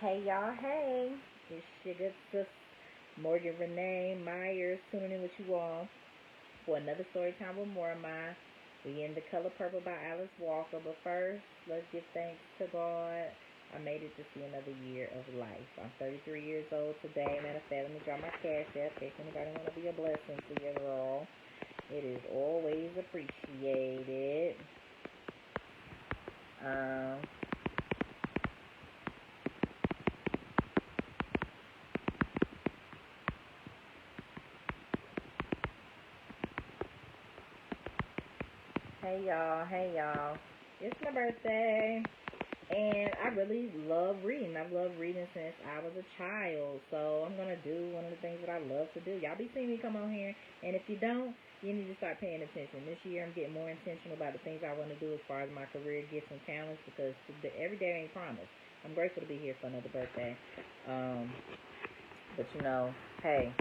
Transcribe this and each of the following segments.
Hey y'all, hey. It's your good sis Morgan Renee Myers tuning in with you all for another story time with more of mine. We in The Color Purple by Alice Walker. But first, let's give thanks to God. I made it to see another year of life. I'm 33 years old today. Matter of fact, let me drop my cash app in case anybody want to be a blessing to your girl. It is always appreciated. Hey y'all. It's my birthday. And I really love reading. I've loved reading since I was a child. So I'm going to do one of the things that I love to do. Y'all be seeing me come on here. And if you don't, you need to start paying attention. This year I'm getting more intentional about the things I want to do as far as my career, gifts, and talents. Because every day ain't promised. I'm grateful to be here for another birthday. But you know, hey,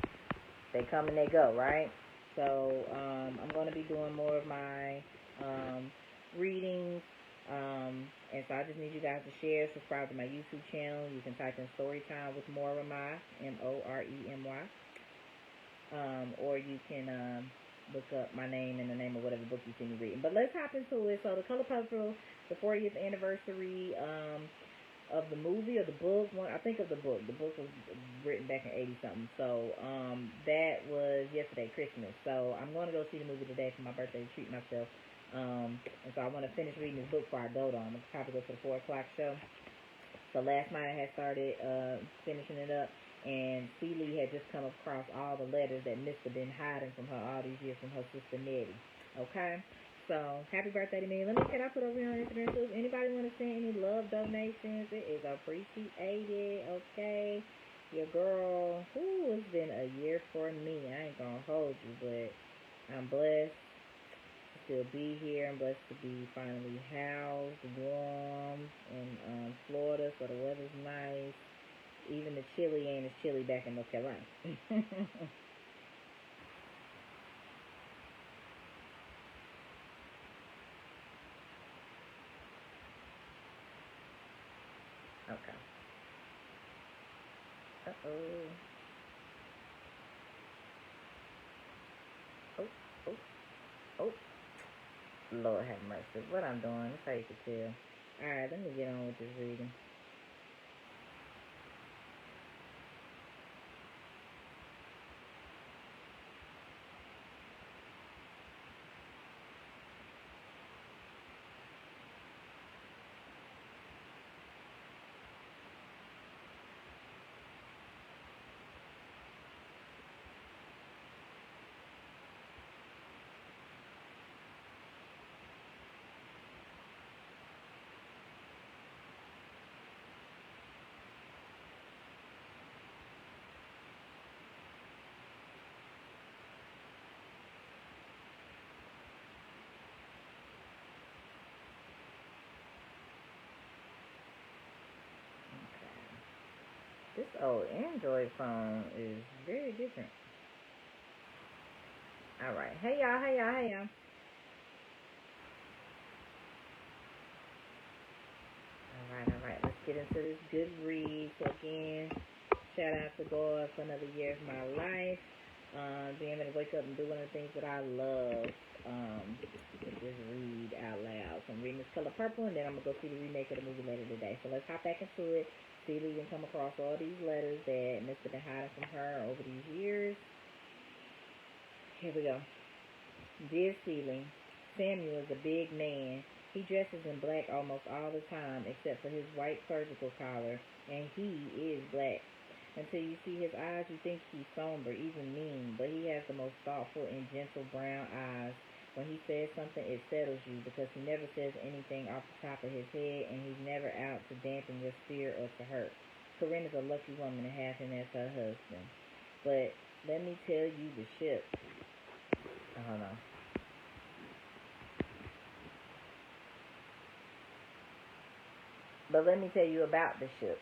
they come and they go, right? So I'm going to be doing more of my readings. And so I just need you guys to share, subscribe to my YouTube channel. You can type in Storytime with Moremy, Moremy. Or you can look up my name and the name of whatever book you see me reading. But let's hop into it. So The Color Purple, the 40th anniversary of the movie or the book. I think of the book. The book was written back in 80-something. So that was yesterday, Christmas. So I'm going to go see the movie today for my birthday to treat myself. And so I want to finish reading this book before I dote on. I'm going to probably go to the 4 o'clock show. So last night I had started finishing it up, and Celie had just come across all the letters that Mr. been hiding from her all these years from her sister Nettie. Okay? So, happy birthday to me. Can I put over here on Instagram too? If anybody want to send any love donations, it is appreciated. Okay? Your girl, it's been a year for me. I ain't going to hold you, but I'm blessed to be here. I'm blessed to be finally housed, warm in Florida, so the weather's nice. Even the chilly ain't as chilly back in North Carolina. Okay. Uh-oh. Oh, oh, oh. Lord have mercy. What I'm doing, that's how you can tell. Alright, let me get on with this reading. This old Android phone is very different. Alright. Hey y'all. Alright. Let's get into this good read. So again, shout out to God for another year of my life. Being able to wake up and do one of the things that I love. Just read out loud. So I'm reading this Color Purple, and then I'm going to go see the remake of the movie later today. So let's hop back into it. Celie can come across all these letters that Mr. been hiding from her over these years. Here we go. Dear Celie, Samuel is a big man. He dresses in black almost all the time except for his white surgical collar, and he is black. Until you see his eyes, you think he's somber, even mean, but he has the most thoughtful and gentle brown eyes. When he says something, it settles you because he never says anything off the top of his head, and he's never out to dampen your spirit or to hurt. Corinne is a lucky woman to have him as her husband. But let me tell you the ship. Hold on. But let me tell you about the ship.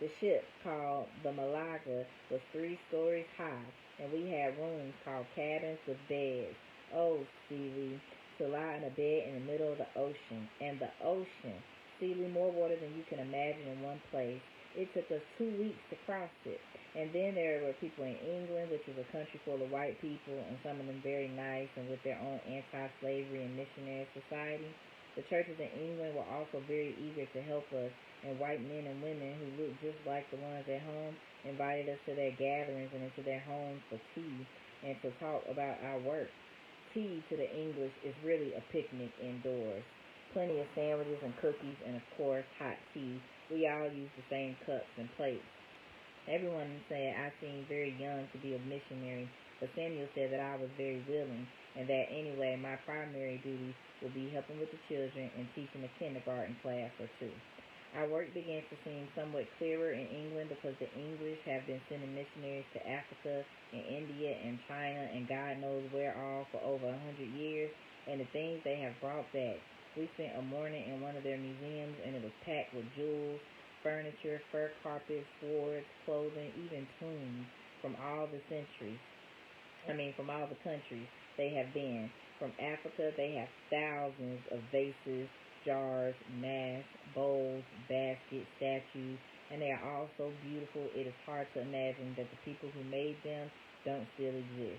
The ship, called the Malaga, was 3 stories high, and we had rooms called cabins with beds. Oh, Celie, to lie in a bed in the middle of the ocean. And the ocean, Celie, more water than you can imagine in one place. It took us 2 weeks to cross it. And then there were people in England, which is a country full of white people, and some of them very nice and with their own anti-slavery and missionary society. The churches in England were also very eager to help us, and white men and women who looked just like the ones at home invited us to their gatherings and into their homes for tea and to talk about our work. Tea to the English is really a picnic indoors. Plenty of sandwiches and cookies and, of course, hot tea. We all use the same cups and plates. Everyone said I seemed very young to be a missionary, but Samuel said that I was very willing, and that anyway my primary duty would be helping with the children and teaching a kindergarten class or two. Our work began to seem somewhat clearer in England because the English have been sending missionaries to Africa and India and China and God knows where all for over 100 years, and the things they have brought back. We spent a morning in one of their museums, and it was packed with jewels, furniture, fur carpets, swords, clothing, even tombs from all the from all the countries they have been. From Africa, they have thousands of vases, jars, masks, bowls, baskets, statues, and they are all so beautiful it is hard to imagine that the people who made them don't still exist.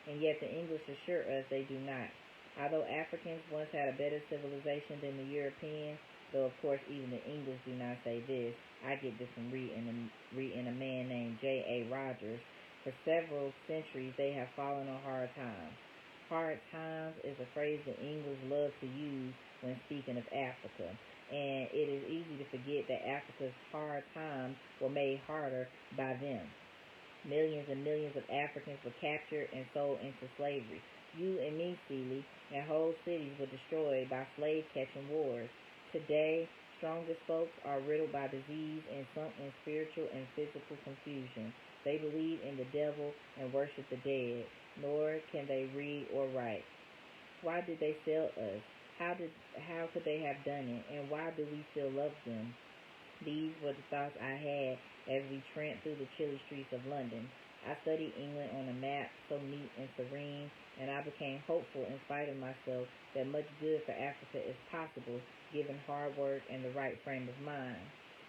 And yet the English assure us they do not. Although Africans once had a better civilization than the Europeans, though of course even the English do not say this, I get this from reading a man named J.A. Rogers. For several centuries they have fallen on hard times. Hard times is a phrase the English love to use when speaking of Africa, and it is easy to forget that Africa's hard times were made harder by them. Millions and millions of Africans were captured and sold into slavery. You and me, Seeley, and whole cities were destroyed by slave-catching wars. Today, strongest folks are riddled by disease and sunk in spiritual and physical confusion. They believe in the devil and worship the dead, nor can they read or write. Why did they sell us? How could they have done it? And why do we still love them? These were the thoughts I had as we tramped through the chilly streets of London. I studied England on a map, so neat and serene, and I became hopeful in spite of myself that much good for Africa is possible given hard work and the right frame of mind.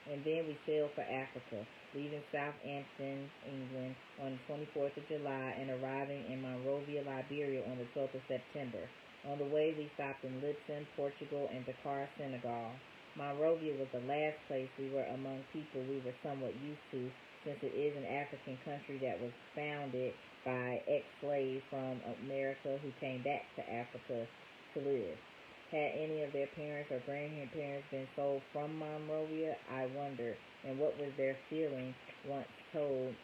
And then we sailed for Africa, leaving Southampton, England on the 24th of July and arriving in Monrovia, Liberia on the 12th of September. On the way, we stopped in Lisbon, Portugal, and Dakar, Senegal. Monrovia was the last place we were among people we were somewhat used to, since it is an African country that was founded by ex-slaves from America who came back to Africa to live. Had any of their parents or grandparents been sold from Monrovia? I wondered, and what was their feeling once sold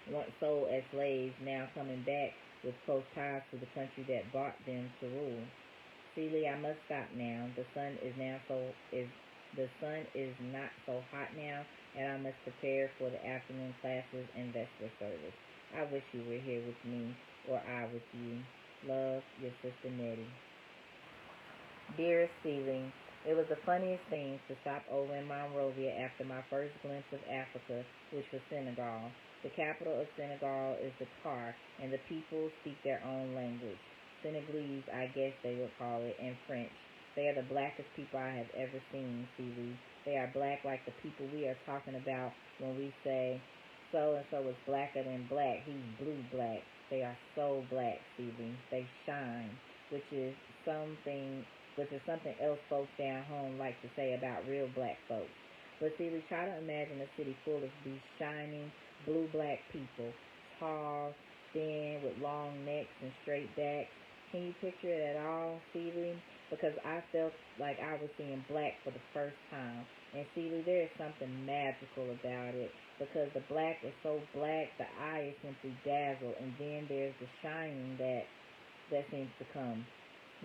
as slaves, now coming back with close ties to the country that bought them to rule. Seeley, I must stop now. The sun is not so hot now, and I must prepare for the afternoon classes and vesper service. I wish you were here with me, or I with you. Love, your sister Nettie. Dearest Seeley, it was the funniest thing to stop over in Monrovia after my first glimpse of Africa, which was Senegal. The capital of Senegal is Dakar, and the people speak their own language. Senegalese, I guess they would call it, and French. They are the blackest people I have ever seen, Seeley. They are black like the people we are talking about when we say, so-and-so is blacker than black, he's blue black. They are so black, Seeley. They shine, which is something else folks down home like to say about real black folks. But Seeley, try to imagine a city full of these shining, blue-black people, tall, thin, with long necks and straight backs. Can you picture it at all, Seeley? Because I felt like I was seeing black for the first time. And Seeley, there is something magical about it, because the black is so black, the eye is simply dazzled, and then there's the shining that seems to come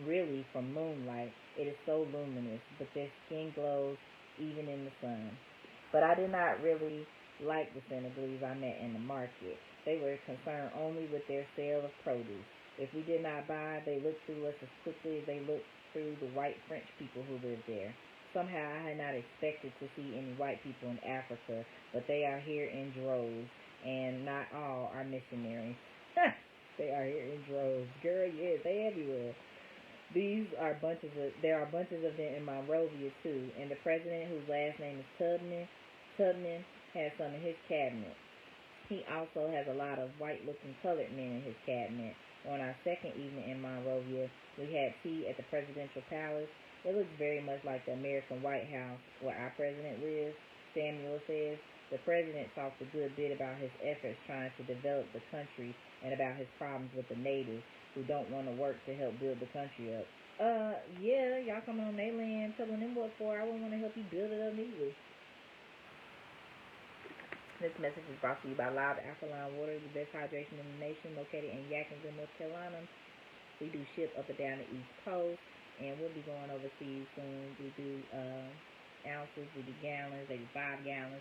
really from moonlight. It is so luminous, but their skin glows even in the sun. But I did not really like the Senegalese I met in the market. They were concerned only with their sale of produce. If we did not buy, they looked through us as quickly as they looked through the white French people who lived there. Somehow I had not expected to see any white people in Africa, but they are here in droves, and not all are missionaries. They are here in droves. Girl, yes, they everywhere. There are bunches of them in Monrovia too, and the president, whose last name is Tubman has some in his cabinet. He also has a lot of white-looking colored men in his cabinet. On our second evening in Monrovia, we had tea at the Presidential Palace. It looks very much like the American White House where our president lives, Samuel says. The president talks a good bit about his efforts trying to develop the country and about his problems with the natives who don't want to work to help build the country up. Yeah, y'all coming on their land telling them what for. I wouldn't want to help you build it up neither. This message is brought to you by Live Alkaline Water, the best hydration in the nation, located in Yakinsville, North Carolina. We do ship up and down the East Coast, and we'll be going overseas soon. We do ounces, we do gallons, they do 5 gallons.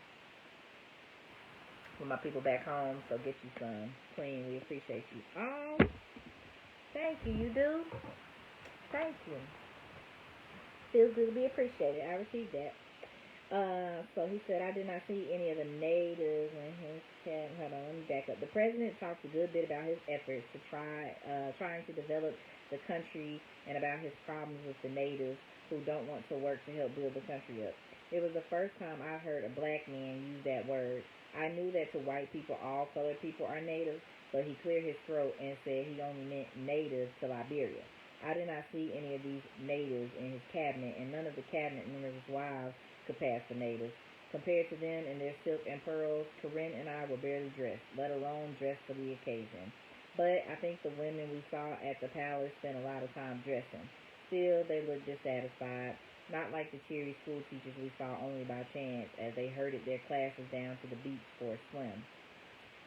For my people back home, so get you some. Queen, we appreciate you. Thank you, you do? Thank you. Feels good to be appreciated. I received that. So he said, I did not see any of the natives in his chat. Hold on, let me back up. The president talked a good bit about his efforts to trying to develop the country and about his problems with the natives who don't want to work to help build the country up. It was the first time I heard a black man use that word. I knew that to white people, all colored people are natives, but he cleared his throat and said he only meant natives to Liberia. I did not see any of these natives in his cabinet, and none of the cabinet members' wives could pass for natives. Compared to them and their silk and pearls, Corinne and I were barely dressed, let alone dressed for the occasion. But I think the women we saw at the palace spent a lot of time dressing. Still, they looked dissatisfied, not like the cheery school teachers we saw only by chance as they herded their classes down to the beach for a swim.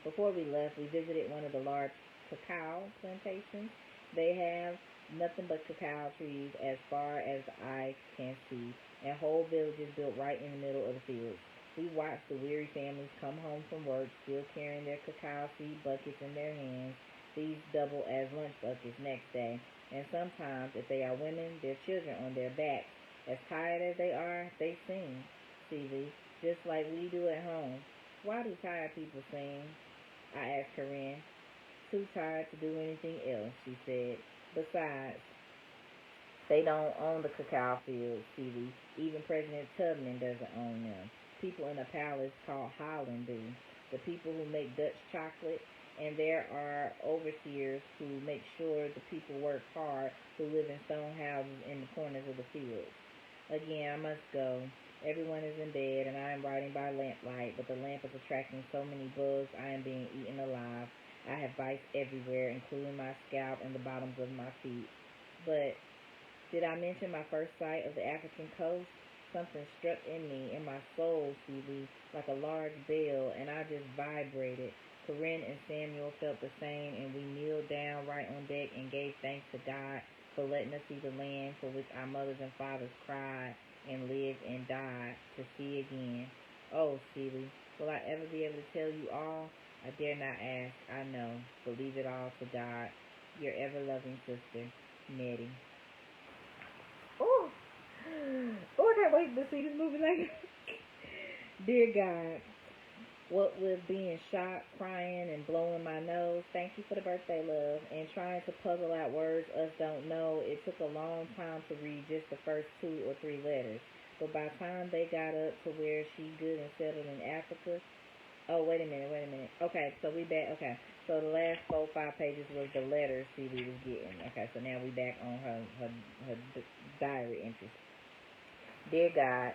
Before we left, we visited one of the large cacao plantations. They have nothing but cacao trees as far as the eye can see, and whole villages built right in the middle of the fields. We watched the weary families come home from work, still carrying their cacao seed buckets in their hands. These double as lunch buckets next day, and sometimes, if they are women, their children on their backs. As tired as they are, they sing, Stevie, just like we do at home. Why do tired people sing? I asked Corinne. Too tired to do anything else, she said. Besides, they don't own the cacao fields, Stevie. Even President Tubman doesn't own them. People in a palace called Holland do. The people who make Dutch chocolate, and there are overseers who make sure the people work hard, who live in stone houses in the corners of the fields. Again, I must go. Everyone is in bed, and I am writing by lamplight, but the lamp is attracting so many bugs I am being eaten alive. I have bites everywhere, including my scalp and the bottoms of my feet. But did I mention my first sight of the African coast? Something struck in me, in my soul, Stevie, like a large bell, and I just vibrated. Corinne and Samuel felt the same, and we kneeled down right on deck and gave thanks to God for letting us see the land for which our mothers and fathers cried and lived and died to see again. Oh, Stevie, will I ever be able to tell you all? I dare not ask, I know, but leave it all to God. Your ever-loving sister, Nettie. Oh, I can't wait to see this movie later. Dear God, what with being shot, crying, and blowing my nose, thank you for the birthday, love, and trying to puzzle out words us don't know, it took a long time to read just the first 2 or 3 letters. But by the time they got up to where she good and settled in Africa, oh, wait a minute. Okay, so we back, okay. So the last 4 or 5 pages was the letters Stevie was getting. Okay, so now we back on her diary entries. Dear God,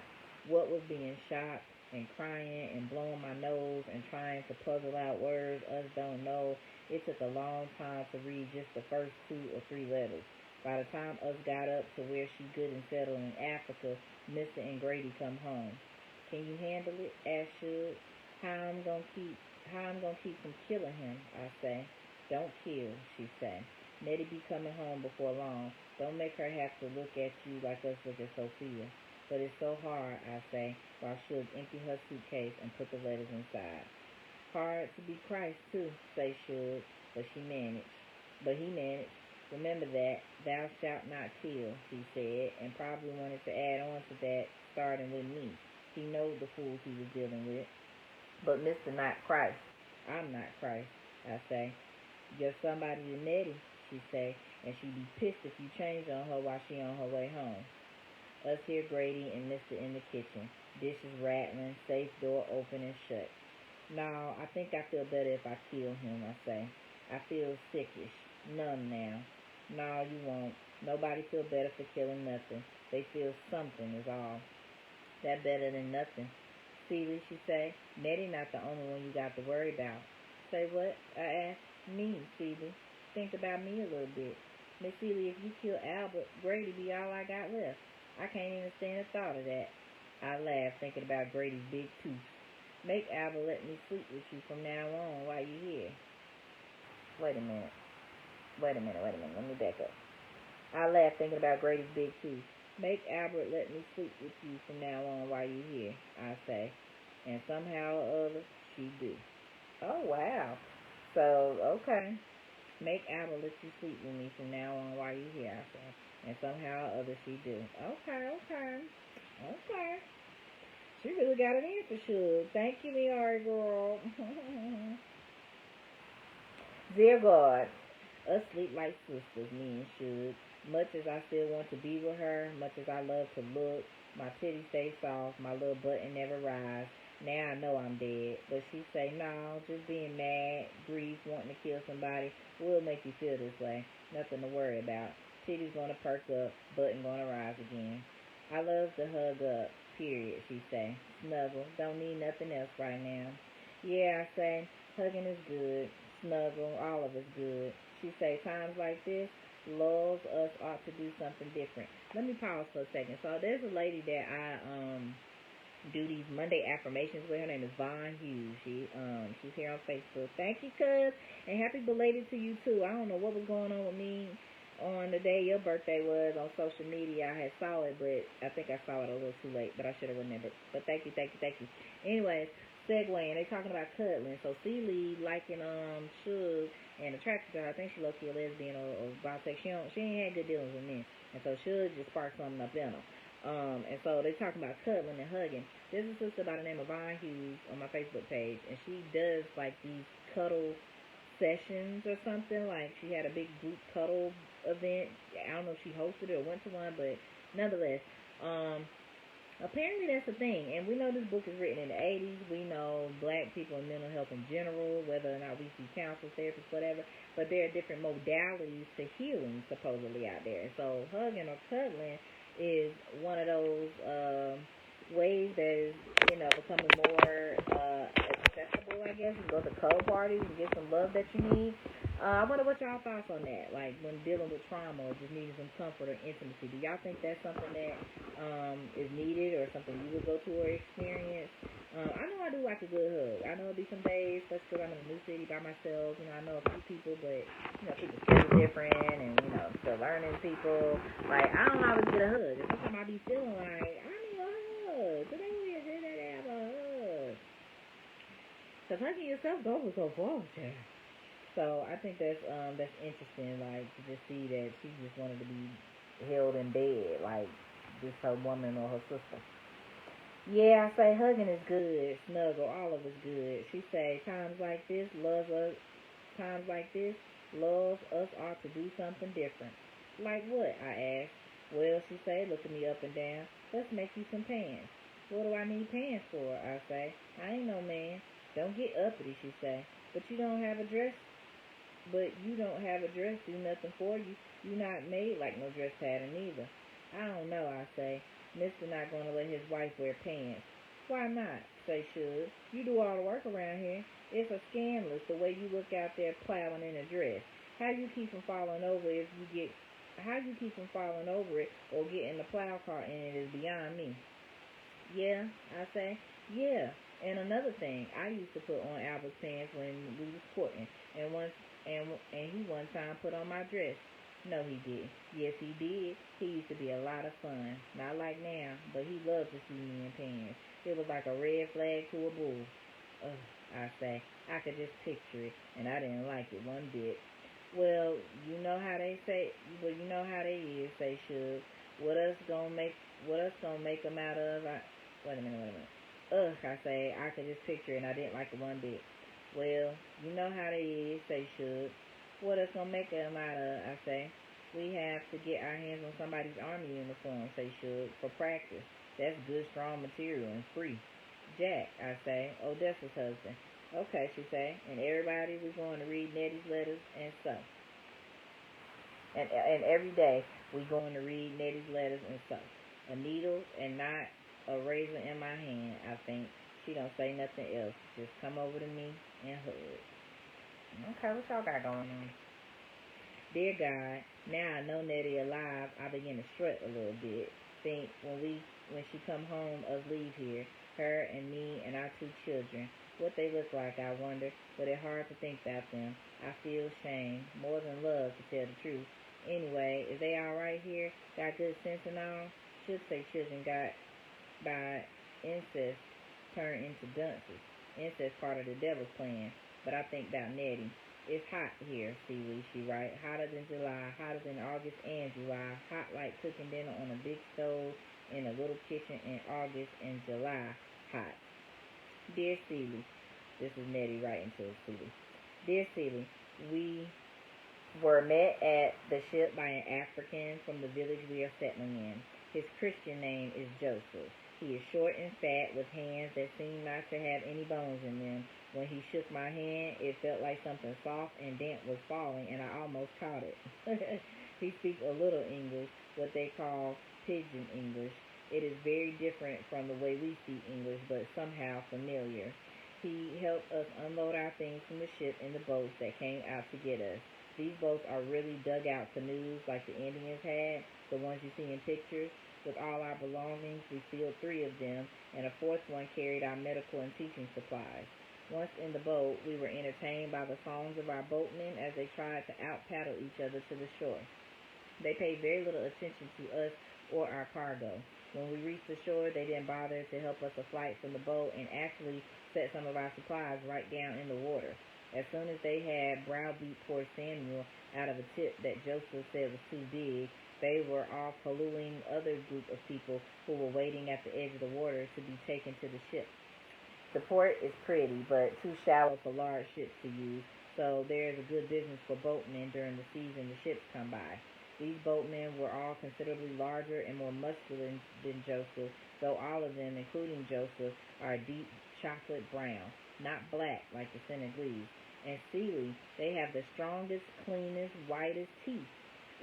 what was being shot and crying and blowing my nose and trying to puzzle out words us don't know, it took a long time to read just the first 2 or 3 letters. By the time us got up to where she good and settled in Africa, Mr. and Grady come home. Can you handle it? Asked Shug. How I'm gonna keep from killing him, I say. Don't kill, she say. Nettie be coming home before long. Don't make her have to look at you like us look at Sophia. But it's so hard, I say, while Shug emptied her suitcase and put the letters inside. Hard to be Christ, too, say Shug, but he managed. Remember that, thou shalt not kill, he said, and probably wanted to add on to that, starting with me. He knows the fools he was dealing with. But Mr. Not Christ. I'm not Christ, I say. You're somebody to Nettie, she say, and she'd be pissed if you change on her while she on her way home. Us hear Grady and Mister in the kitchen. Dishes rattling, safe door open and shut. No, I think I feel better if I kill him, I say. I feel sickish, numb now. No, you won't. Nobody feel better for killing nothing. They feel something is all. That better than nothing. Celie, she say, Nettie not the only one you got to worry about. Say what? I asked. Me, Celie. Think about me a little bit. Miss Celie, if you kill Albert, Grady be all I got left. I can't even stand the thought of that. I laughed, thinking about Grady's big tooth. Make Albert let me sleep with you from now on while you here. Wait a minute. Let me back up. I laughed, thinking about Grady's big tooth. Make Albert let me sleep with you from now on while you here, I say. And somehow or other, she do. Oh, wow. So, okay. Make Albert let you sleep with me from now on while you here, I say. And somehow or other, she do. Okay. She really got it in for sure. Thank you, Leora girl. Dear God, us sleep like sisters, me and Suge. Much as I still want to be with her, much as I love to look, my titties stay soft, my little button never rise. Now I know I'm dead. But she say, no, just being mad, grief, wanting to kill somebody will make you feel this way. Nothing to worry about. Titties gonna perk up, button gonna rise again. I love to hug up, period, she say. Snuggle, don't need nothing else right now. Yeah, I say, hugging is good. Snuggle, all of us good. She say, times like this, love us ought to do something different. Let me pause for a second. So there's a lady that I do these Monday affirmations with. Her name is Von Hughes. She's here on Facebook. Thank you, cuz, and happy belated to you too. I don't know what was going on with me on the day your birthday was on social media. I had saw it, but I think I saw it a little too late, but I should have remembered. But thank you. Anyways, segueing, they talking about cuddling. So Celie liking Suge and attracted to her. I think she low-key a lesbian or bisexual. She ain't had good dealings with men, and so Suge just sparked something up in her. And so they talking about cuddling and hugging. There's a sister by the name of Von Hughes on my Facebook page, and she does like these cuddle sessions or something. Like she had a big group cuddle event. I don't know if she hosted it or went to one, but nonetheless, apparently that's a thing. And we know this book is written in the 80s. We know black people and mental health in general, whether or not we see counselors, therapists, whatever. But there are different modalities to healing supposedly out there. So hugging or cuddling is one of those ways that is, becoming more accessible, I guess. You go to cuddle parties and get some love that you need. I wonder what y'all thoughts on that, like when dealing with trauma or just needing some comfort or intimacy. Do y'all think that's something that is needed or something you would go to or experience? I know I do like a good hug. I know it'll be some days, especially because I'm in a new city by myself. I know a few people, but, people feel different and, still learning people. Like, I don't always get a hug. And sometimes I be feeling like, I need a hug. Today we did that have a hug. Because hugging yourself goes so far, child. So I think that's interesting, like, to just see that she just wanted to be held in bed, like, just her woman or her sister. Yeah, I say hugging is good, snuggle, all of it's good. She say, times like this, love us ought to do something different. Like what? I asked. Well, she say, looking me up and down, let's make you some pants. What do I need pants for? I say, I ain't no man. Don't get uppity, she say. But you don't have a dress do nothing for you. You not made like no dress pattern either. I don't know, I say. Mister not gonna let his wife wear pants. Why not? Say Suge. You do all the work around here. It's a scandalous the way you look out there plowing in a dress. How you keep from falling over it or get in the plow car in it is beyond me. Yeah, I say. Yeah. And another thing, I used to put on Albert's pants when we was courting, and he one time put on my dress. No, he did. Yes, he did. He used to be a lot of fun. Not like now, but he loved to see me in pants. It was like a red flag to a bull. I say, I could just picture it, and I didn't like it one bit. Well, you know how they is, say Suge. What us gonna make them out of? Wait a minute. I say, I could just picture it, and I didn't like it one bit. Well, you know how they is, say Suge. What us gonna make them out of? I say. We have to get our hands on somebody's army uniform, say Suge, for practice. That's good, strong material and free. Jack, I say, Odessa's husband. Okay, she say, and everybody we're going to read Nettie's letters and stuff. And every day we going to read Nettie's letters and stuff. A needle and not a razor in my hand, I think. She don't say nothing else. Just come over to me and hug. Okay, what y'all got going on? Dear God, now I know Nettie alive, I begin to strut a little bit. Think when she come home us leave here, her and me and our 2 children, what they look like, I wonder, but it's hard to think about them. I feel shame, more than love, to tell the truth. Anyway, is they all right here? Got good sense and all? Should say children got by incest turned into dunces. Incest part of the devil's plan. But I think about Nettie. It's hot here, Seaweed, she write. Hotter than July, hotter than August and July. Hot like cooking dinner on a big stove in a little kitchen in August and July. Hot. Dear Sealy, this is Nettie writing to Sealy. Dear Sealy, we were met at the ship by an African from the village we are settling in. His Christian name is Joseph. He is short and fat with hands that seem not to have any bones in them. When he shook my hand, it felt like something soft and damp was falling, and I almost caught it. He speaks a little English, what they call pidgin English. It is very different from the way we speak English, but somehow familiar. He helped us unload our things from the ship in the boats that came out to get us. These boats are really dugout canoes like the Indians had, the ones you see in pictures. With all our belongings, we filled 3 of them, and a 4th one carried our medical and teaching supplies. Once in the boat, we were entertained by the songs of our boatmen as they tried to out-paddle each other to the shore. They paid very little attention to us or our cargo. When we reached the shore, they didn't bother to help us alight from the boat and actually set some of our supplies right down in the water. As soon as they had browbeat poor Samuel out of a tip that Joseph said was too big, they were off hallooing other group of people who were waiting at the edge of the water to be taken to the ship. The port is pretty, but too shallow for large ships to use, so there is a good business for boatmen during the season the ships come by. These boatmen were all considerably larger and more muscular than Joseph, though all of them, including Joseph, are deep chocolate brown, not black like the Senegalese. And Sealy, they have the strongest, cleanest, whitest teeth.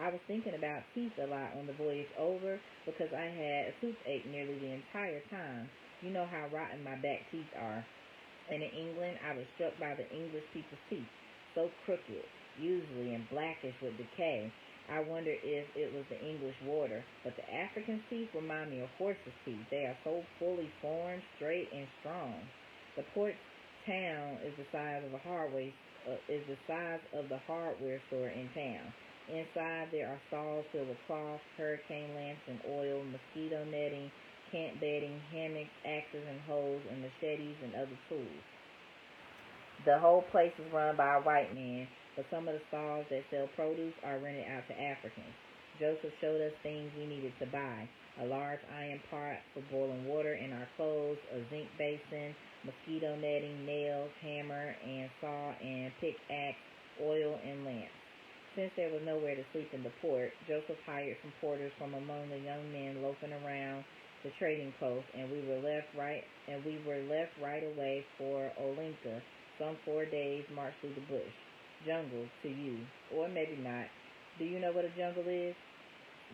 I was thinking about teeth a lot on the voyage over because I had a toothache nearly the entire time. You know how rotten my back teeth are. And in England, I was struck by the English people's teeth, so crooked, usually, and blackish with decay. I wonder if it was the English water, but the African teeth remind me of horses' teeth. They are so fully formed, straight, and strong. The port town is the size of the hardware store in town. Inside, there are stalls filled with cloth, hurricane lamps and oil, mosquito netting, camp bedding, hammocks, axes and hoes, and machetes and other tools. The whole place is run by a white man, but some of the stalls that sell produce are rented out to Africans. Joseph showed us things we needed to buy: a large iron pot for boiling water in our clothes, a zinc basin, mosquito netting, nails, hammer and saw and pickaxe, oil, and lamps. Since there was nowhere to sleep in the port, Joseph hired some porters from among the young men loafing around the trading post, and we were left right away for Olinka, some 4 days march through the bush. Jungle to you, or maybe not. Do you know what a jungle is?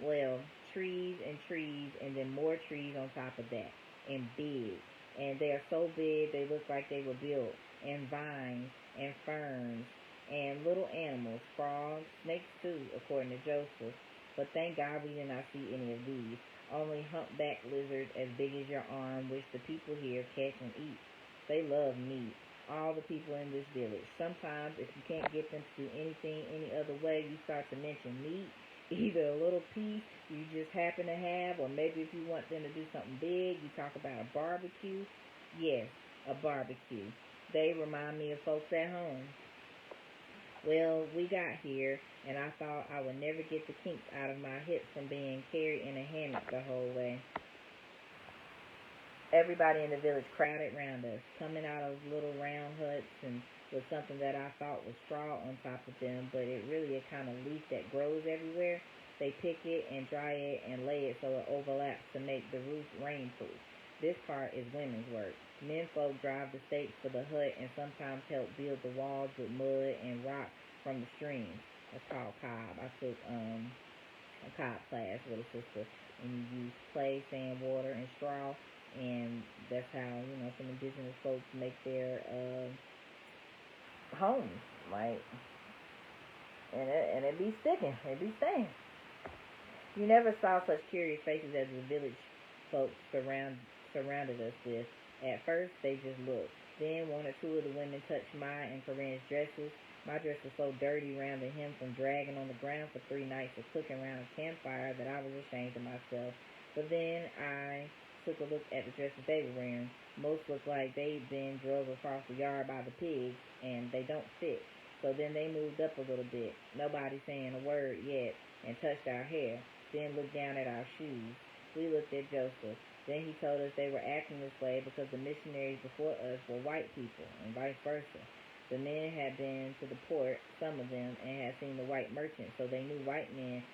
Well, trees and then more trees on top of that, and big. And they are so big they look like they were built, and vines and ferns and little animals, frogs, snakes too, according to Joseph. But thank God we did not see any of these, only humpback lizards as big as your arm, which the people here catch and eat. They love meat, all the people in this village. Sometimes if you can't get them to do anything any other way, you start to mention meat, either a little piece you just happen to have, or maybe if you want them to do something big, you talk about a barbecue. Yes, a barbecue. They remind me of folks at home. Well, we got here, and I thought I would never get the kinks out of my hips from being carried in a hammock the whole way. Everybody in the village crowded round us, coming out of little round huts and with something that I thought was straw on top of them, but it really a kind of leaf that grows everywhere. They pick it and dry it and lay it so it overlaps to make the roof rainproof. This part is women's work. Men folk drive the stakes for the hut and sometimes help build the walls with mud and rock from the stream. It's called cob. I took a cob class with a sister, and you use clay, sand, water, and straw, and that's how some indigenous folks make their homes, right? And it be sticking, it be staying. You never saw such curious faces as the village folks surrounded us with. At first, they just looked. Then one or two of the women touched my and Corinne's dresses. My dress was so dirty round the hem from dragging on the ground for 3 nights of cooking around a campfire that I was ashamed of myself. But then I took a look at the dresses they were wearing. Most looked like they'd been drug across the yard by the pigs, and they don't fit. So then they moved up a little bit, nobody saying a word yet, and touched our hair. Then looked down at our shoes. We looked at Joseph. Then he told us they were acting this way because the missionaries before us were white people, and vice versa. The men had been to the port, some of them, and had seen the white merchants, so they knew white men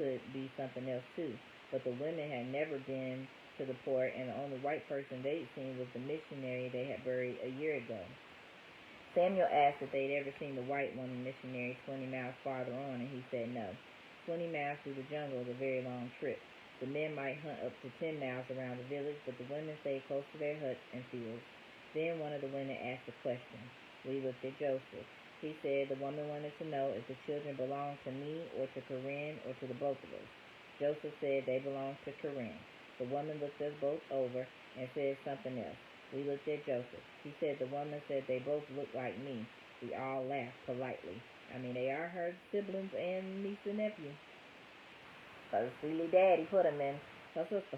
could be something else too. But the women had never been to the port, and the only white person they'd seen was the missionary they had buried a year ago. Samuel asked if they'd ever seen the white woman missionary 20 miles farther on, and he said no. 20 miles through the jungle is a very long trip. The men might hunt up to 10 miles around the village, but the women stayed close to their huts and fields. Then one of the women asked a question. We looked at Joseph. He said the woman wanted to know if the children belonged to me or to Corinne or to the both of us. Joseph said they belonged to Corinne. The woman looked us both over and said something else. We looked at Joseph. He said the woman said they both looked like me. We all laughed politely. They are her siblings and niece and nephew. Because Silly Daddy put them in her sister.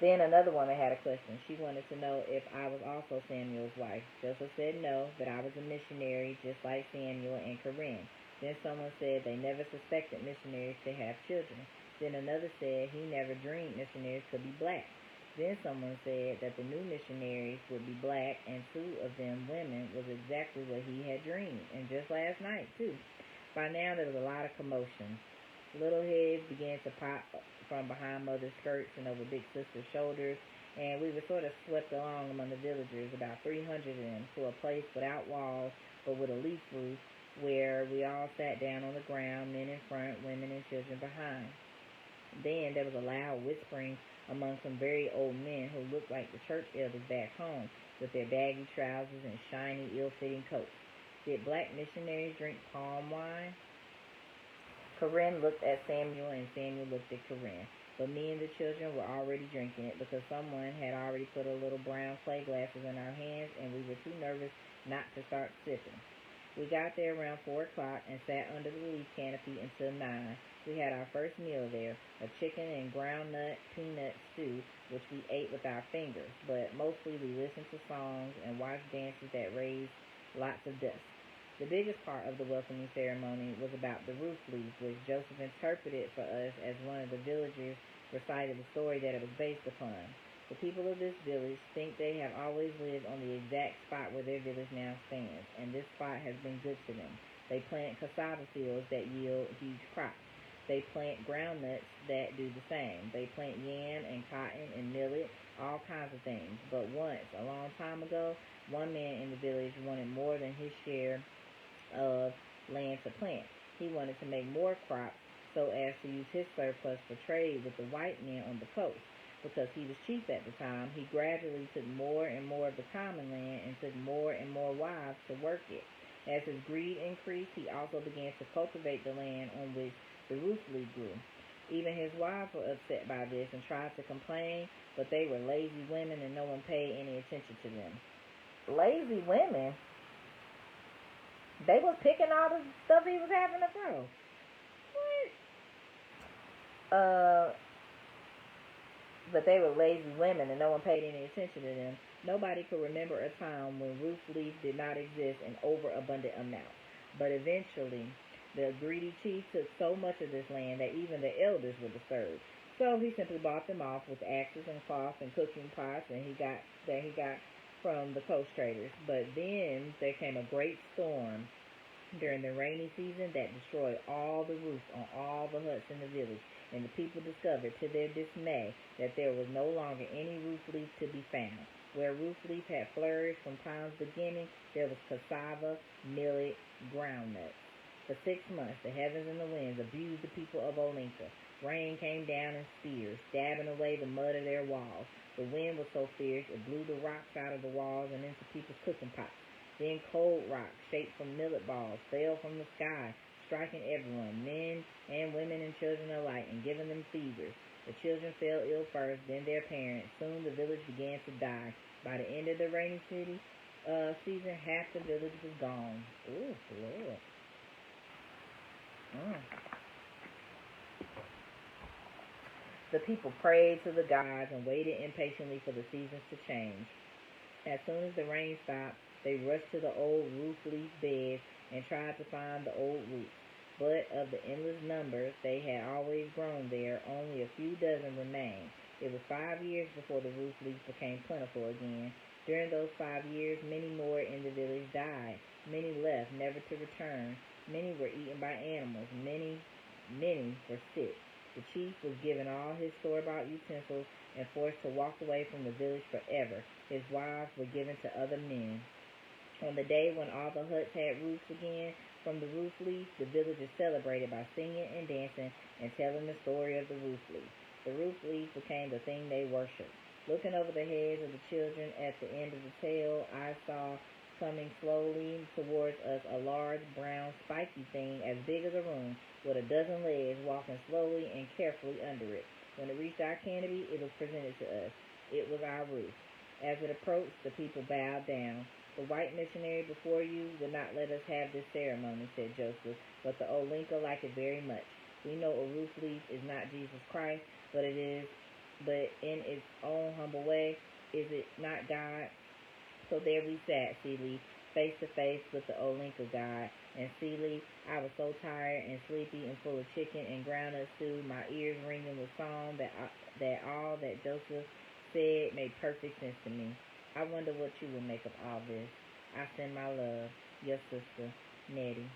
Then another woman had a question. She wanted to know if I was also Samuel's wife. Joseph said no, that I was a missionary just like Samuel and Corinne. Then someone said they never suspected missionaries to have children. Then another said he never dreamed missionaries could be black. Then someone said that the new missionaries would be black, and 2 of them women was exactly what he had dreamed, and just last night too. By now there was a lot of commotion. Little heads began to pop from behind mother's skirts and over big sister's shoulders, and we were sort of swept along among the villagers, about 300 of them, to a place without walls but with a leaf roof, where we all sat down on the ground, men in front, women and children behind. Then there was a loud whispering among some very old men who looked like the church elders back home, with their baggy trousers and shiny, ill-fitting coats. Did black missionaries drink palm wine? Corinne looked at Samuel, and Samuel looked at Corinne. But me and the children were already drinking it because someone had already put a little brown clay glasses in our hands, and we were too nervous not to start sipping. We got there around 4 o'clock and sat under the leaf canopy until 9. We had our first meal there, a chicken and groundnut peanut stew, which we ate with our fingers, but mostly we listened to songs and watched dances that raised lots of dust. The biggest part of the welcoming ceremony was about the roof leaf, which Joseph interpreted for us as one of the villagers recited the story that it was based upon. The people of this village think they have always lived on the exact spot where their village now stands, and this spot has been good to them. They plant cassava fields that yield huge crops. They plant groundnuts that do the same. They plant yam and cotton and millet, all kinds of things. But once, a long time ago, one man in the village wanted more than his share of land to plant. He wanted to make more crops so as to use his surplus for trade with the white men on the coast. Because he was chief at the time, he gradually took more and more of the common land and took more and more wives to work it. As his greed increased, he also began to cultivate the land on which the roof leaf grew. Even his wives were upset by this and tried to complain, but they were lazy women and no one paid any attention to them. Lazy women? They was picking all the stuff he was having to grow. What? But they were lazy women and no one paid any attention to them. Nobody could remember a time when roof leaf did not exist in overabundant amounts. But eventually, the greedy chief took so much of this land that even the elders were disturbed. So he simply bought them off with axes and cloth and cooking pots, and he got from the coast traders. But then there came a great storm during the rainy season that destroyed all the roofs on all the huts in the village, and the people discovered to their dismay that there was no longer any roof leaf to be found. Where roof leaf had flourished from time's beginning, there was cassava, millet, groundnuts. For 6 months, the heavens and the winds abused the people of Olinka. Rain came down in spears, stabbing away the mud of their walls. The wind was so fierce it blew the rocks out of the walls and into people's cooking pots. Then cold rocks, shaped from millet balls, fell from the sky, striking everyone, men and women and children alike, and giving them fevers. The children fell ill first, then their parents. Soon the village began to die. By the end of the rainy season, half the village was gone. Ooh, Lord. The people prayed to the gods and waited impatiently for the seasons to change. As soon as the rain stopped, they rushed to the old roof leaf beds and tried to find the old roots. But of the endless numbers they had always grown there, only a few dozen remained. It was 5 years before the roof leaves became plentiful again. During those 5 years, many more in the village died. Many left, never to return. Many were eaten by animals. Many were sick. The chief was given all his store-bought utensils and forced to walk away from the village forever. His wives were given to other men. On the day when all the huts had roofs again from the roof leaf, the villagers celebrated by singing and dancing and telling the story of the roof leaf. The roof leaf became the thing they worshipped. Looking over the heads of the children at the end of the tale, I saw coming slowly towards us a large, brown, spiky thing as big as a room, with a dozen legs, walking slowly and carefully under it. When it reached our canopy, it was presented to us. It was our roof. As it approached, the people bowed down. The white missionary before you would not let us have this ceremony, said Joseph, but the Olinka like it very much. We know a roof leaf is not Jesus Christ, but in its own humble way, is it not God? So there we sat, Seeley, face to face with the Olinka God. And Seeley, I was so tired and sleepy and full of chicken and groundnut stew, my ears ringing with song, that all that Joseph said made perfect sense to me. I wonder what you would make of all this. I send my love. Your sister, Nettie.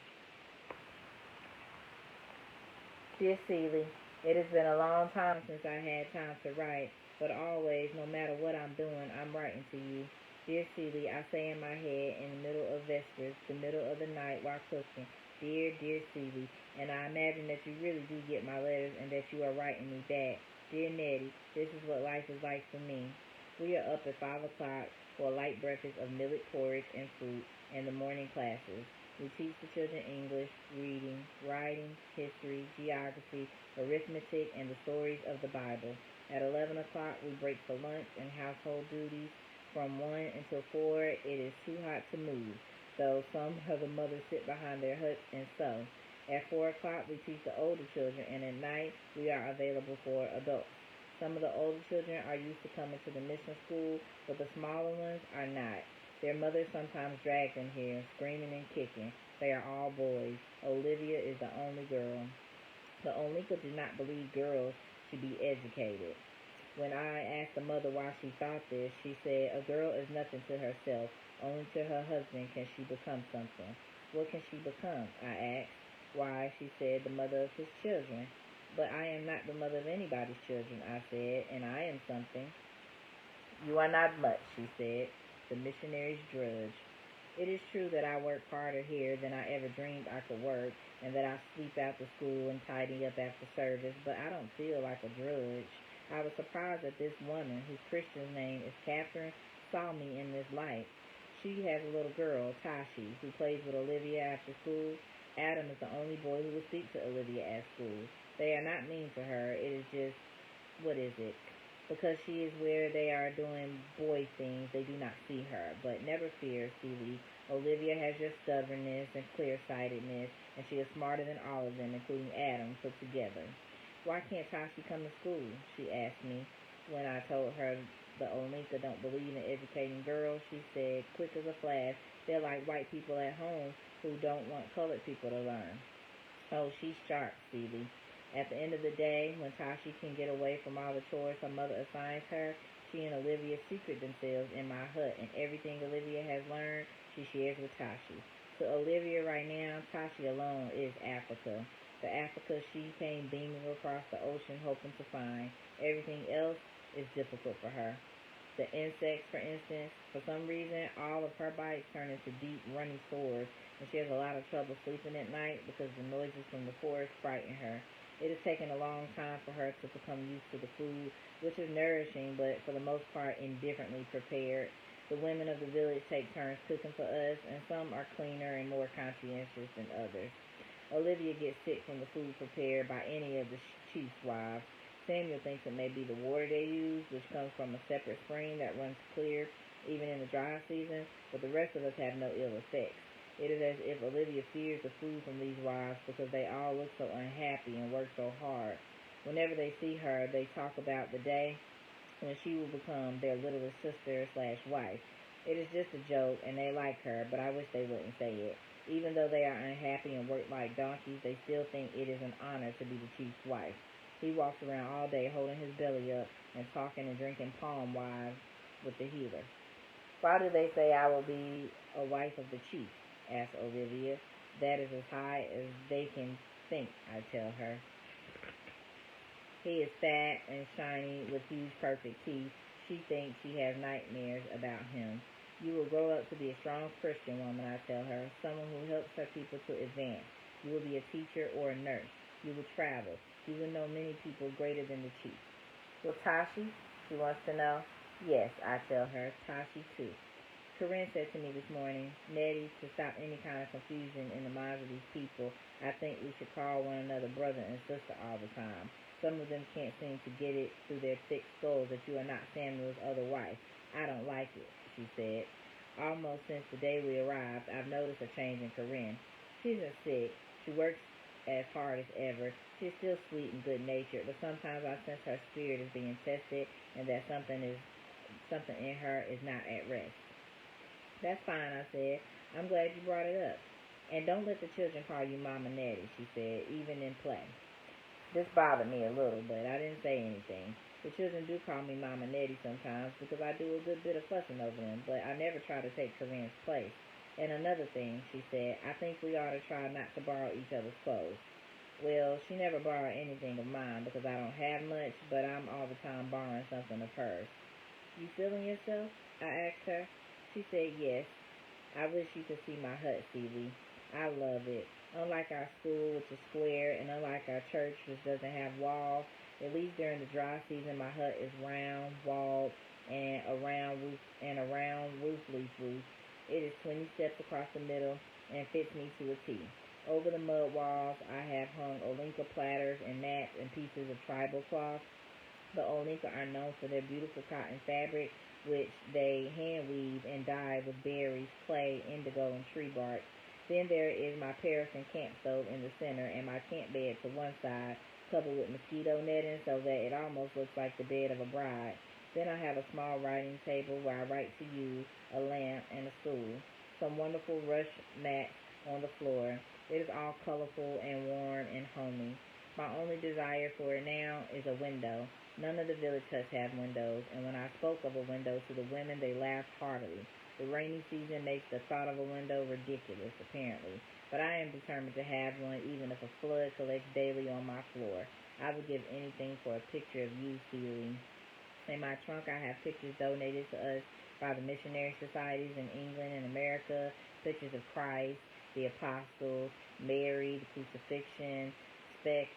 Dear Seeley, it has been a long time since I had time to write, but always, no matter what I'm doing, I'm writing to you. Dear Seeley, I say in my head in the middle of vespers, the middle of the night while cooking, dear Seeley, and I imagine that you really do get my letters and that you are writing me back. Dear Nettie, this is what life is like for me. We are up at 5 o'clock for a light breakfast of millet porridge and fruit and the morning classes. We teach the children English, reading, writing, history, geography, arithmetic, and the stories of the Bible. At 11 o'clock, we break for lunch and household duties. From 1 until 4, it is too hot to move, so some of the mothers sit behind their huts and sew. At 4 o'clock, we teach the older children, and at night, we are available for adults. Some of the older children are used to coming to the mission school, but the smaller ones are not. Their mothers sometimes drag them here, screaming and kicking. They are all boys. Olivia is the only girl. The Olinka did not believe girls should be educated. When I asked the mother why she thought this, she said, a girl is nothing to herself. Only to her husband can she become something. What can she become? I asked. Why, she said, the mother of his children. But I am not the mother of anybody's children, I said, and I am something. You are not much, she said, the missionary's drudge. It is true that I work harder here than I ever dreamed I could work, and that I sleep after school and tidy up after service, but I don't feel like a drudge. I was surprised that this woman, whose Christian name is Catherine, saw me in this light. She has a little girl, Tashi, who plays with Olivia after school. Adam is the only boy who will speak to Olivia at school. They are not mean to her. It is just, what is it? Because she is where they are doing boy things, they do not see her. But never fear, Seeley. Olivia has your stubbornness and clear-sightedness, and she is smarter than all of them, including Adam, put together. Why can't Tashi come to school? She asked me. When I told her the Olinka don't believe in educating girls, she said, quick as a flash, they're like white people at home who don't want colored people to learn. Oh, she's sharp, Seeley. At the end of the day, when Tashi can get away from all the chores her mother assigns her, She and Olivia secret themselves in my hut, and everything Olivia has learned, she shares with Tashi. To Olivia right now, Tashi alone is Africa. The Africa she came beaming across the ocean hoping to find. Everything else is difficult for her. The insects, for instance, for some reason, all of her bites turn into deep, runny sores, and she has a lot of trouble sleeping at night because the noises from the forest frighten her. It has taken a long time for her to become used to the food, which is nourishing, but for the most part indifferently prepared. The women of the village take turns cooking for us, and some are cleaner and more conscientious than others. Olivia gets sick from the food prepared by any of the chief's wives. Samuel thinks it may be the water they use, which comes from a separate spring that runs clear even in the dry season, but the rest of us have no ill effects. It is as if Olivia fears the food from these wives because they all look so unhappy and work so hard. Whenever they see her, they talk about the day when she will become their littlest sister/wife. It is just a joke, and they like her, but I wish they wouldn't say it. Even though they are unhappy and work like donkeys, they still think it is an honor to be the chief's wife. He walks around all day holding his belly up and talking and drinking palm wine with the healer. Why do they say I will be a wife of the chief? Asks Olivia. That is as high as they can think, I tell her. He is fat and shiny with huge perfect teeth. She thinks she has nightmares about him. You will grow up to be a strong Christian woman, I tell her, someone who helps her people to advance. You will be a teacher or a nurse. You will travel. You will know many people greater than the chief. Will Tashi? She wants to know. Yes, I tell her. Tashi too. Corinne said to me this morning, Nettie, to stop any kind of confusion in the minds of these people, I think we should call one another brother and sister all the time. Some of them can't seem to get it through their thick skulls that you are not Samuel's other wife. I don't like it, she said. Almost since the day we arrived, I've noticed a change in Corinne. She isn't sick. She works as hard as ever. She's still sweet and good-natured, but sometimes I sense her spirit is being tested and that something in her is not at rest. That's fine, I said. I'm glad you brought it up. And don't let the children call you Mama Nettie, she said, even in play. This bothered me a little, but I didn't say anything. The children do call me Mama Nettie sometimes because I do a good bit of fussing over them, but I never try to take Corinne's place. And another thing, she said, I think we ought to try not to borrow each other's clothes. Well, she never borrowed anything of mine because I don't have much, but I'm all the time borrowing something of hers. You feeling yourself? I asked her. She said yes. I wish you could see my hut, Celie. I love it. Unlike our school, which is square, and unlike our church, which doesn't have walls, at least during the dry season, my hut is round, walled, and a round roof leaf roof. It is 20 steps across the middle and fits me to a T. Over the mud walls, I have hung Olinka platters and mats and pieces of tribal cloth. The Olinka are known for their beautiful cotton fabric, which they hand weave and dye with berries, clay, indigo, and tree bark. Then there is my paraffin camp stove in the center and my camp bed to one side, covered with mosquito netting so that it almost looks like the bed of a bride. Then I have a small writing table where I write to you, a lamp, and a stool. Some wonderful rush mats on the floor. It is all colorful and warm and homey. My only desire for it now is a window. None of the village huts have windows, and when I spoke of a window to the women, they laughed heartily. The rainy season makes the thought of a window ridiculous, apparently, but I am determined to have one even if a flood collects daily on my floor. I would give anything for a picture of you, Celie. In my trunk, I have pictures donated to us by the missionary societies in England and America, pictures of Christ, the apostles, Mary, the crucifixion, Speke,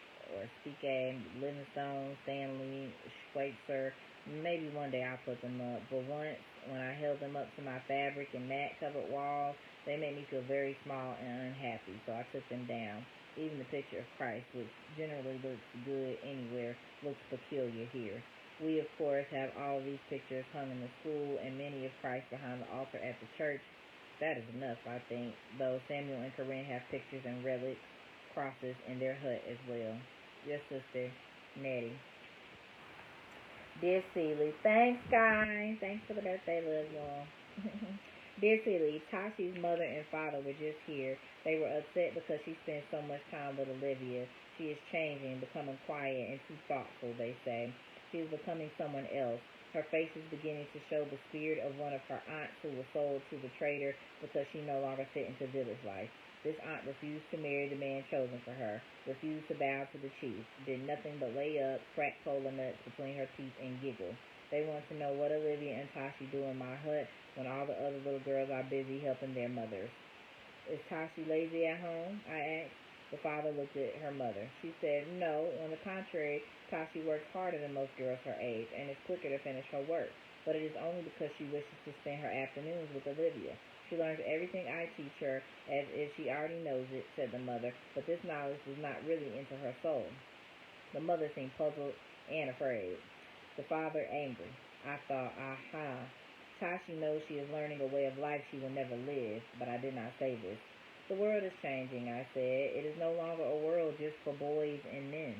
Livingstone, Stanley, Schweitzer. Maybe one day I'll put them up, but once, when I held them up to my fabric and mat-covered walls, they made me feel very small and unhappy, so I took them down. Even the picture of Christ, which generally looks good anywhere, looks peculiar here. We, of course, have all of these pictures hung in the school and many of Christ behind the altar at the church. That is enough, I think, though Samuel and Corinne have pictures and relics, crosses in their hut as well. Your sister, Nettie. Dear Celie, thanks, guys. Thanks for the birthday, love, y'all. Dear Celie, Tashi's mother and father were just here. They were upset because she spends so much time with Olivia. She is changing, becoming quiet and too thoughtful, they say. She is becoming someone else. Her face is beginning to show the spirit of one of her aunts who was sold to the trader because she no longer fit into village life. This aunt refused to marry the man chosen for her, refused to bow to the chief, did nothing but lay up, crack cola nuts between her teeth, and giggle. They want to know what Olivia and Tashi do in my hut when all the other little girls are busy helping their mothers. Is Tashi lazy at home? I asked. The father looked at her mother. She said, no, on the contrary, Tashi works harder than most girls her age and is quicker to finish her work. But it is only because she wishes to spend her afternoons with Olivia. She learns everything I teach her as if she already knows it, said the mother, but this knowledge does not really enter her soul. The mother seemed puzzled and afraid. The father angry. I thought, aha. Tashi knows she is learning a way of life she will never live, but I did not say this. The world is changing, I said. It is no longer a world just for boys and men.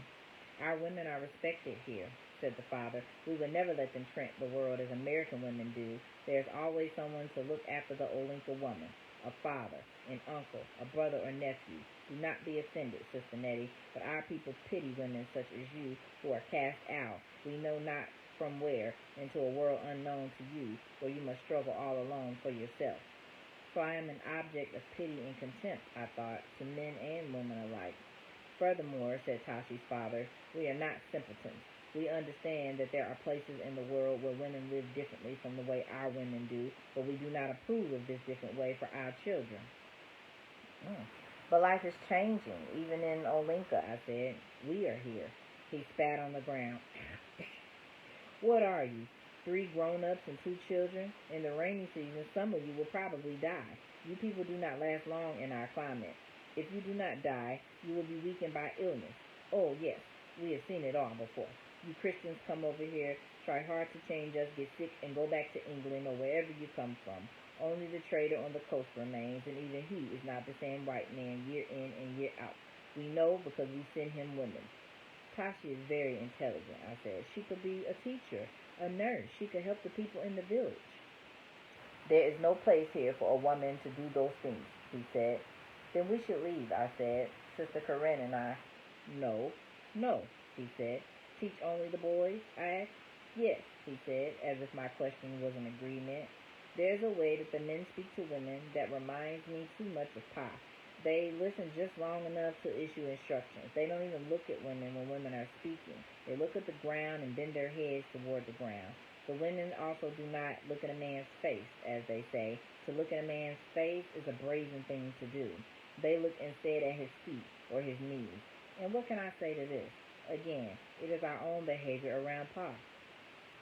Our women are respected here, said the father. We would never let them trend the world as American women do. There's always someone to look after the Olinka woman, a father, an uncle, a brother or nephew. Do not be offended, Sister Nettie, but our people pity women such as you who are cast out, we know not from where, into a world unknown to you, where you must struggle all alone for yourself. So I am an object of pity and contempt, I thought, to men and women alike. Furthermore, said Tashi's father, we are not simpletons. We understand that there are places in the world where women live differently from the way our women do, but we do not approve of this different way for our children. But life is changing, even in Olinka, I said. We are here. He spat on the ground. What are you? 3 grown-ups and 2 children? In the rainy season, some of you will probably die. You people do not last long in our climate. If you do not die, you will be weakened by illness. Oh, yes, we have seen it all before. You Christians come over here, try hard to change us, get sick, and go back to England or wherever you come from. Only the trader on the coast remains, and even he is not the same white man year in and year out. We know because we send him women. Tashi is very intelligent, I said. She could be a teacher, a nurse. She could help the people in the village. There is no place here for a woman to do those things, he said. Then we should leave, I said. Sister Corinne and I. No, he said. Teach only the boys, I asked. Yes, he said, as if my question was an agreement. There's a way that the men speak to women that reminds me too much of Pa. They listen just long enough to issue instructions. They don't even look at women when women are speaking. They look at the ground and bend their heads toward the ground. The women also do not look at a man's face, as they say. To look at a man's face is a brazen thing to do. They look instead at his feet or his knees. And what can I say to this? Again, it is our own behavior around Pa.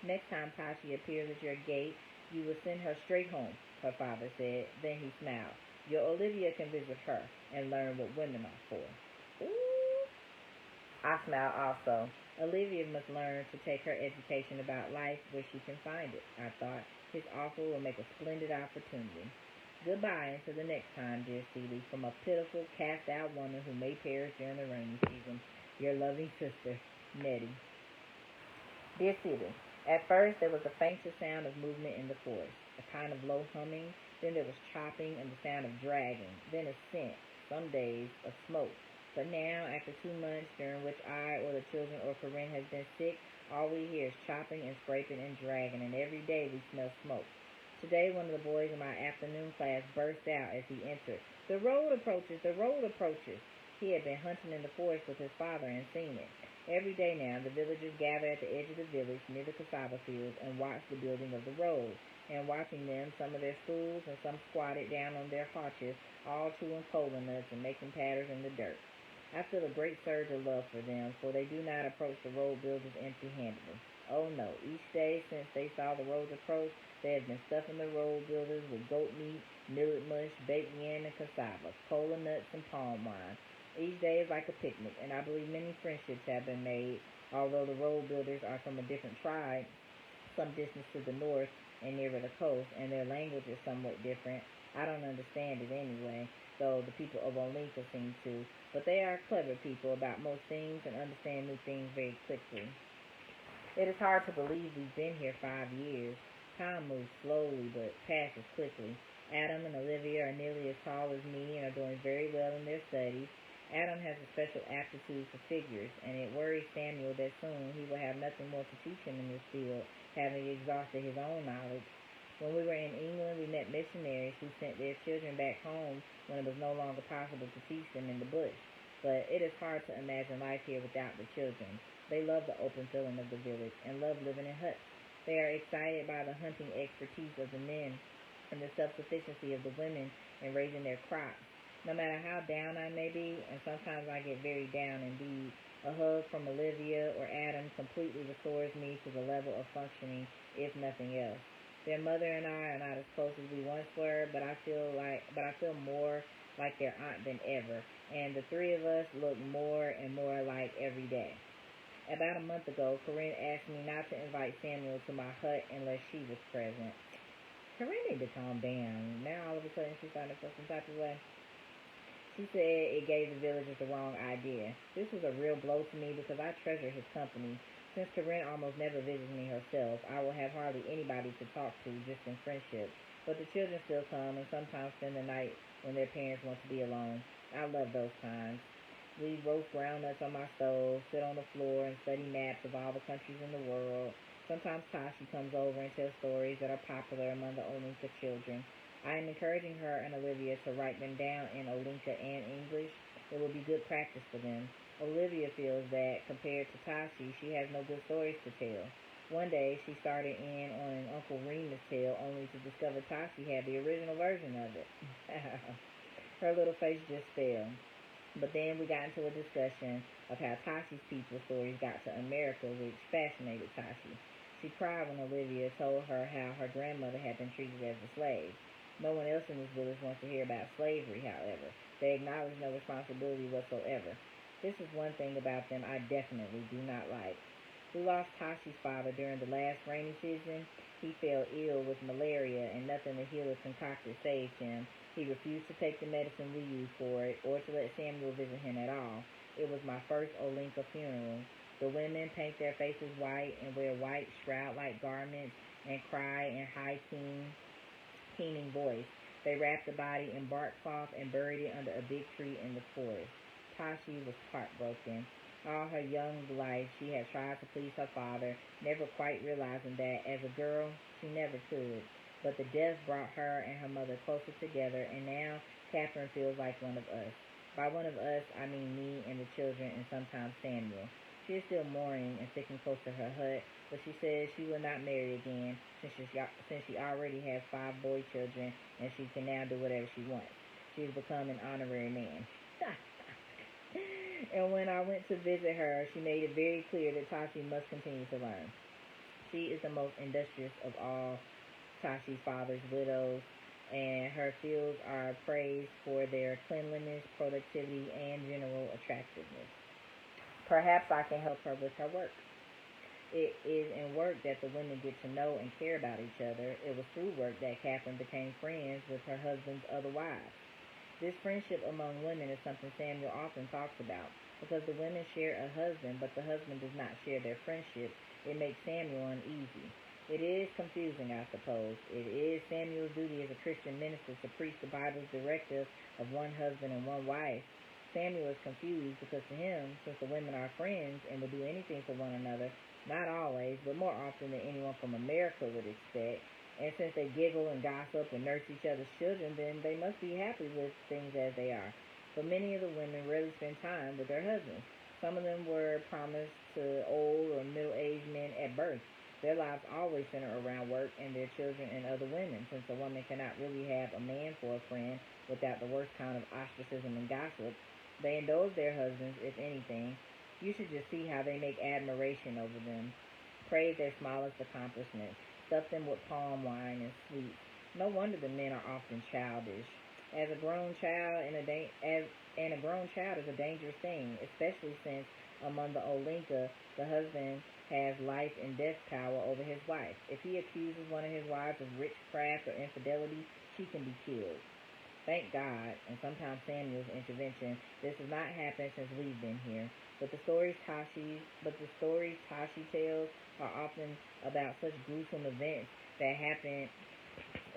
Next time Tashi appears at your gate, you will send her straight home, her father said. Then he smiled. Your Olivia can visit her and learn what women are for. Ooh. I smiled also. Olivia must learn to take her education about life where she can find it, I thought. His offer will make a splendid opportunity. Goodbye until the next time, dear Celie, from a pitiful, cast-out woman who may perish during the rainy season. Your loving sister, Nettie. Dear Celie, at first there was the faintest sound of movement in the forest, a kind of low humming. Then there was chopping and the sound of dragging, then a scent, some days of smoke. But now, after 2 months during which I or the children or Corinne has been sick, all we hear is chopping and scraping and dragging, and every day we smell smoke. Today, one of the boys in my afternoon class burst out as he entered. The road approaches! The road approaches! He had been hunting in the forest with his father and seen it. Every day now, the villagers gather at the edge of the village near the cassava fields and watch the building of the road. And watching them, some of their stools and some squatted down on their haunches, all chewing cola nuts and making patterns in the dirt. I feel a great surge of love for them, for they do not approach the road builders empty-handedly. Oh no, each day since they saw the roads approach, they have been stuffing the road builders with goat meat, millet mush, baked yam and cassava, cola nuts and palm wine. Each day is like a picnic, and I believe many friendships have been made, although the road builders are from a different tribe, some distance to the north and nearer the coast, and their language is somewhat different. I don't understand it anyway, though the people of Olinka seem to, but they are clever people about most things and understand new things very quickly. It is hard to believe we've been here 5 years. Time moves slowly, but passes quickly. Adam and Olivia are nearly as tall as me and are doing very well in their studies. Adam has a special aptitude for figures, and it worries Samuel that soon he will have nothing more to teach him in this field, having exhausted his own knowledge. When we were in England, we met missionaries who sent their children back home when it was no longer possible to teach them in the bush. But it is hard to imagine life here without the children. They love the open feeling of the village and love living in huts. They are excited by the hunting expertise of the men and the self-sufficiency of the women in raising their crops. No matter how down I may be, and sometimes I get very down indeed, a hug from Olivia or Adam completely restores me to the level of functioning, if nothing else. Their mother and I are not as close as we once were, but I feel more like their aunt than ever, and the three of us look more and more alike every day. About a month ago, Corinne asked me not to invite Samuel to my hut unless she was present. Corinne need to calm down. Now all of a sudden she's starting to feel some type of way. She said it gave the villagers the wrong idea. This was a real blow to me because I treasure his company. Since Corinne almost never visits me herself, I will have hardly anybody to talk to, just in friendship. But the children still come and sometimes spend the night when their parents want to be alone. I love those times. We roast groundnuts on my stove, sit on the floor, and study maps of all the countries in the world. Sometimes Tashi comes over and tells stories that are popular among the Olinka children. I am encouraging her and Olivia to write them down in Olinka and English. It will be good practice for them. Olivia feels that, compared to Tashi, she has no good stories to tell. One day, she started in on an Uncle Remus tale, only to discover Tashi had the original version of it. Her little face just fell. But then we got into a discussion of how Tashi's people stories got to America, which fascinated Tashi. She cried when Olivia told her how her grandmother had been treated as a slave. No one else in this village wants to hear about slavery, however. They acknowledge no responsibility whatsoever. This is one thing about them I definitely do not like. We lost Tashi's father during the last rainy season. He fell ill with malaria, and nothing the healer concocted saved him. He refused to take the medicine we used for it, or to let Samuel visit him at all. It was my first Olinka funeral. The women paint their faces white and wear white shroud-like garments and cry in high keening voice. They wrapped the body in bark cloth and buried it under a big tree in the forest. Tashi was heartbroken. All her young life she had tried to please her father, never quite realizing that, as a girl, she never could. But the death brought her and her mother closer together, and now Catherine feels like one of us. By one of us, I mean me and the children and sometimes Samuel. She is still mourning and sticking close to her hut, but she says she will not marry again since she already has 5 boy children and she can now do whatever she wants. She has become an honorary man. And when I went to visit her, she made it very clear that Tashi must continue to learn. She is the most industrious of all Tashi's father's widows, and her fields are praised for their cleanliness, productivity, and general attractiveness. Perhaps I can help her with her work. It is in work that the women get to know and care about each other. It was through work that Catherine became friends with her husband's other wives. This friendship among women is something Samuel often talks about. Because the women share a husband, but the husband does not share their friendship, it makes Samuel uneasy. It is confusing, I suppose. It is Samuel's duty as a Christian minister to preach the Bible's directive of one husband and one wife. Samuel is confused because to him, since the women are friends and will do anything for one another, not always, but more often than anyone from America would expect, and since they giggle and gossip and nurse each other's children, then they must be happy with things as they are. But many of the women rarely spend time with their husbands. Some of them were promised to old or middle-aged men at birth. Their lives always center around work and their children and other women, since a woman cannot really have a man for a friend without the worst kind of ostracism and gossip. They indulge their husbands, if anything. You should just see how they make admiration over them, praise their smallest accomplishments, stuff them with palm wine and sweets. No wonder the men are often childish. A grown child is a dangerous thing, especially since among the Olinka, the husband has life and death power over his wife. If he accuses one of his wives of witchcraft or infidelity, she can be killed. Thank God, and sometimes Samuel's intervention, this has not happened since we've been here. But the stories Tashi tells are often about such gruesome events that happened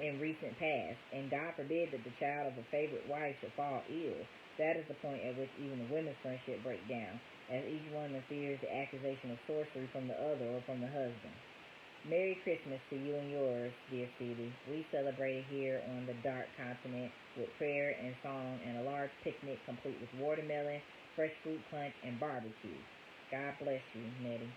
in recent past, and God forbid that the child of a favorite wife should fall ill. That is the point at which even the women's friendship breaks down, as each woman fears the accusation of sorcery from the other or from the husband. Merry Christmas to you and yours, dear Phoebe. We celebrated here on the dark continent with prayer and song and a large picnic complete with watermelon, fresh fruit punch, and barbecue. God bless you, Nettie.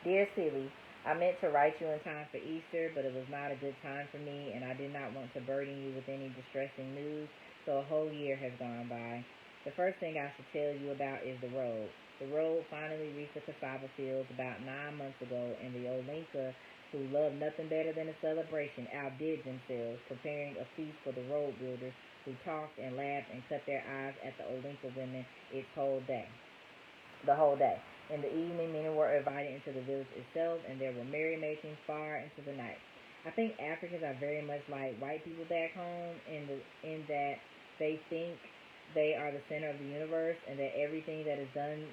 Dear Silly, I meant to write you in time for Easter, but it was not a good time for me, and I did not want to burden you with any distressing news, so a whole year has gone by. The first thing I should tell you about is the road. The road finally reached the cassava fields about 9 months ago, and the Olinka, who loved nothing better than a celebration, outdid themselves, preparing a feast for the road builders, who talked and laughed and cut their eyes at the Olinka women the whole day. In the evening, many were invited into the village itself, and there were merrymakings far into the night. I think Africans are very much like white people back home in that they think they are the center of the universe and that everything that is done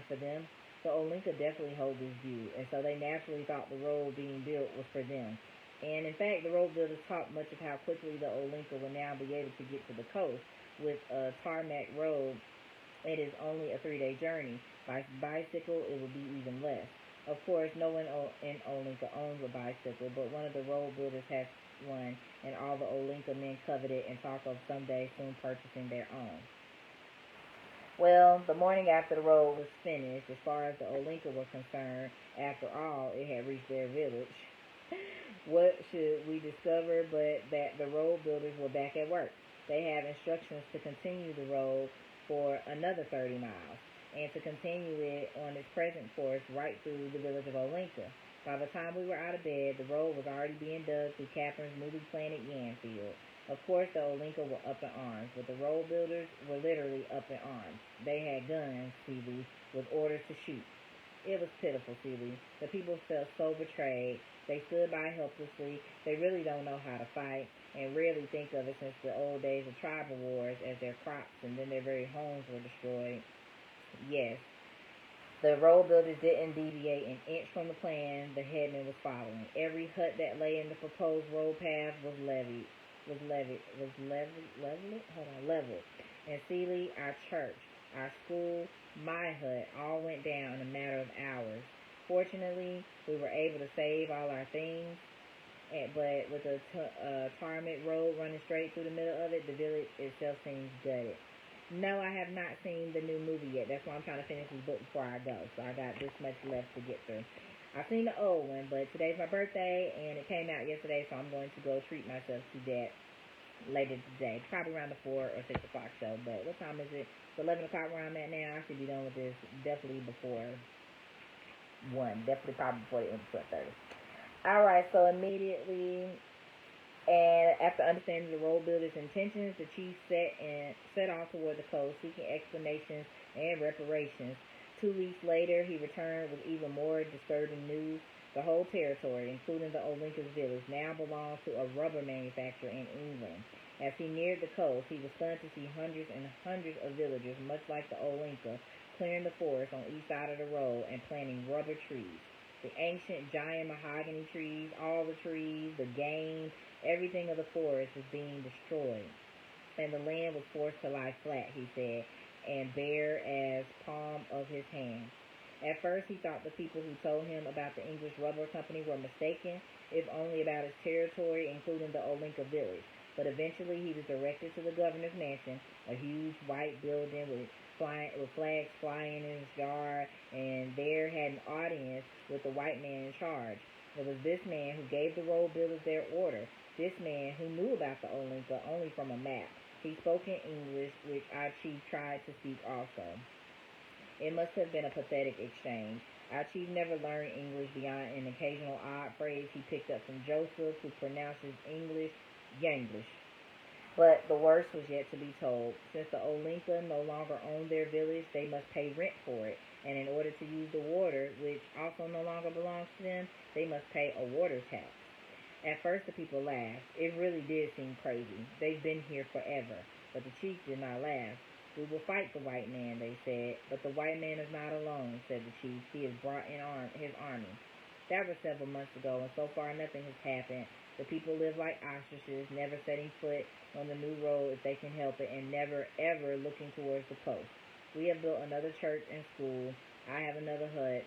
for them. The Olinka definitely hold this view, and so they naturally thought the road being built was for them. And in fact, the road builders talked much of how quickly the Olinka will now be able to get to the coast. With a tarmac road, it is only a 3-day journey. By bicycle, it will be even less. Of course, no one in Olinka owns a bicycle, but one of the road builders has one, and all the Olinka men covet it and talk of someday soon purchasing their own. Well, the morning after the road was finished, as far as the Olinka were concerned, after all, it had reached their village. What should we discover but that the road builders were back at work? They have instructions to continue the road for another 30 miles, and to continue it on its present course right through the village of Olinka. By the time we were out of bed, the road was already being dug through Catherine's newly planted yam field. Of course, the Olinka were up in arms, but the road builders were literally up in arms. They had guns, Phoebe, with orders to shoot. It was pitiful, Phoebe. The people felt so betrayed. They stood by helplessly. They really don't know how to fight, and rarely think of it since the old days of tribal wars, as their crops and then their very homes were destroyed. Yes, the road builders didn't deviate an inch from the plan the headman was following. Every hut that lay in the proposed road path was leveled. And Sealy, our church, our school, my hut, all went down in a matter of hours. Fortunately, we were able to save all our things, but with a tarmac road running straight through the middle of it, the village itself seems gutted. No, I have not seen the new movie yet. That's why I'm trying to finish this book before I go. So I got this much left to get through. I've seen the old one, but today's my birthday, and it came out yesterday, so I'm going to go treat myself to that later today. Probably around the 4 or 6 o'clock show. But what time is it? It's 11 o'clock where I'm at now. I should be done with this definitely before 1. Definitely probably before the end of 12:30. Alright, so immediately, and after understanding the road builder's intentions, the chief set off toward the coast, seeking explanations and reparations. 2 weeks later, he returned with even more disturbing news. The whole territory, including the Olinka's village, now belongs to a rubber manufacturer in England. As he neared the coast, he was stunned to see hundreds and hundreds of villagers, much like the Olinka, clearing the forest on each side of the road and planting rubber trees. The ancient giant mahogany trees, all the trees, the game, everything of the forest was being destroyed, and the land was forced to lie flat, he said, and bare as palm of his hand. At first, he thought the people who told him about the English rubber company were mistaken, if only about its territory, including the Olinka village. But eventually, he was directed to the governor's mansion, a huge white building with flags flying in its yard, and there had an audience with the white man in charge. It was this man who gave the road builders their order. This man who knew about the Olinka only from a map. He spoke in English, which our chief tried to speak also. It must have been a pathetic exchange. Our chief never learned English beyond an occasional odd phrase he picked up from Joseph, who pronounces English, Yanglish. But the worst was yet to be told. Since the Olinka no longer owned their village, they must pay rent for it, and in order to use the water, which also no longer belongs to them, they must pay a water tax. At first the people laughed. It really did seem crazy. They've been here forever. But the chief did not laugh. We will fight the white man, they said. But the white man is not alone, said the chief. He has brought in his army. That was several months ago, and so far nothing has happened. The people live like ostriches, never setting foot on the new road if they can help it, and never, ever looking towards the coast. We have built another church and school. I have another hut,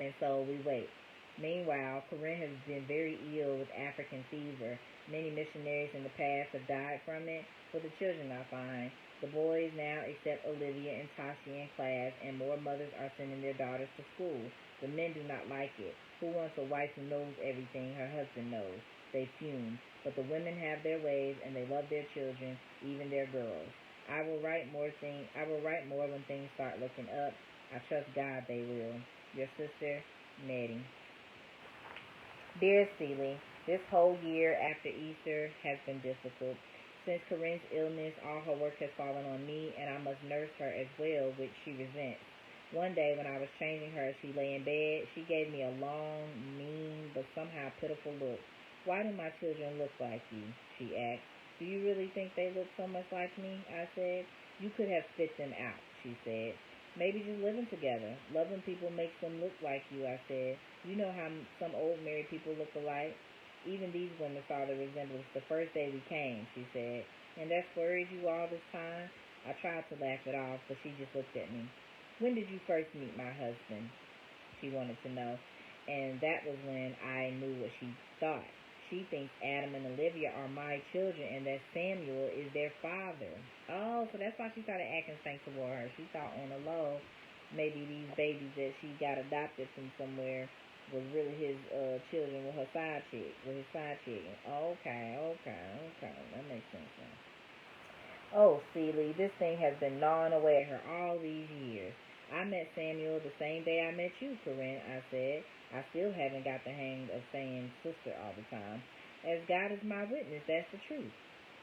and so we wait. Meanwhile, Corinne has been very ill with African fever. Many missionaries in the past have died from it. For the children, I find. The boys now accept Olivia and Tashi in class, and more mothers are sending their daughters to school. The men do not like it. Who wants a wife who knows everything her husband knows? They fume. But the women have their ways, and they love their children, even their girls. I will write more when things start looking up. I trust God they will. Your sister, Nettie. Dear Celie, this whole year after Easter has been difficult. Since Corinne's illness, all her work has fallen on me, and I must nurse her as well, which she resents. One day when I was changing her as she lay in bed, she gave me a long, mean, but somehow pitiful look. Why do my children look like you? She asked. Do you really think they look so much like me? I said. You could have spit them out, she said. Maybe just living together. Loving people makes them look like you, I said. You know how some old married people look alike. Even these women saw the resemblance the first day we came, she said. And that's worried you all this time? I tried to laugh it off, but she just looked at me. When did you first meet my husband? She wanted to know. And that was when I knew what she thought. She thinks Adam and Olivia are my children and that Samuel is their father. Oh, so that's why she started acting stank toward her. She thought on the low, maybe these babies that she got adopted from somewhere was really his children with his side chick. Okay. That makes sense now. Oh, Celie, this thing has been gnawing away at her all these years. I met Samuel the same day I met you, Corinne, I said. I still haven't got the hang of saying sister all the time. As God is my witness, that's the truth.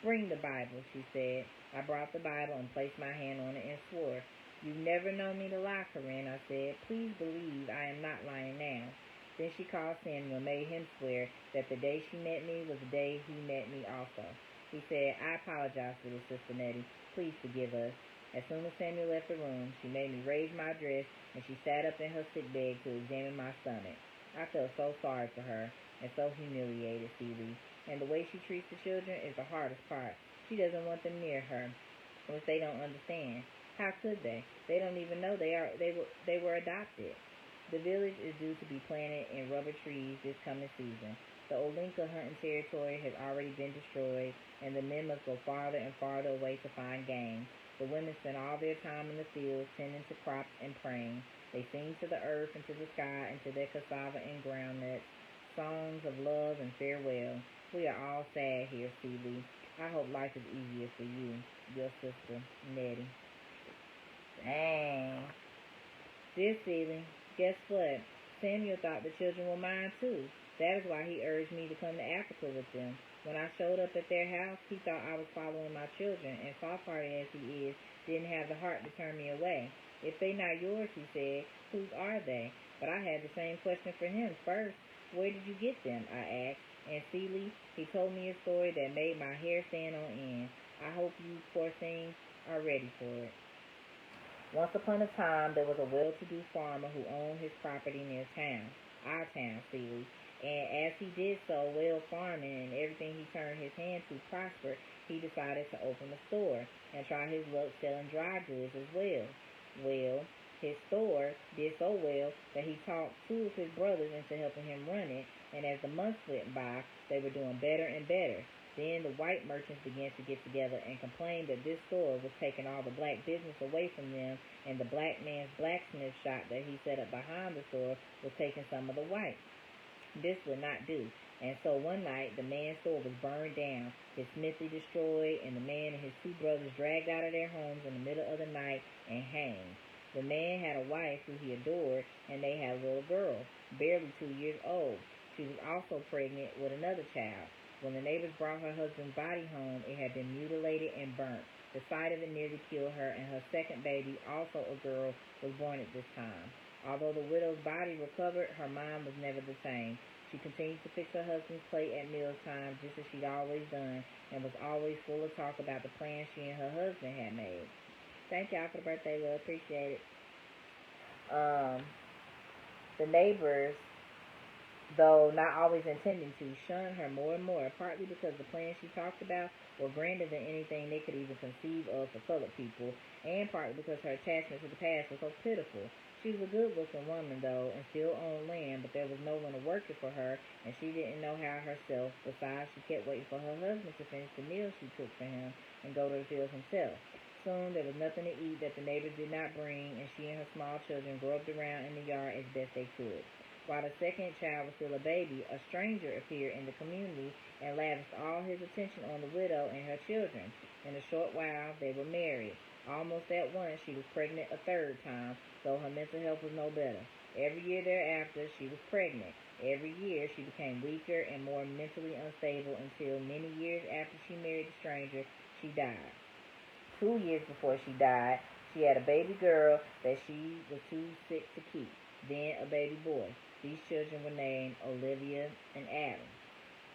Bring the Bible, she said. I brought the Bible and placed my hand on it and swore. You've never known me to lie, Corinne, I said. Please believe I am not lying now. Then she called Samuel and made him swear that the day she met me was the day he met me also. He said, I apologize for this, Sister Nettie. Please forgive us. As soon as Samuel left the room, she made me raise my dress, and she sat up in her sick bed to examine my stomach. I felt so sorry for her, and so humiliated, Celie. And the way she treats the children is the hardest part. She doesn't want them near her, which they don't understand. How could they? They don't even know they were adopted. The village is due to be planted in rubber trees this coming season. The Olinka hunting territory has already been destroyed, and the men must go farther and farther away to find game. The women spend all their time in the fields, tending to crops and praying. They sing to the earth and to the sky and to their cassava and groundnuts, songs of love and farewell. We are all sad here, Celie. I hope life is easier for you. Your sister, Nettie. Dang. Dear Celie, guess what? Samuel thought the children were mine too. That is why he urged me to come to Africa with them. When I showed up at their house, he thought I was following my children, and soft-hearted as he is, didn't have the heart to turn me away. If they not yours, he said, whose are they? But I had the same question for him first. Where did you get them? I asked. And Celie, he told me a story that made my hair stand on end. I hope you poor things are ready for it. Once upon a time, there was a well-to-do farmer who owned his property near town, our town, Celie. And as he did so well farming and everything he turned his hand to prospered, he decided to open a store and try his luck selling dry goods as well. Well, his store did so well that he talked two of his brothers into helping him run it, and as the months went by, they were doing better and better. Then the white merchants began to get together and complain that this store was taking all the black business away from them, and the black man's blacksmith shop that he set up behind the store was taking some of the white. This would not do, and so one night the man's store was burned down, his smithy destroyed, and the man and his two brothers dragged out of their homes in the middle of the night and hanged. The man had a wife who he adored, and they had a little girl, barely 2 years old. She was also pregnant with another child. When the neighbors brought her husband's body home, it had been mutilated and burnt. The sight of it nearly killed her, and her second baby, also a girl, was born at this time. Although the widow's body recovered, her mind was never the same. She continued to fix her husband's plate at mealtime, just as she'd always done, and was always full of talk about the plans she and her husband had made. Thank y'all for the birthday, love. Appreciate it. The neighbors, though not always intending to, shunned her more and more, partly because the plans she talked about were grander than anything they could even conceive of for colored people, and partly because her attachment to the past was so pitiful. She was a good-looking woman, though, and still owned land, but there was no one to work it for her, and she didn't know how herself. Besides, she kept waiting for her husband to finish the meal she cooked for him and go to the field himself. Soon, there was nothing to eat that the neighbors did not bring, and she and her small children groped around in the yard as best they could. While the second child was still a baby, a stranger appeared in the community and lavished all his attention on the widow and her children. In a short while, they were married. Almost at once, she was pregnant a third time, though her mental health was no better. Every year thereafter, she was pregnant. Every year, she became weaker and more mentally unstable until many years after she married the stranger, she died. 2 years before she died, she had a baby girl that she was too sick to keep, then a baby boy. These children were named Olivia and Adam.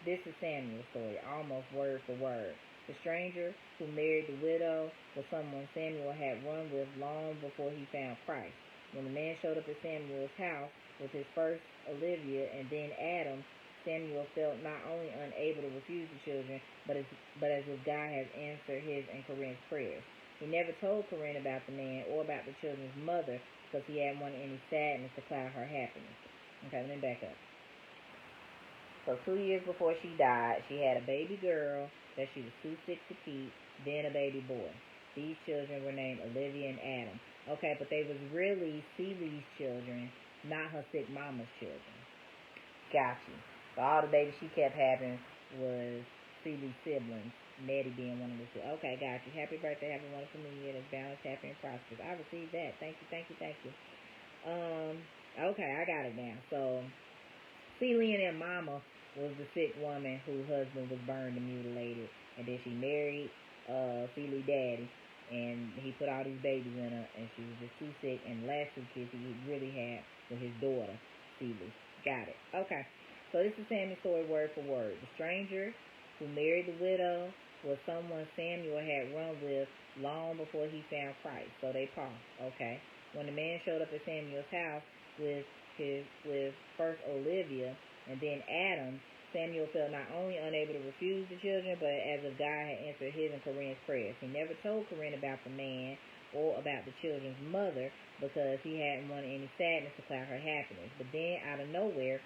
This is Samuel's story, almost word for word. The stranger who married the widow was someone Samuel had run with long before he found Christ. When the man showed up at Samuel's house with his first Olivia and then Adam, Samuel felt not only unable to refuse the children, but as if God has answered his and Corinne's prayers. He never told Corinne about the man or about the children's mother because he hadn't wanted any sadness to cloud her happiness. Okay, let me back up. So 2 years before she died, she had a baby girl that she was too sick to keep, then a baby boy. These children were named Olivia and Adam. Okay, but they was really Celi's children, not her sick mama's children. Got you. So all the babies she kept having was Celi's siblings, Nettie being one of the two. Okay, got you. Happy birthday, happy wonderful new year, that's balanced, happy, and prosperous. I received that. Thank you, thank you, thank you. Okay, I got it now. So Celi and her mama was the sick woman whose husband was burned and mutilated, and then she married Celi's daddy, and he put all these babies in her, and she was just too sick, and the last two kids he really had with his daughter, Celi. Got it. Okay, so this is Samuel's story word for word. The stranger who married the widow was someone Samuel had run with long before he found Christ, so they paused. Okay, when the man showed up at Samuel's house with first Olivia and then Adam, Samuel felt not only unable to refuse the children, but as if God had answered his and Corinne's prayers. He never told Corinne about the man or about the children's mother because he hadn't wanted any sadness to cloud her happiness. But then, out of nowhere,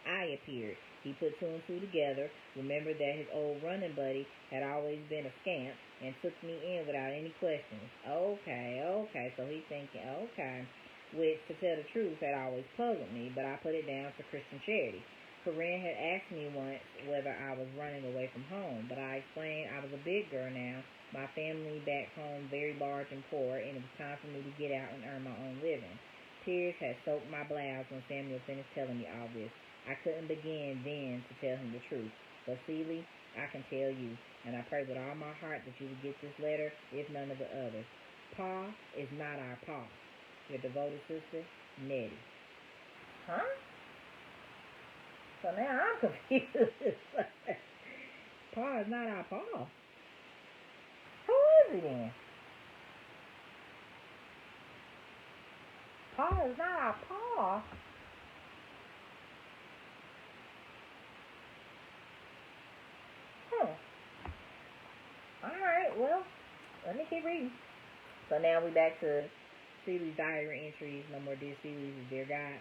I appeared. He put two and two together, remembered that his old running buddy had always been a scamp, and took me in without any questions. Okay, so he's thinking, okay, which, to tell the truth, had always puzzled me, but I put it down to Christian charity. Corinne had asked me once whether I was running away from home, but I explained I was a big girl now, my family back home very large and poor, and it was time for me to get out and earn my own living. Tears had soaked my blouse when Samuel finished telling me all this. I couldn't begin then to tell him the truth. But Celi, I can tell you, and I pray with all my heart that you will get this letter, if none of the others. Pa is not our Pa. Your devoted sister, Nettie. Huh? So now I'm confused. Pa is not our Pa. Who is he then? Pa is not our Pa. Alright, well, let me keep reading. So now we back to Celi's diary entries. No more Dear Celi's, Dear God.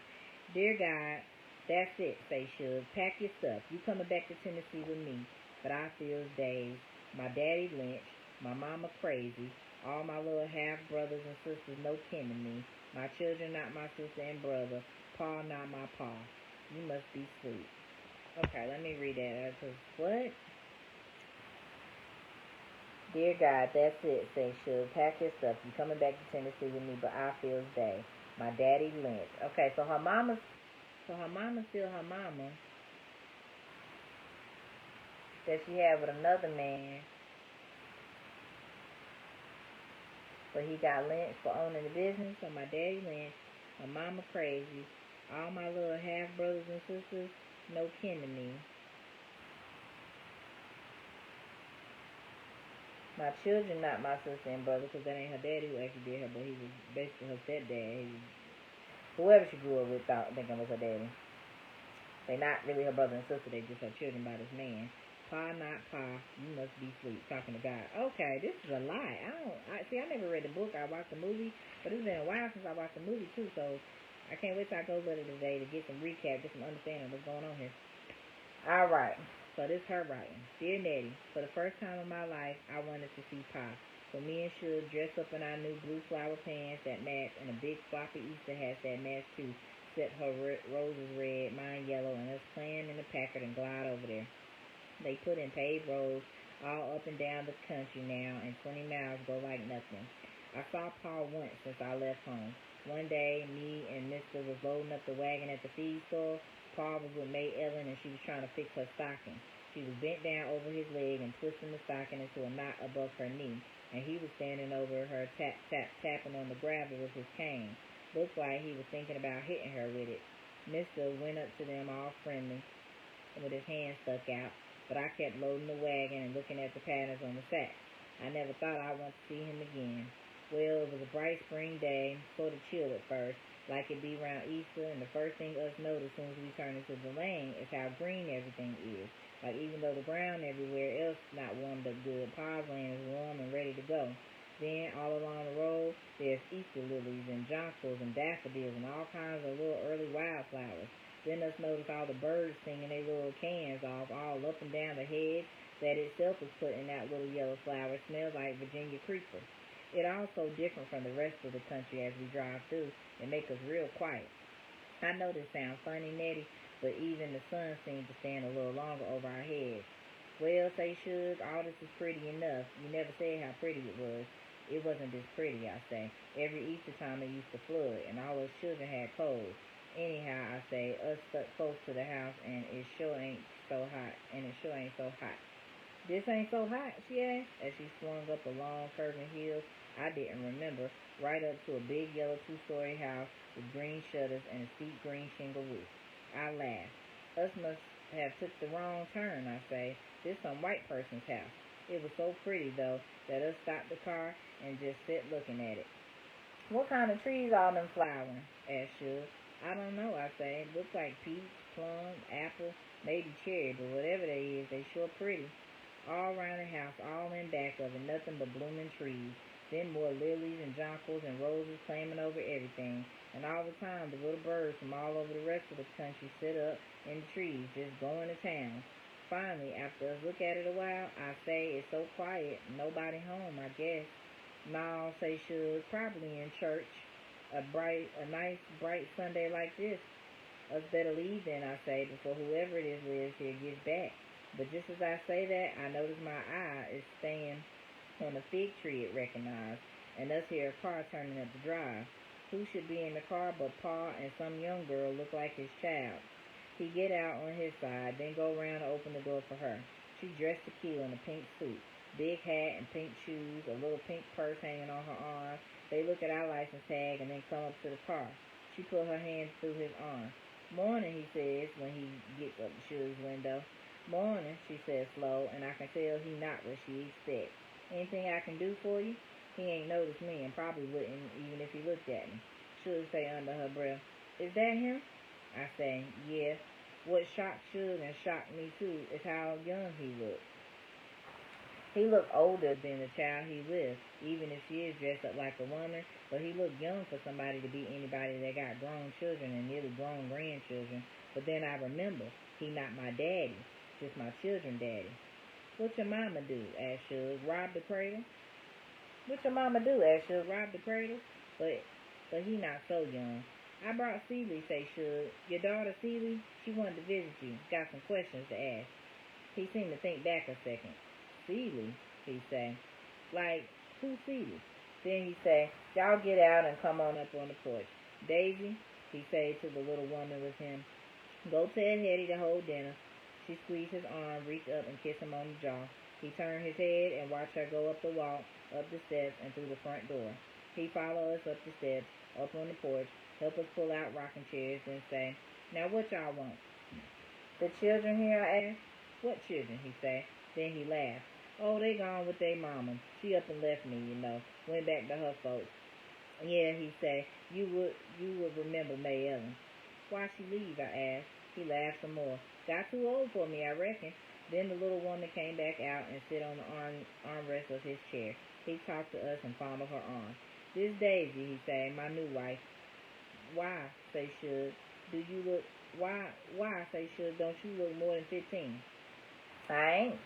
Dear God, that's it, say Shug. Pack your stuff. You coming back to Tennessee with me. But I feel dazed. My daddy lynched. My mama crazy. All my little half-brothers and sisters no kin to me. My children not my sister and brother. Pa not my pa. You must be sweet. Okay, let me read that. What? Dear God, that's it, say Shug. Pack your stuff. You coming back to Tennessee with me, but I feels day. My daddy lynched. Okay, so her mama's still her mama that she had with another man, but he got lynched for owning the business. So my daddy lynched. My mama crazy. All my little half brothers and sisters no kin to me. My children not my sister and brother, because that ain't her daddy who actually did her, but he was basically her stepdad. Whoever she grew up with thought thinking was her daddy. They not really her brother and sister, they just her children by this man. Pa, not Pa, you must be asleep. Talking to God. Okay, this is a lie. I never read the book. I watched the movie, but it's been a while since I watched the movie too, so I can't wait till I go look at it today to get some recap, get some understanding of what's going on here. Alright, so this is her writing. Dear Nettie, for the first time in my life, I wanted to see Pa. So me and Suge dressed up in our new blue flower pants that match and a big floppy Easter hat that match too, except her roses red, mine yellow, and us playing in the Packard and glide over there. They put in paved roads all up and down the country now, and 20 miles go like nothing. I saw Pa once since I left home. One day, me and Mister was loading up the wagon at the feed store. Pa was with May Ellen, and she was trying to fix her stocking. She was bent down over his leg and twisting the stocking into a knot above her knee, and he was standing over her, tapping on the gravel with his cane. Looked like he was thinking about hitting her with it. Mister went up to them all friendly, with his hand stuck out, but I kept loading the wagon and looking at the patterns on the sack. I never thought I'd want to see him again. Well, it was a bright spring day, sort of chilled at first, like it be around Easter, and the first thing us noticed as soon as we turned into the lane is how green everything is. Like, even though the ground everywhere else not warmed up good, Pa's land is warm and ready to go. Then, all along the road, there's Easter lilies and jonquils and daffodils and all kinds of little early wildflowers. Then us notice all the birds singing their little cans off all up and down the hedge that itself is putting out little yellow flowers. Smells like Virginia creeper. It also different from the rest of the country as we drive through and make us real quiet. I know this sounds funny, Nettie, but even the sun seems to stand a little longer over our heads. Well, say Suge, all this is pretty enough. You never said how pretty it was. It wasn't this pretty, I say. Every Easter time it used to flood, and all those children had colds. Anyhow, I say, us stuck close to the house, and it sure ain't so hot, This ain't so hot, she asked, as she swung up a long, curving hill I didn't remember, right up to a big yellow two-story house with green shutters and a steep green shingle roof. I laughed. Us must have took the wrong turn, I say. This some white person's house. It was so pretty, though, that us stopped the car and just sit looking at it. What kind of trees all them flowering? Asked Suge. I don't know, I say. Looks like peach, plum, apple, maybe cherry, but whatever they is, they sure pretty. All around the house, all in back of it, nothing but blooming trees. Then more lilies and jonquils and roses claiming over everything. And all the time, the little birds from all over the rest of the country sit up in the trees, just going to town. Finally, after us look at it a while, I say it's so quiet, nobody home, I guess. No, say Suge, probably in church. A nice, bright Sunday like this. Us better leave then, I say, before whoever it is lives here gets back. But just as I say that, I notice my eye is staying on a fig tree it recognized, and us hear a car turning up the drive. Who should be in the car but Pa and some young girl look like his child. He get out on his side, then go around and open the door for her. She dressed to kill in a pink suit, big hat and pink shoes, a little pink purse hanging on her arm. They look at our license tag and then come up to the car. She put her hand through his arm. Morning, he says when he gets up to Suge's window. Morning, she says slow, and I can tell he not what she expects. Anything I can do for you? He ain't noticed me and probably wouldn't even if he looked at me. Suge say under her breath, is that him? I say, yeah. What shocked Suge and shocked me too is how young he looked. He looked older than the child he with, even if she is dressed up like a woman, but he looked young for somebody to be anybody that got grown children and nearly grown grandchildren. But then I remember, he not my daddy, just my children's daddy. What your mama do? Asked Suge. Rob the cradle? What your mama do? Asked Suge. Rob the cradle? But he not so young. I brought Celie, say Suge. Your daughter Celie? She wanted to visit you. Got some questions to ask. He seemed to think back a second. Celie, he say. Like, who's Celie? Then he say, y'all get out and come on up on the porch. Daisy, he say to the little woman with him, go tell Hetty to hold dinner. She squeezed his arm, reached up and kissed him on the jaw. He turned his head and watched her go up the walk, up the steps, and through the front door. He followed us up the steps, up on the porch, help us pull out rocking chairs, then say, now what y'all want? The children here, I asked. What children, he say. Then he laughed. Oh, they gone with their mama. She up and left me, you know. Went back to her folks. Yeah, he say, you would remember May Ellen. Why she leave, I asked. He laughed some more. Got too old for me, I reckon. Then the little woman came back out and sit on the armrest of his chair. He talked to us and fondled her arm. This Daisy, he said, my new wife. Why, say Shug, do you look, why, say Shug, don't you look more than 15? I ain't,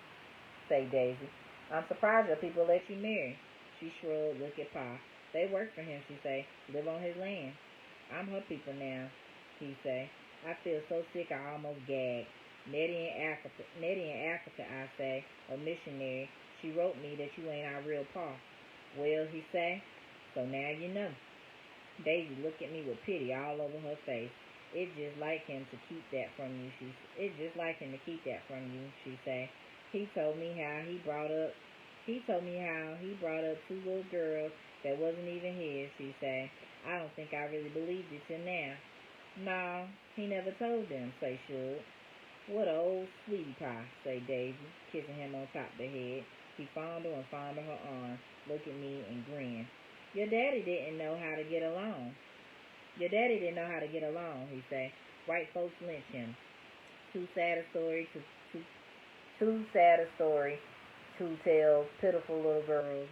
say Daisy. I'm surprised your people let you marry. She shrugged, look at Pa. They work for him, she say, live on his land. I'm her people now, he say. I feel so sick I almost gagged. Nettie in Africa, I say, a missionary. She wrote me that you ain't our real Pa. Well, he say, so now you know. Daisy looked at me with pity all over her face. It's just like him to keep that from you, she say. He told me how he brought up two little girls that wasn't even his, she say. I don't think I really believed it till now. No, he never told them, say Shug. What a old sweetie pie, say Daisy, kissing him on top of the head. He fondled and fondled her arm, looked at me and grinned. Your daddy didn't know how to get along, he say. White folks lynch him. Too sad a story to tell pitiful little girls.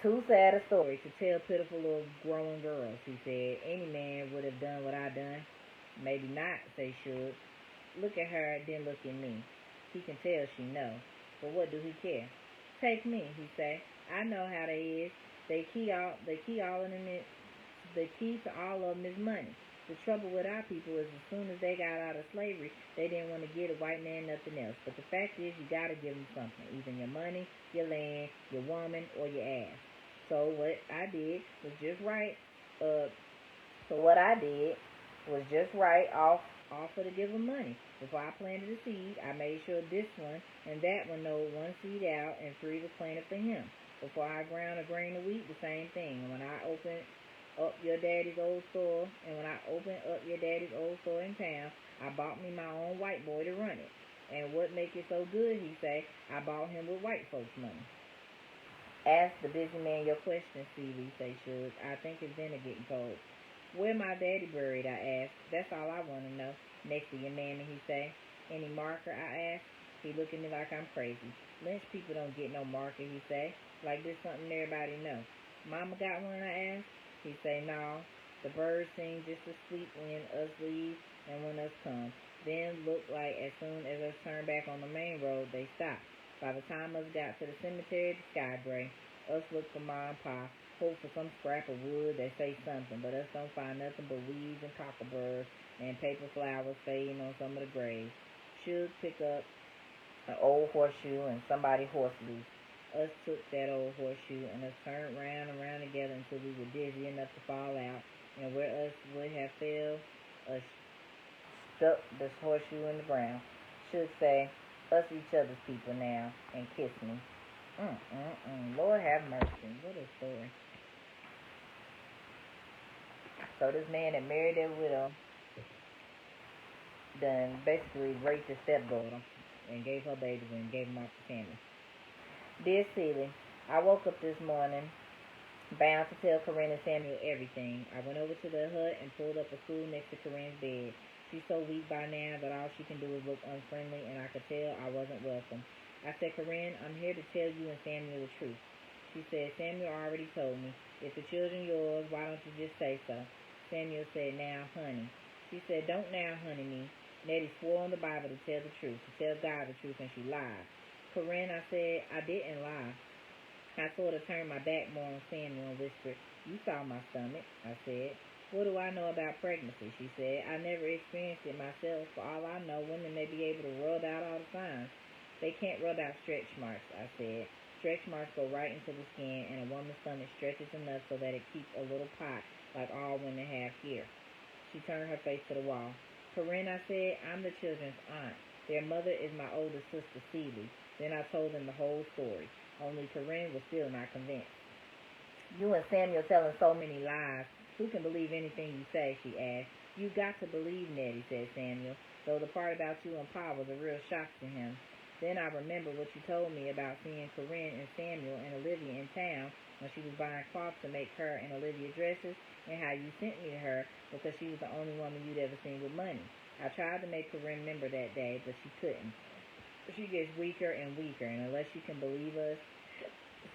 Too sad a story to tell pitiful little growing girls, he said. Any man would have done what I done. Maybe not, say Shug. Look at her, then look at me. He can tell she know. But what do he care? Take me, he say. I know how they is. The key to all of them is money. The trouble with our people is as soon as they got out of slavery, they didn't want to give a white man nothing else. But the fact is, you got to give them something. Either your money, your land, your woman, or your ass. So what I did was just right. Offer to give them money. Before I planted a seed, I made sure this one and that one know one seed out and 3 was planted for him. Before I ground a grain of wheat, the same thing. And when I opened up your daddy's old store in town, I bought me my own white boy to run it. And what make it so good, he say, I bought him with white folks' money. Ask the busy man your question, Stevie, say Shug. I think his dinner getting cold. Where my daddy buried, I asked. That's all I want to know. Next to your mammy, he say. Any marker, I asked. He look at me like I'm crazy. Lynch people don't get no marker, he say. Like this something everybody know. Mama got one, I asked. He say, no. The birds sing just as sweet when us leave and when us come. Then look like as soon as us turn back on the main road, they stop. By the time us got to the cemetery, the sky gray. Us look for Ma and Pa. Hope for some scrap of wood that say something, but us don't find nothing but weeds and cockleburs and paper flowers fading on some of the graves. Should pick up an old horseshoe and somebody's horse loose. Us took that old horseshoe and us turned round and round together until we were dizzy enough to fall out, and where us would have fell, us stuck this horseshoe in the ground. Should say, us each other's people now, and kiss me. Lord have mercy. What a story. So this man that married that widow done basically raped his stepdaughter and gave her babies and gave them off to family. Dear Celie, I woke up this morning bound to tell Corinne and Samuel everything. I went over to the hut and pulled up a stool next to Corinne's bed. She's so weak by now that all she can do is look unfriendly, and I could tell I wasn't welcome. I said, Corinne, I'm here to tell you and Samuel the truth. She said, Samuel already told me. If the children yours, why don't you just say so? Samuel said, now, honey. She said, don't now, honey me. Nettie swore on the Bible to tell the truth, to tell God the truth, and she lied. Corinne, I said, I didn't lie. I sort of turned my back more on Samuel and whispered, you saw my stomach, I said. What do I know about pregnancy? She said, I never experienced it myself. For all I know, women may be able to rub out all the signs. They can't rub out stretch marks, I said. Stretch marks go right into the skin, and a woman's stomach stretches enough so that it keeps a little pot like all women have here. She turned her face to the wall. Corinne, I said, I'm the children's aunt. Their mother is my older sister, Celie. Then I told them the whole story. Only Corinne was still not convinced. You and Samuel telling so many lies. Who can believe anything you say, she asked. You got to believe, Nettie, said Samuel, though the part about you and Pa was a real shock to him. Then I remember what you told me about seeing Corinne and Samuel and Olivia in town when she was buying cloth to make her and Olivia dresses, and how you sent me to her because she was the only woman you'd ever seen with money. I tried to make her remember that day, but she couldn't. She gets weaker and weaker, and unless she can believe us,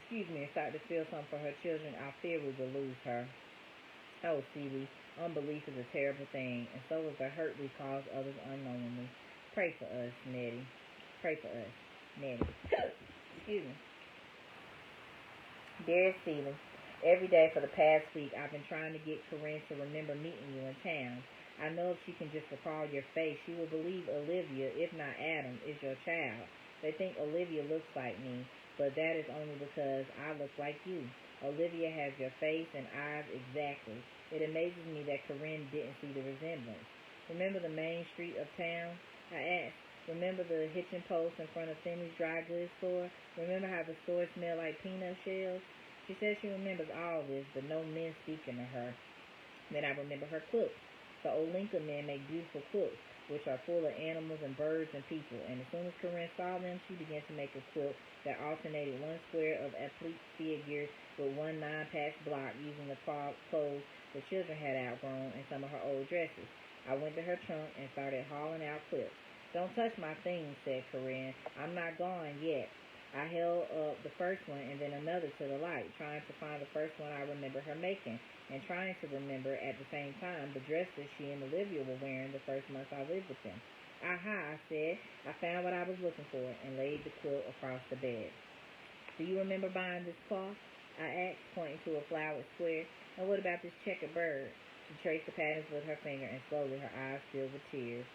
and start to feel something for her children, I fear we will lose her. Oh, Seeley, unbelief is a terrible thing, and so is the hurt we cause others unknowingly. Pray for us, Nettie. Pray for us, Nettie. Excuse me. Dearest Seeley, every day for the past week I've been trying to get Corinne to remember meeting you in town. I know if she can just recall your face, she will believe Olivia, if not Adam, is your child. They think Olivia looks like me, but that is only because I look like you. Olivia has your face and eyes exactly. It amazes me that Corinne didn't see the resemblance. Remember the main street of town? I asked. Remember the hitching post in front of Finley's dry goods store? Remember how the store smelled like peanut shells? She says she remembers all this, but no men speaking to her. Then I remember her quilts. The Olinka men make beautiful quilts, which are full of animals and birds and people, and as soon as Corinne saw them, she began to make a quilt that alternated one square of athlete figures with one 9-patch block using the clothes the children had outgrown and some of her old dresses. I went to her trunk and started hauling out quilts. Don't touch my things, said Corinne. I'm not gone yet. I held up the first one and then another to the light, trying to find the first one I remember her making, and trying to remember at the same time the dresses she and Olivia were wearing the first month I lived with them. Aha, I said. I found what I was looking for and laid the quilt across the bed. Do you remember buying this cloth? I asked, pointing to a flowered square. And what about this checkered bird? She traced the patterns with her finger, and slowly her eyes filled with tears.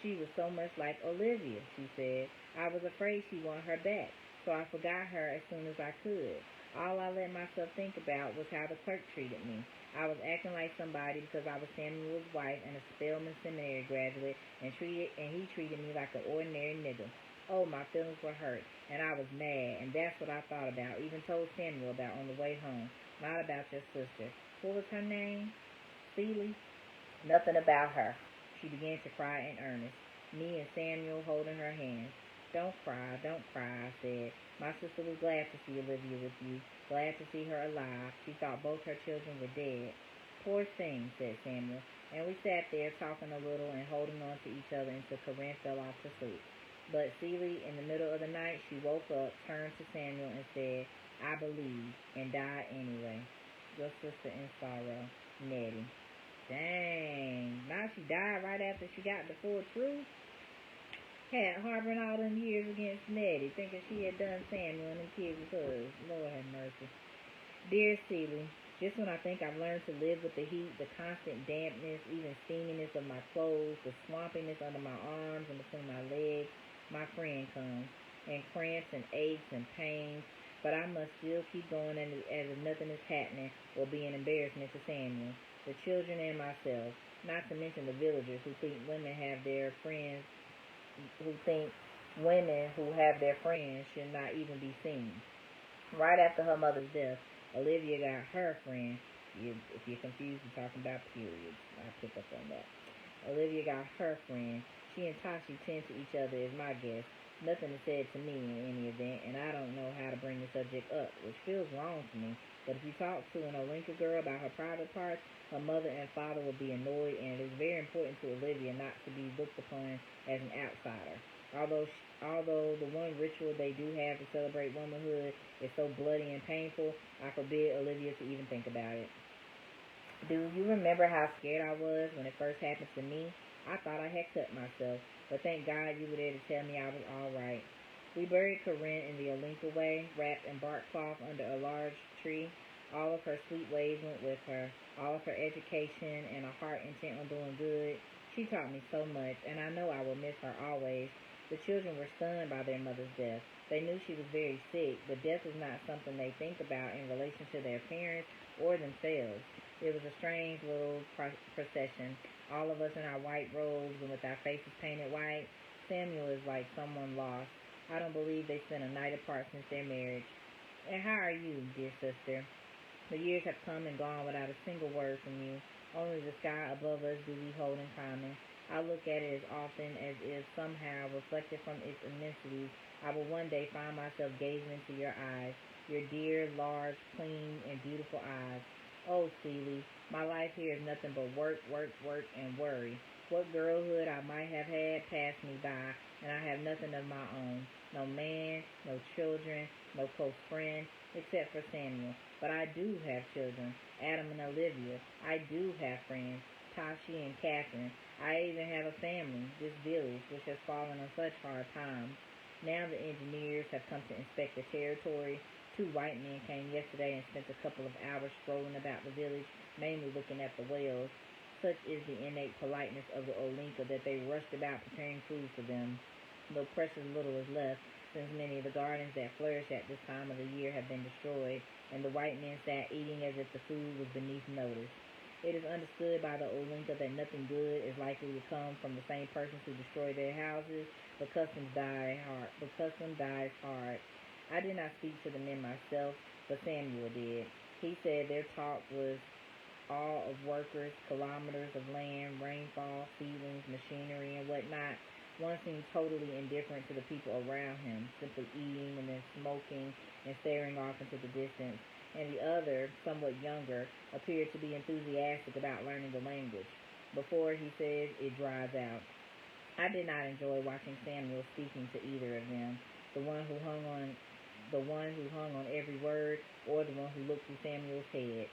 She was so much like Olivia, she said. I was afraid she wanted her back, so I forgot her as soon as I could. All I let myself think about was how the clerk treated me. I was acting like somebody because I was Samuel's wife and a Spelman Seminary graduate, and he treated me like an ordinary nigger. Oh, my feelings were hurt, and I was mad, and that's what I thought about, even told Samuel about on the way home. Not about your sister. What was her name? Seeley? Nothing about her. She began to cry in earnest, me and Samuel holding her hands. Don't cry, I said. My sister was glad to see Olivia with you, glad to see her alive. She thought both her children were dead. Poor thing, said Samuel, and we sat there talking a little and holding on to each other until Corinne fell off to sleep. But Seeley, in the middle of the night, she woke up, turned to Samuel, and said, I believe, and died anyway. Your sister in sorrow, Nettie. Dang. Now she died right after she got the full truth. Had harboring all them years against Nettie, thinking she had done Samuel and them kids with hers. Lord have mercy. Dear Seeley, just when I think I've learned to live with the heat, the constant dampness, even steaminess of my clothes, the swampiness under my arms and between my legs, my friend comes, and cramps and aches and pains, but I must still keep going as if nothing is happening or be an embarrassment to Samuel, the children, and myself, not to mention the villagers who think women have their friends, should not even be seen. Right after her mother's death, Olivia got her friend. If you're confused, you're talking about periods. I pick up on that. Olivia got her friend. She and Tashi tend to each other, is my guess. Nothing is said to me in any event, and I don't know how to bring the subject up, which feels wrong to me. But if you talk to an Olinka girl about her private parts, her mother and father will be annoyed, and it is very important to Olivia not to be looked upon as an outsider. Although the one ritual they do have to celebrate womanhood is so bloody and painful, I forbid Olivia to even think about it. Do you remember how scared I was when it first happened to me? I thought I had cut myself, but thank God you were there to tell me I was all right. We buried Corinne in the Olinka way, wrapped in bark cloth under a large tree. All of her sweet ways went with her, all of her education and a heart intent on doing good. She taught me so much, and I know I will miss her always. The children were stunned by their mother's death. They knew she was very sick, but death is not something they think about in relation to their parents or themselves. It was a strange little procession, all of us in our white robes and with our faces painted white. Samuel is like someone lost. I don't believe they spent a night apart since their marriage. And how are you, dear sister? The years have come and gone without a single word from you. Only the sky above us do we hold in common. I look at it as often as if somehow, reflected from its immensity, I will one day find myself gazing into your eyes, your dear, large, clean, and beautiful eyes. Oh, Seeley, my life here is nothing but work, work, work, and worry. What girlhood I might have had passed me by, and I have nothing of my own. No man, no children, no close friend, except for Samuel. But I do have children, Adam and Olivia. I do have friends, Tashi and Catherine. I even have a family, this village, which has fallen on such hard times. Now the engineers have come to inspect the territory. 2 white men came yesterday and spent a couple of hours strolling about the village, mainly looking at the whales. Such is the innate politeness of the Olinka that they rushed about preparing food for them, though precious little is left, since many of the gardens that flourish at this time of the year have been destroyed, and the white men sat eating as if the food was beneath notice. It is understood by the Olinka that nothing good is likely to come from the same persons who destroy their houses, but custom dies hard. I did not speak to the men myself, but Samuel did. He said their talk was all of workers, kilometers of land, rainfall, seedlings, machinery, and whatnot. One seemed totally indifferent to the people around him, simply eating and then smoking and staring off into the distance, and the other, somewhat younger, appeared to be enthusiastic about learning the language. Before, he said, it dries out. I did not enjoy watching Samuel speaking to either of them, the one who hung on every word, or the one who looked through Samuel's head.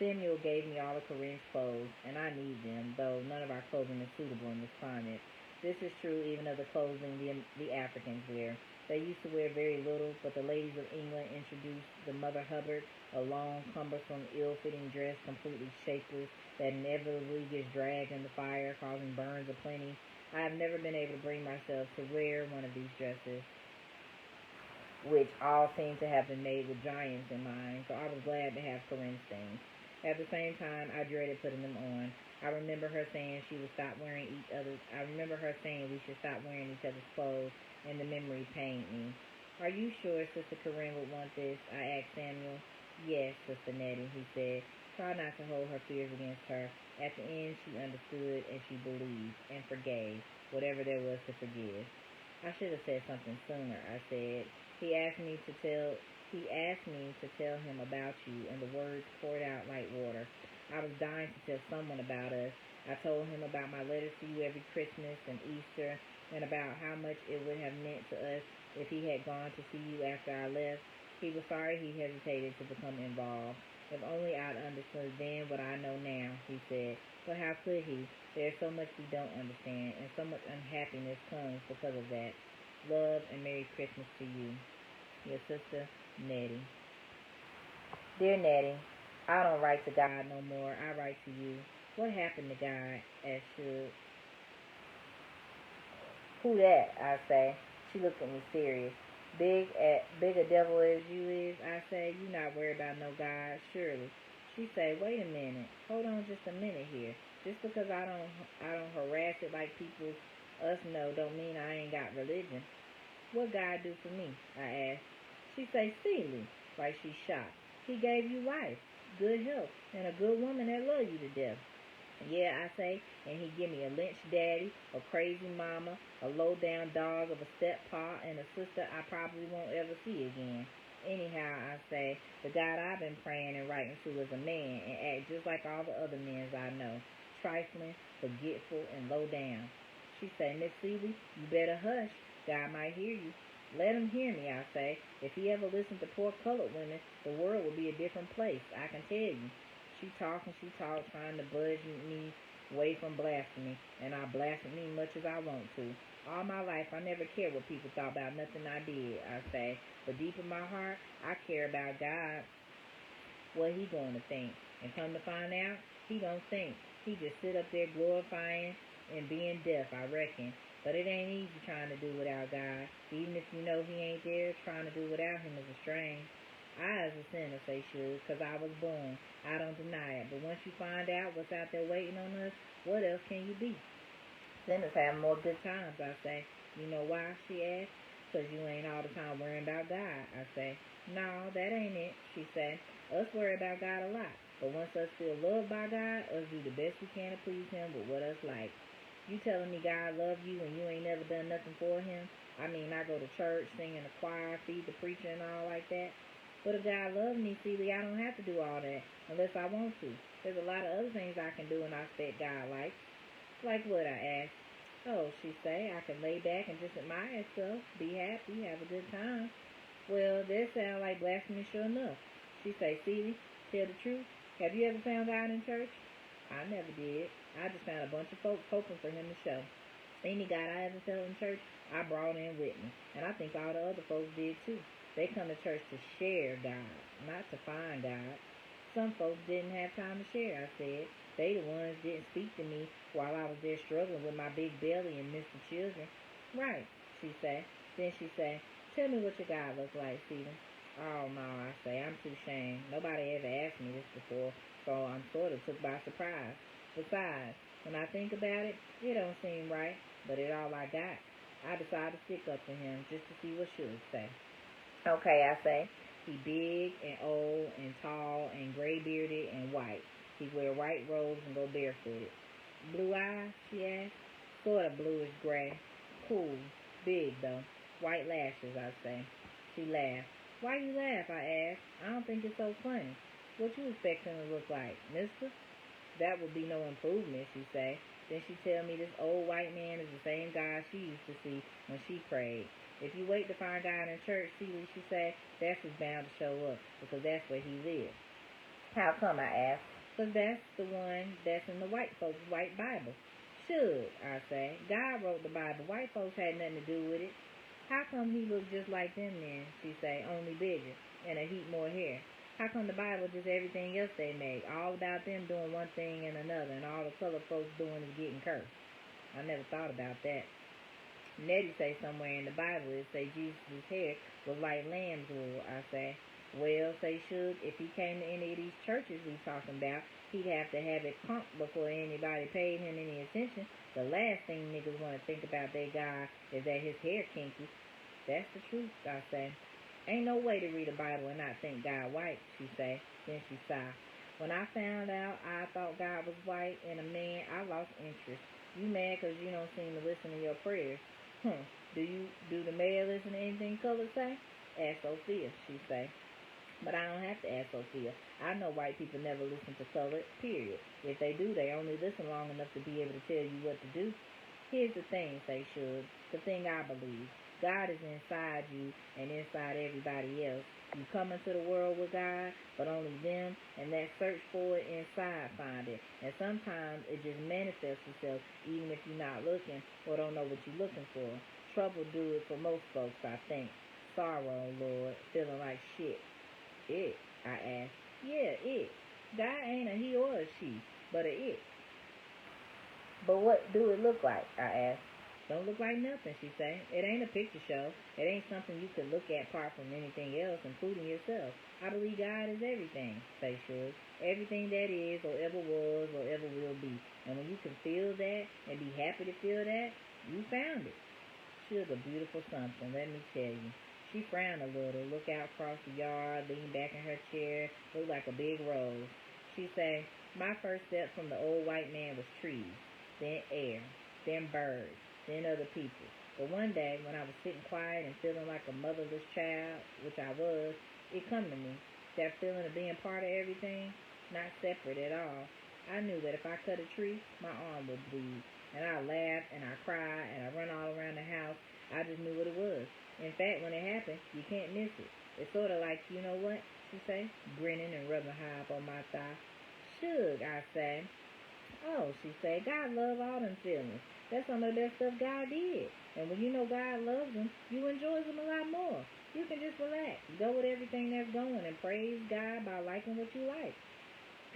Samuel gave me all of Corinne's clothes, and I need them, though none of our clothing is suitable in this climate. This is true even of the clothing the Africans wear. They used to wear very little, but the ladies of England introduced the Mother Hubbard, a long, cumbersome, ill-fitting dress, completely shapeless, that inevitably gets dragged in the fire, causing burns aplenty. I have never been able to bring myself to wear one of these dresses, which all seem to have been made with giants in mind, so I was glad to have Corinne's things. At the same time, I dreaded putting them on. I remember her saying we should stop wearing each other's clothes, and the memory pained me. Are you sure Sister Corinne would want this? I asked Samuel. Yes, Sister Nettie, he said. Try not to hold her fears against her. At the end, she understood, and she believed, and forgave, whatever there was to forgive. I should have said something sooner, I said. He asked me to tell him about you, and the words poured out like water. I was dying to tell someone about us. I told him about my letters to you every Christmas and Easter, and about how much it would have meant to us if he had gone to see you after I left. He was sorry he hesitated to become involved. If only I'd understood then what I know now, he said. But how could he? There's so much we don't understand, and so much unhappiness comes because of that. Love and Merry Christmas to you. Your sister, Nettie. Dear Nettie, I don't write to God no more. I write to you. What happened to God? Asked Shug. Who that? I say. She looked at me serious. Big a devil as you is, I say. You not worried about no God, surely. She say, wait a minute. Hold on just a minute here. Just because I don't harass it like people us know don't mean I ain't got religion. What God do for me? I asked. She say, Seeley, like she's shocked. He gave you life, good health, and a good woman that love you to death. Yeah, I say, and he give me a lynched daddy, a crazy mama, a low-down dog of a step-pa, and a sister I probably won't ever see again. Anyhow, I say, the God I've been praying and writing to is a man, and act just like all the other men I know, trifling, forgetful, and low down. She say, Miss Seeley, you better hush. God might hear you. Let him hear me, I say. If he ever listened to poor colored women, the world would be a different place, I can tell you. She talked, trying to budge me away from blasphemy, and I blaspheme much as I want to. All my life, I never cared what people thought about nothing I did, I say. But deep in my heart, I care about God, what he going to think. And come to find out, he don't think. He just sit up there glorifying and being deaf, I reckon. But it ain't easy trying to do without God. Even if you know he ain't there, trying to do without him is a strain. I, as a sinner, say Shug, 'cause I was born. I don't deny it. But once you find out what's out there waiting on us, what else can you be? Sinners have more good times, I say. You know why? She asked. 'Cause you ain't all the time worrying about God, I say. No, that ain't it, she say. Us worry about God a lot. But once us feel loved by God, us do the best we can to please him with what us like. You telling me God love you and you ain't never done nothing for him? I mean, I go to church, sing in the choir, feed the preacher and all like that. But if God loves me, Celie, I don't have to do all that unless I want to. There's a lot of other things I can do and I expect God likes. Like what, I asked. Oh, she say, I can lay back and just admire stuff, be happy, have a good time. Well, that sound like blasphemy sure enough. She say, Celie, tell the truth. Have you ever found God in church? I never did. I just found a bunch of folks hoping for him to show. Any God I ever felt in church, I brought in with me. And I think all the other folks did too. They come to church to share God, not to find God. Some folks didn't have time to share, I said. They the ones didn't speak to me while I was there struggling with my big belly and missed the children. Right, she say. Then she say, tell me what your God looks like, Stephen. Oh, no, I say, I'm too ashamed. Nobody ever asked me this before, so I'm sort of took by surprise. Besides, when I think about it, it don't seem right, but it's all I got. I decided to stick up to him just to see what she would say. Okay, I say. He big and old and tall and gray-bearded and white. He wear white robes and go barefooted. Blue eyes, she asked. Sort of bluish gray. Cool. Big, though. White lashes, I say. She laughed. Why you laugh, I asked. I don't think it's so funny. What you expect him to look like, mister? That would be no improvement, she say. Then she tell me this old white man is the same God she used to see when she prayed. If you wait to find God in church, see, she say, that's who's bound to show up, because that's where he lives. How come, I asked? Because that's the one that's in the white folks' white Bible. Should, I say. God wrote the Bible. White folks had nothing to do with it. How come he looks just like them then, she say, only bigger, and a heap more hair? How come the Bible just everything else they make, all about them doing one thing and another, and all the color folks doing is getting cursed? I never thought about that. Nettie say somewhere in the Bible it say Jesus' hair was like lamb's wool, I say. Well, say Suge, if he came to any of these churches we talking about, he'd have to have it pumped before anybody paid him any attention. The last thing niggas want to think about their God is that his hair kinky. That's the truth, I say. Ain't no way to read a Bible and not think God white, she say. Then she sighed. When I found out I thought God was white and a man, I lost interest. You mad because you don't seem to listen to your prayers. Do the mayor listen to anything color say? Ask Sophia, she say. But I don't have to ask Sophia. I know white people never listen to color, period. If they do, they only listen long enough to be able to tell you what to do. Here's the thing, say Suge, the thing I believe. God is inside you and inside everybody else. You come into the world with God, but only them and that search for it inside find it. And sometimes it just manifests itself even if you're not looking or don't know what you're looking for. Trouble do it for most folks, I think. Sorrow, Lord, feeling like shit. It, I asked. Yeah, it. God ain't a he or a she, but a it. But what do it look like, I asked. Don't look like nothing, she say. It ain't a picture show. It ain't something you could look at apart from anything else, including yourself. I believe God is everything, say Suge. Everything that is or ever was or ever will be. And when you can feel that and be happy to feel that, you found it. Suge, a beautiful something, let me tell you. She frowned a little, looked out across the yard, leaned back in her chair, looked like a big rose. She say, my first step from the old white man was trees, then air, then birds, then other people. But one day, when I was sitting quiet and feeling like a motherless child, which I was, it come to me. That feeling of being part of everything, not separate at all. I knew that if I cut a tree, my arm would bleed. And I laughed and I cried and I run all around the house. I just knew what it was. In fact, when it happened, you can't miss it. It's sort of like, you know what, she say, grinning and rubbing her up on my thigh. Suge, I say. Oh, she say, God love all them feelings. That's some of the best stuff God did. And when you know God loves them, you enjoy them a lot more. You can just relax, go with everything that's going, and praise God by liking what you like.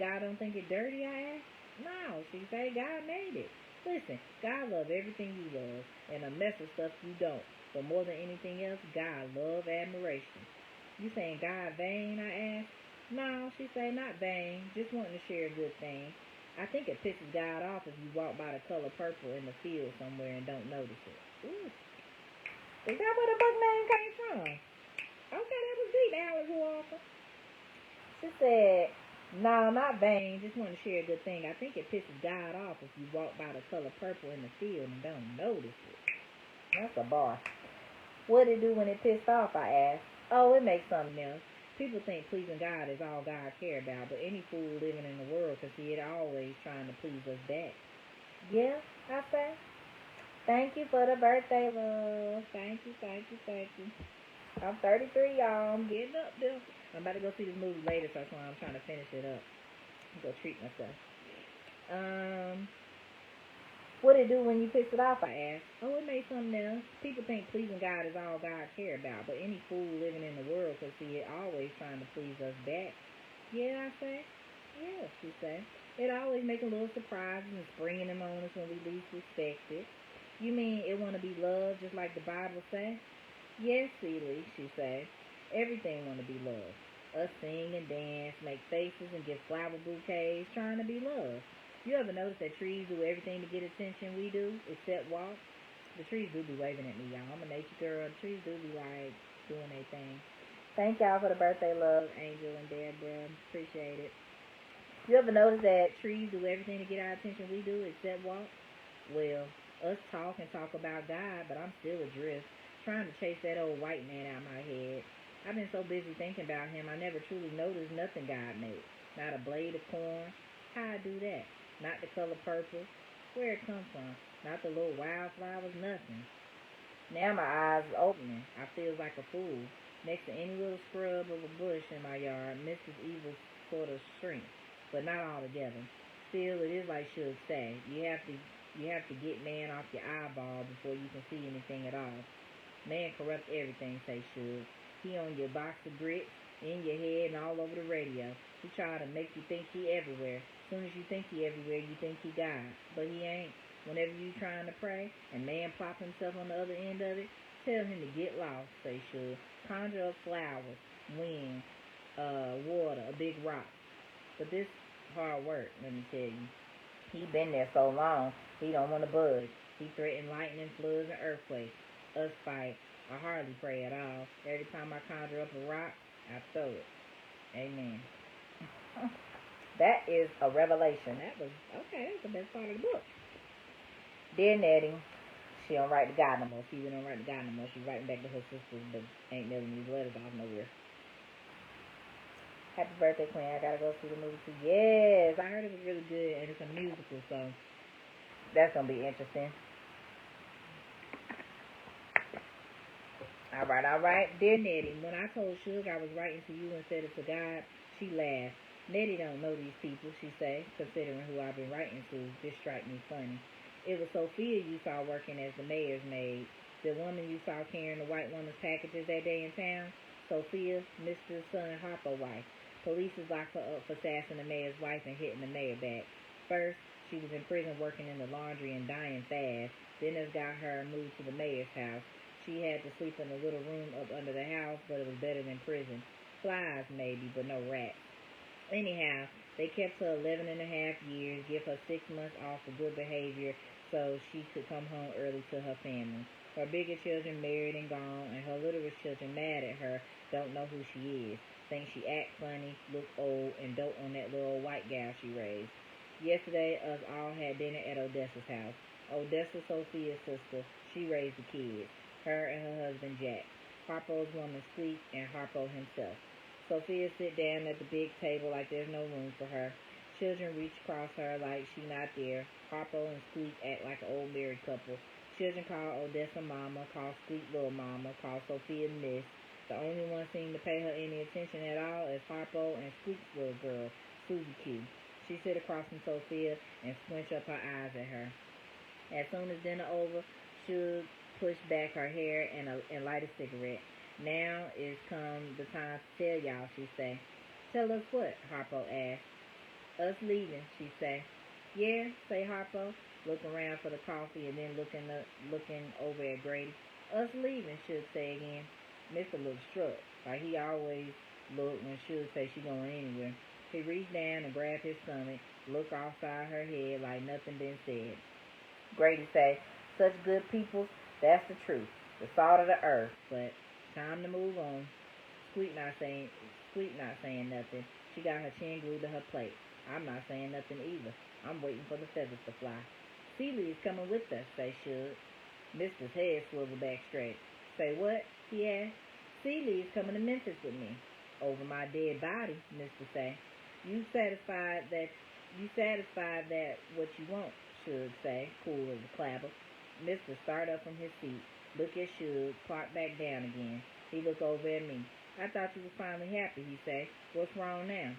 God don't think it dirty, I ask? No, she say, God made it. Listen, God love everything you love, and a mess of stuff you don't. But more than anything else, God love admiration. You saying God vain, I ask? No, she say, not vain, just wanting to share a good thing. I think it pisses God off if you walk by the color purple in the field somewhere and don't notice it. Ooh. Is that where the book name came from? Okay, that was deep, Alice Walker. She said, no, not vain, just want to share a good thing. I think it pisses God off if you walk by the color purple in the field and don't notice it. That's a bar. What'd it do when it pissed off, I asked. Oh, it makes something else. People think pleasing God is all God care about, but any fool living in the world can see it always trying to please us back. Yeah, I say. Thank you for the birthday, love. Thank you, thank you, thank you. I'm 33, y'all. I'm getting up there. I'm about to go see this movie later, so that's why I'm trying to finish it up. Go treat myself. Um, what it do when you piss it off? I asked. Oh, it made something else. People think pleasing God is all God care about, but any fool living in the world could see it always trying to please us back. Yeah, I say. Yeah, she say. It always making little surprises and springing them on us when we least expect it. You mean it want to be loved just like the Bible say? Yes, Celie, she say. Everything want to be loved. Us sing and dance, make faces and give flower bouquets, trying to be loved. You ever notice that trees do everything to get attention we do, except walk? The trees do be waving at me, y'all. I'm a nature girl. The trees do be like doing their thing. Thank y'all for the birthday love, Angel and Deborah. Appreciate it. You ever notice that trees do everything to get our attention we do, except walk? Well, us talk and talk about God, but I'm still adrift, trying to chase that old white man out my head. I've been so busy thinking about him, I never truly noticed nothing God made. Not a blade of corn. How I do that? Not the color purple. Where it come from? Not the little wildflowers, nothing. Now my eyes is opening. I feel like a fool. Next to any little scrub of a bush in my yard, Mrs. Evil sort of shrinks, but not altogether. Still, it is like Suge say. You have to get man off your eyeball before you can see anything at all. Man corrupt everything, say Suge. He on your box of grits, in your head, and all over the radio. He try to make you think he everywhere. Soon as you think he everywhere, you think he God. But he ain't. Whenever you trying to pray, and man plop himself on the other end of it, tell him to get lost, say Suge. Conjure up flowers, wind, water, a big rock. But this hard work, let me tell you. He been there so long, he don't want to budge. He threatened lightning, floods, and earthquakes. Us fight. I hardly pray at all. Every time I conjure up a rock, I throw it. Amen. That is a revelation. That was, okay, that's the best part of the book. Dear Nettie, she don't write to God no more. She don't write to God no more. She's writing back to her sisters, but ain't never these letters off nowhere. Happy birthday, Queen. I gotta go see the movie too. Yes, I heard it was really good, and it's a musical, so that's gonna be interesting. Alright. Dear Nettie, when I told Suge I was writing to you instead of to God, she laughed. Nettie don't know these people, she say, considering who I've been writing to. This strike me funny. It was Sophia you saw working as the mayor's maid. The woman you saw carrying the white woman's packages that day in town. Sophia, Mr. Son Harper wife. Police has locked her up for sassing the mayor's wife and hitting the mayor back. First, she was in prison working in the laundry and dying fast. Then it got her moved to the mayor's house. She had to sleep in a little room up under the house, but it was better than prison. Flies, maybe, but no rats. Anyhow, they kept her 11 and a half years, give her 6 months off for good behavior so she could come home early to her family. Her bigger children married and gone, and her littlest children mad at her, don't know who she is. Think she act funny, look old, and dote on that little white gal she raised. Yesterday, us all had dinner at Odessa's house. Odessa, Sophia's sister, she raised the kids. Her and her husband Jack. Harpo's woman Squeak and Harpo himself. Sophia sit down at the big table like there's no room for her. Children reach across her like she not there. Harpo and Squeak act like an old married couple. Children call Odessa Mama, call Squeak Little Mama, call Sophia Miss. The only one seem to pay her any attention at all is Harpo and Squeak's little girl, Susie Q. She sit across from Sophia and squinch up her eyes at her. As soon as dinner over, she push back her hair and light a cigarette. Now is come the time to tell y'all, she say. Tell us what? Harpo asked. Us leaving, she say. Yeah, say Harpo, looking around for the coffee and then looking over at Grady. Us leaving, Suge say again. Mr. looked struck, like he always looked when Suge say she going anywhere. He reached down and grabbed his stomach, looked offside her head like nothing been said. Grady say, such good people, that's the truth, the salt of the earth, but time to move on. Squeak not saying nothing. She got her chin glued to her plate. I'm not saying nothing either. I'm waiting for the feathers to fly. Celie is coming with us, say Suge. Mister's head swiveled back straight. Say what? He asked. Celie is coming to Memphis with me. Over my dead body, Mister say. You satisfied that what you want, Suge say, cool as a clapper. Mr. start up from his seat, look at Suge, park back down again. He look over at me. I thought you was finally happy, he say. What's wrong now?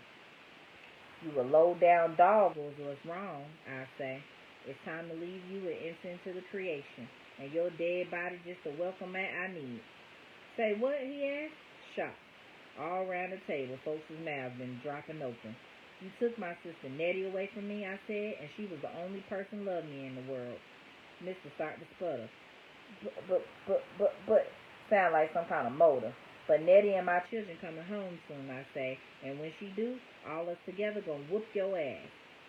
You a low-down dog was what's wrong, I say. It's time to leave you and enter into the creation, and your dead body just the welcome mat I need. Say what, he asked? Shocked. All around the table, folks' mouths been dropping open. You took my sister Nettie away from me, I said, and she was the only person loved me in the world. Mr. started to sputter. But, sound like some kind of motor. But Nettie and my children coming home soon, I say, and when she do, all us together gonna whoop your ass.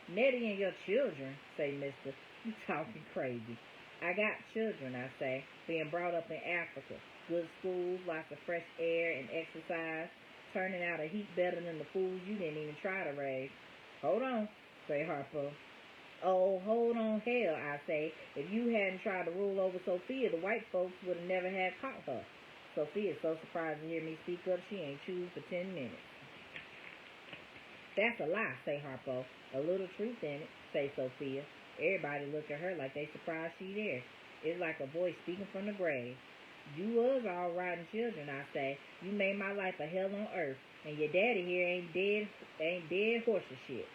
Nettie and your children, say Mister. You talking crazy. I got children, I say, being brought up in Africa. Good schools, lots of fresh air and exercise, turning out a heap better than the fools you didn't even try to raise. Hold on, say Harpo. Oh, hold on, hell, I say. If you hadn't tried to rule over Sophia, the white folks would have never had caught her. Sophia's so surprised to hear me speak up, she ain't chewed for 10 minutes. That's a lie, say Harpo. A little truth in it, say Sophia. Everybody look at her like they surprised she there. It's like a voice speaking from the grave. You was all rotten children, I say. You made my life a hell on earth, and your daddy here ain't dead horse shit.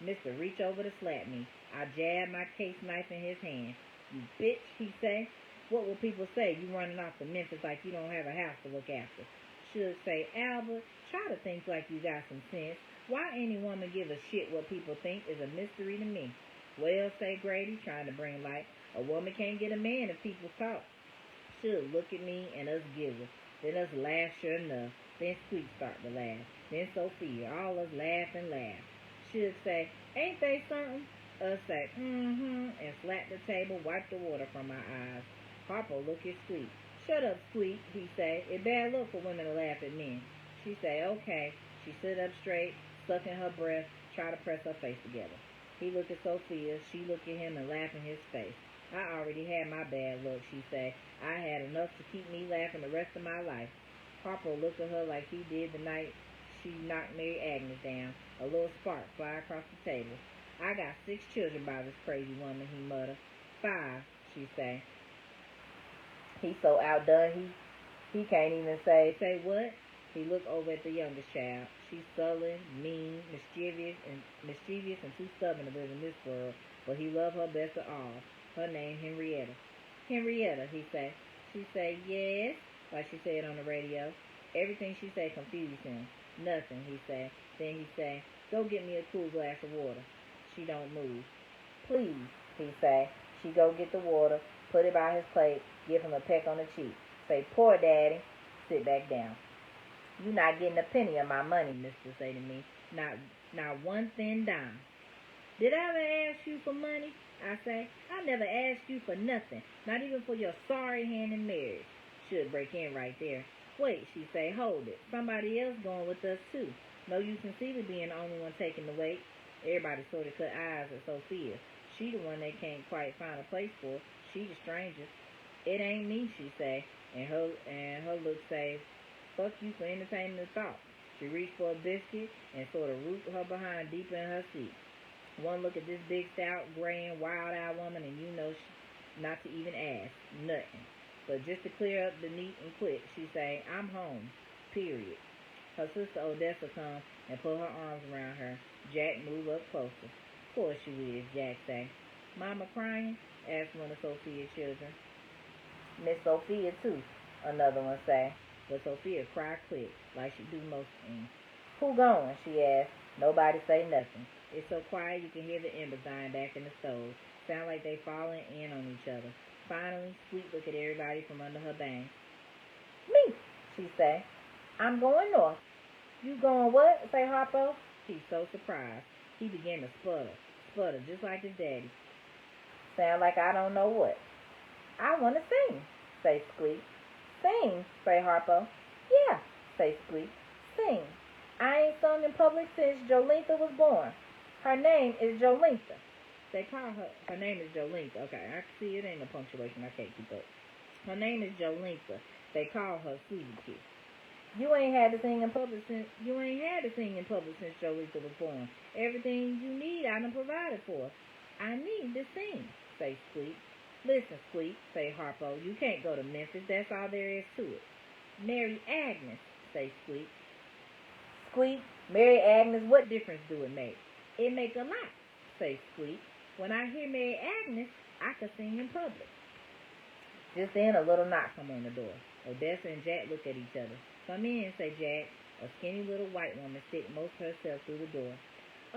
Mister reach over to slap me. I jab my case knife in his hand. You bitch, he say. What will people say? You running off to Memphis like you don't have a house to look after. Should say, Albert, try to think like you got some sense. Why any woman give a shit what people think is a mystery to me. Well, say Grady, trying to bring light. A woman can't get a man if people talk. Should look at me and us giggle. Then us laugh sure enough. Then Squeak start to laugh. Then Sophia. All us laugh and laugh. Should say, ain't they something? Us say, and slap the table, wipe the water from our eyes. Harpo look at Squeak. Shut up, Squeak, he say. It bad luck for women to laugh at men. She say, okay. She sit up straight, sucking her breath, try to press her face together. He look at Sophia. She look at him and laugh in his face. I already had my bad luck, she say. I had enough to keep me laughing the rest of my life. Harpo looked at her like he did the night she knocked Mary Agnes down. A little spark fly across the table. I got 6 children by this crazy woman, he muttered. 5, she say. He so outdone he can't even say what? He looked over at the youngest child. She's sullen, mean, mischievous, and too stubborn to live in this world, but he loved her best of all. Her name Henrietta. Henrietta, he say. She say, yes, like she said on the radio. Everything she say confused him. Nothing, he say. Then he say, go get me a cool glass of water. She don't move. Please, he say. She go get the water, put it by his plate, give him a peck on the cheek. Say, poor daddy. Sit back down. You not getting a penny of my money, mister, say to me. Not one thin dime. Did I ever ask you for money? I say. I never asked you for nothing, not even for your sorry hand in marriage. Should break in right there. Wait, she say, hold it. Somebody else going with us too. No use in Celia being the only one taking the weight. Everybody sort of cut eyes at Sophia. She the one they can't quite find a place for. She the stranger. It ain't me, she say, and her look say, fuck you for entertaining the thought. She reached for a biscuit and sort of rooted her behind deeper in her seat. One look at this big, stout, graying, wild-eyed woman, and you know not to even ask. Nothing. But just to clear up the neat and quick, she say, I'm home. Period. Her sister Odessa come and put her arms around her. Jack moved up closer. Of course she is, Jack say. Mama crying? Asked one of Sophia's children. Miss Sophia, too, another one say. But Sophia cried quick, like she do most things. Who going? She asked. Nobody say nothing. It's so quiet you can hear the embers dying back in the stove. Sound like they falling in on each other. Finally, Sweet looked at everybody from under her bangs. Me, she say. I'm going north. You going what? Say Harpo. He's so surprised. He began to sputter just like his daddy. Sound like I don't know what. I want to sing, say Squeak. Sing, say Harpo. Yeah, say Squeak. Sing. I ain't sung in public since Jolintha was born. Her name is Jolintha. They call her name is Jolintha. Okay, I can see it ain't no punctuation. I can't keep up. Her name is Jolintha. They call her Sweetie Kid. You ain't had to sing in public since Jolintha was born. Everything you need I done provided for. I need to sing, say Squeak. Listen, Squeak, say Harpo, you can't go to Memphis. That's all there is to it. Mary Agnes, say Squeak. Squeak, Mary Agnes, what difference do it make? It make a lot, say Squeak. When I hear Mary Agnes, I can sing in public. Just then, a little knock come on the door. Odessa and Jack look at each other. Come in, say Jack. A skinny little white woman stick most herself through the door.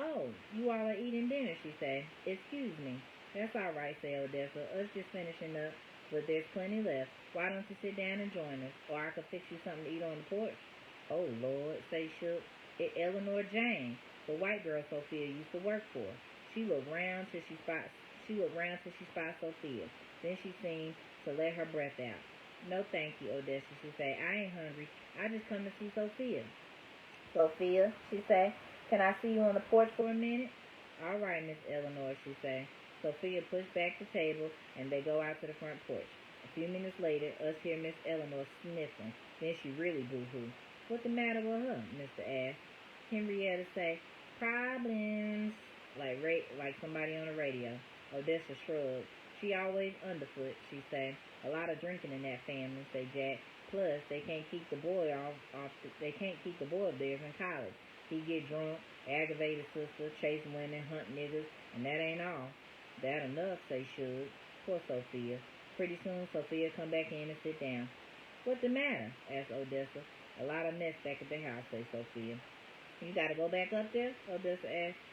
Oh, you all are eating dinner, she say. Excuse me. That's all right, say Odessa. Us just finishing up, but there's plenty left. Why don't you sit down and join us, or I could fix you something to eat on the porch? Oh, Lord, say Shook. It's Eleanor Jane, the white girl Sophia used to work for. She looked round till she spots Sophia. Then she seemed to let her breath out. No, thank you, Odessa, she say. I ain't hungry. I just come to see Sophia. Sophia, she say, can I see you on the porch for a minute? All right, Miss Eleanor, she say. Sophia pushed back the table, and they go out to the front porch. A few minutes later, us hear Miss Eleanor sniffling. Then she really boo-hoo. What the matter with her? Mr. asked. Henrietta say, problems, like somebody on the radio. Odessa shrugged. She always underfoot, she say. A lot of drinking in that family, say Jack. Plus, they can't keep the boy they can't keep the boy of theirs in college. He get drunk, aggravate his sister, chase women, hunt niggas, and that ain't all. That enough, say Shug. Poor Sophia. Pretty soon, Sophia come back in and sit down. What the matter? Asked Odessa. A lot of mess back at the house, say Sophia. You gotta go back up there? Odessa asked.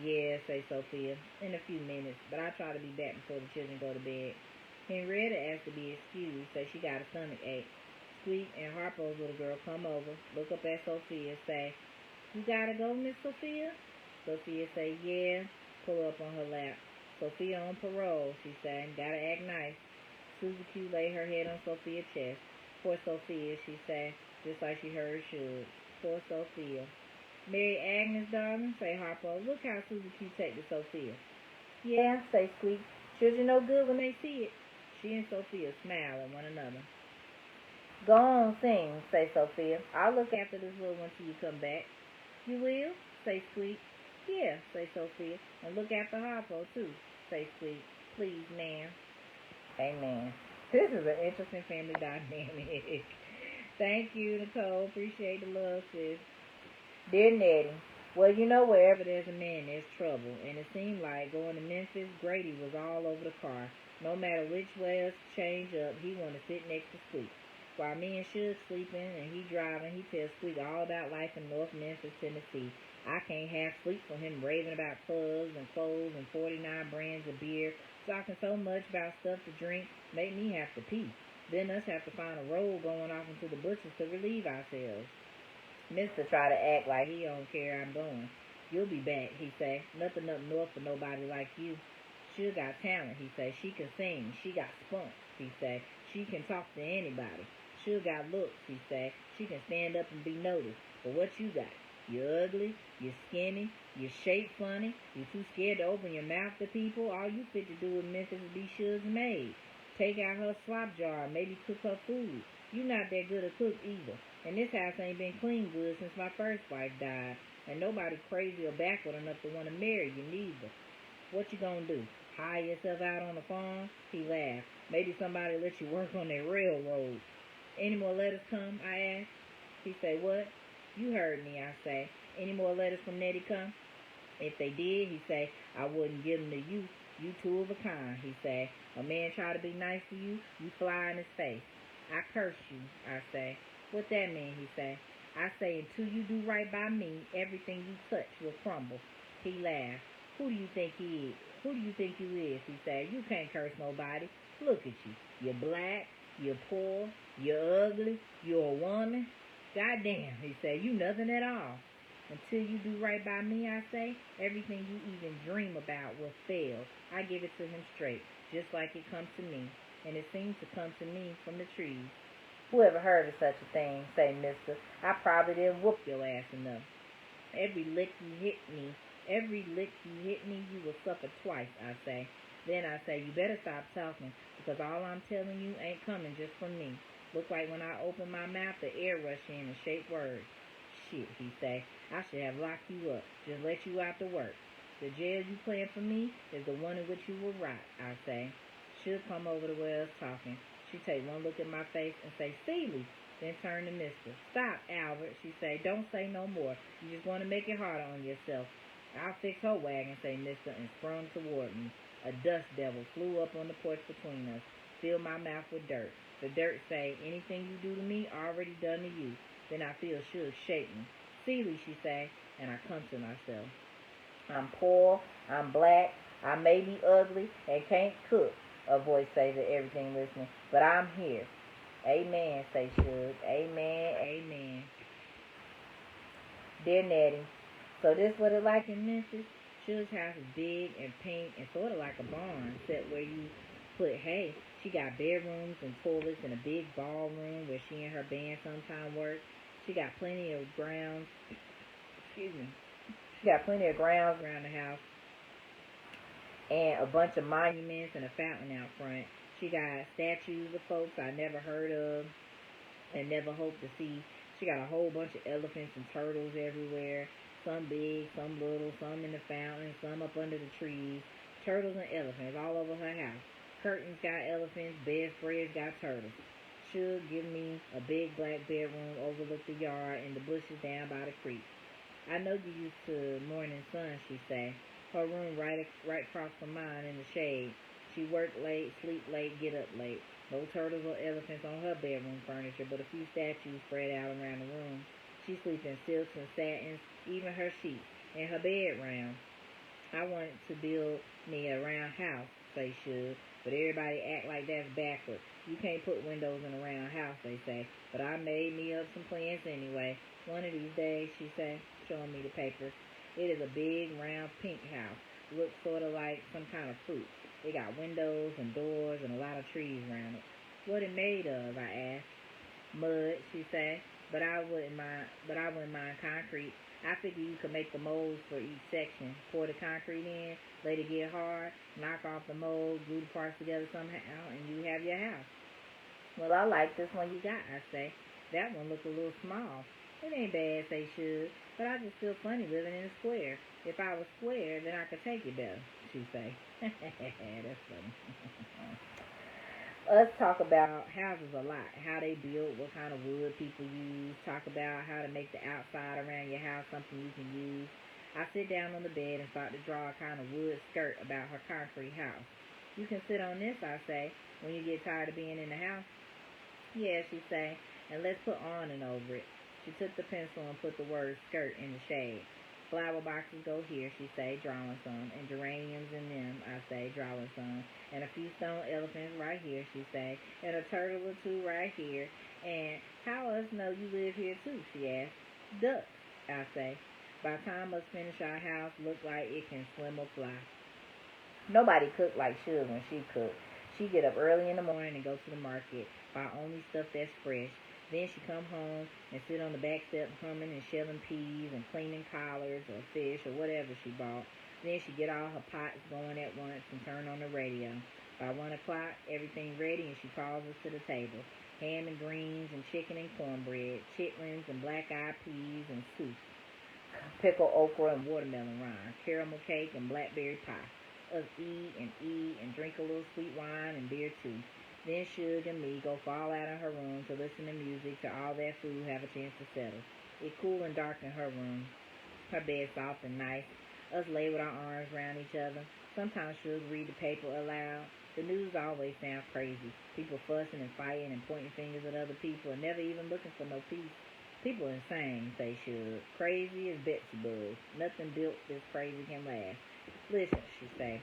Yeah, say Sophia. In a few minutes, but I'll try to be back before the children go to bed. Henrietta asked to be excused, say she got a stomach ache. Squeak and Harpo's little girl come over, look up at Sophia, say, you gotta go, Miss Sophia? Sophia say, yeah. Pull her up on her lap. Sophia on parole, she say, gotta act nice. Susie Q lay her head on Sophia's chest. Poor Sophia, she say, just like she heard should. Poor Sophia. Mary Agnes, darling, say Harpo, look how Susie Q take to Sophia. Yeah, say Squeak. Children know good when they see it. She and Sophia smile at one another. Go on, sing, say Sophia. I'll look after this little one till you come back. You will? Say Squeak. Yeah, say Sophia. And look after Harpo, too, say Squeak. Please, ma'am. Amen. This is an interesting family dynamic. Thank you, Nicole. Appreciate the love, sis. Dear Nettie, well, you know wherever there's a man, there's trouble. And it seemed like going to Memphis, Grady was all over the car. No matter which way us change up, he wanted to sit next to Squeak. While me and Shug sleeping and he driving, he tells Squeak all about life in North Memphis, Tennessee. I can't have sleep from him raving about clubs and clothes and 49 brands of beer, talking so much about stuff to drink, make me have to pee. Then us have to find a road going off into the bushes to relieve ourselves. Mister try to act like he don't care I'm going. You'll be back, he say. Nothing up north for nobody like you. She got talent, he say. She can sing. She got spunk, he say. She can talk to anybody. She got looks, he say. She can stand up and be noticed. But what you got? You're ugly, you're skinny, you're shaped funny, you're too scared to open your mouth to people. All you fit to do in Memphis is be Shug's maid. Take out her slop jar, maybe cook her food. You not that good a cook either. And this house ain't been clean good since my first wife died. And nobody crazy or backward enough to want to marry you neither. What you gonna do? Hire yourself out on the farm? He laughed. Maybe somebody let you work on their railroad. Any more letters come? I asked. He say, what? You heard me, I say. Any more letters from Nettie come? If they did, he say, I wouldn't give them to you. You two of a kind, he say. A man try to be nice to you, you fly in his face. I curse you, I say. What that mean, he say. I say, until you do right by me, everything you touch will crumble. He laughed. Who do you think he is? Who do you think you is? He say. You can't curse nobody. Look at you. You're black, you're poor, you're ugly, you're a woman. Goddamn, he say, you nothing at all. Until you do right by me, I say, everything you even dream about will fail. I give it to him straight, just like it comes to me. And it seems to come to me from the trees. Who ever heard of such a thing, say mister? I probably didn't whoop your ass enough. Every lick you hit me, you will suffer twice, I say. Then I say, you better stop talking, because all I'm telling you ain't coming just from me. Look like when I open my mouth, the air rush in and shape words. Shit, he say, I should have locked you up, just let you out to work. The jail you planned for me is the one in which you will rot, I say. She'll come over to where us talking. She take one look at my face and say, Seeley, then turn to Mister. Stop, Albert, she say. Don't say no more. You just want to make it harder on yourself. I'll fix her wagon, say Mister, and sprung toward me. A dust devil flew up on the porch between us, filled my mouth with dirt. The dirt say, anything you do to me, already done to you. Then I feel Suge shake me. Seeley, she say, and I come to myself. I'm poor, I'm black, I may be ugly, and can't cook, a voice says to everything listening, but I'm here. Amen, say Suge. Amen, amen. Dear Nettie, so this what it like in Memphis? Suge's house is big and pink and sort of like a barn, except where you put hay. She got bedrooms and toilets and a big ballroom where she and her band sometime work. She got plenty of grounds. Excuse me. She got plenty of grounds around the house and a bunch of monuments and a fountain out front. She got statues of folks I never heard of and never hoped to see. She got a whole bunch of elephants and turtles everywhere. Some big, some little, some in the fountain, some up under the trees. Turtles and elephants all over her house. Curtains got elephants, bedspreads got turtles. Should give me a big black bedroom overlook the yard and the bushes down by the creek. I know you used to morning sun, she say. Her room right across from mine in the shade. She work late, sleep late, get up late. No turtles or elephants on her bedroom furniture, but a few statues spread out around the room. She sleeps in silks and satins, even her sheets, and her bed round. I wanted to build me a round house, say Suge, but everybody act like that's backward. You can't put windows in a round house, they say. But I made me up some plans anyway. One of these days, she say, showing me the papers. It is a big, round, pink house. Looks sort of like some kind of fruit. It got windows and doors and a lot of trees around it. What it made of, I asked. Mud, she say, but I wouldn't mind concrete. I figure you could make the molds for each section. Pour the concrete in, let it get hard, knock off the mold, glue the parts together somehow, and you have your house. Well, I like this one you got, I say. That one look a little small. It ain't bad, say Suge, but I just feel funny living in a square. If I was square, then I could take it better, she say. That's funny. Us talk about houses a lot, how they build, what kind of wood people use, talk about how to make the outside around your house something you can use. I sit down on the bed and start to draw a kind of wood skirt about her concrete house. You can sit on this, I say, when you get tired of being in the house. Yeah, she say, and let's put awning over it. She took the pencil and put the word skirt in the shade. Flower boxes go here, she say, drawing some, and geraniums in them, I say, drawing some, and a few stone elephants right here, she say, and a turtle or two right here, and how us know you live here too, she asked. Ducks, I say. By the time us finish our house, look like it can swim or fly. Nobody cook like Suge when she cook. She get up early in the morning and go to the market, buy only stuff that's fresh. Then she come home and sit on the back step humming and shelling peas and cleaning collars or fish or whatever she bought. Then she get all her pots going at once and turn on the radio. By 1 o'clock, everything ready and she calls us to the table. Ham and greens and chicken and cornbread, chitlins and black-eyed peas and soup, pickled okra and watermelon rind, caramel cake and blackberry pie. Us eat and drink a little sweet wine and beer too. Then Suge and me go fall out of her room to listen to music till all that food have a chance to settle. It's cool and dark in her room. Her bed soft and nice. Us lay with our arms around each other. Sometimes Suge read the paper aloud. The news always sounds crazy. People fussing and fighting and pointing fingers at other people and never even looking for no peace. People insane, say Suge. Crazy as Betsy Bug. Nothing built this crazy can last. Listen, she say.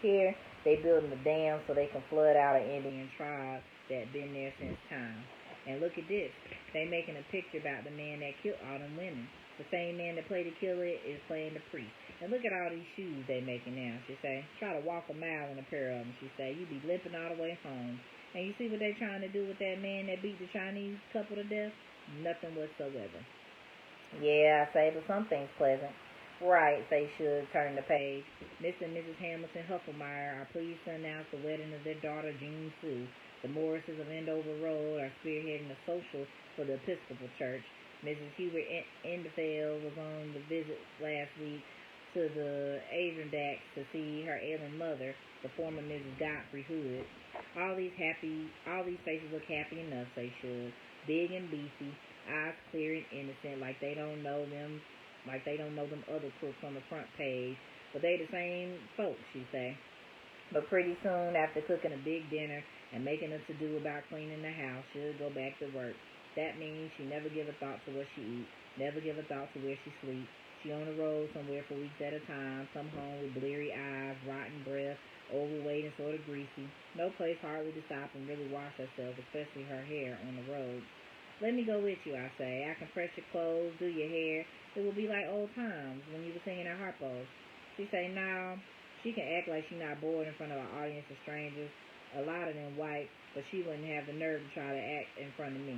Here, they building a dam so they can flood out an Indian tribe that been there since time. And look at this. They making a picture about the man that killed all them women. The same man that played the killer is playing the priest. And look at all these shoes they making now, she say. Try to walk a mile in a pair of them, she say. You be limping all the way home. And you see what they trying to do with that man that beat the Chinese couple to death? Nothing whatsoever. Yeah, I say, but something's pleasant. Right, say Suge, turning the page. Mr. and Mrs. Hamilton Hufflemeyer are pleased to announce the wedding of their daughter, Jean Sue. The Morrises of Endover Road are spearheading a social for the Episcopal Church. Mrs. Hubert Endefeld was on the visit last week to the Asian to see her ailing mother, the former Mrs. Godfrey Hood. All these faces look happy enough, say Suge. Big and beefy, eyes clear and innocent, like they don't know them other crooks on the front page. But they the same folks, she say. But pretty soon, after cooking a big dinner and making a to-do about cleaning the house, she'll go back to work. That means she never give a thought to what she eat, never give a thought to where she sleep. She on the road somewhere for weeks at a time, come home with bleary eyes, rotten breath, overweight and sort of greasy. No place hardly to stop and really wash herself, especially her hair on the road. Let me go with you, I say. I can press your clothes, do your hair. It will be like old times when you were singing at Harpo's. She say, no. She can act like she not bored in front of an audience of strangers, a lot of them white, but she wouldn't have the nerve to try to act in front of me.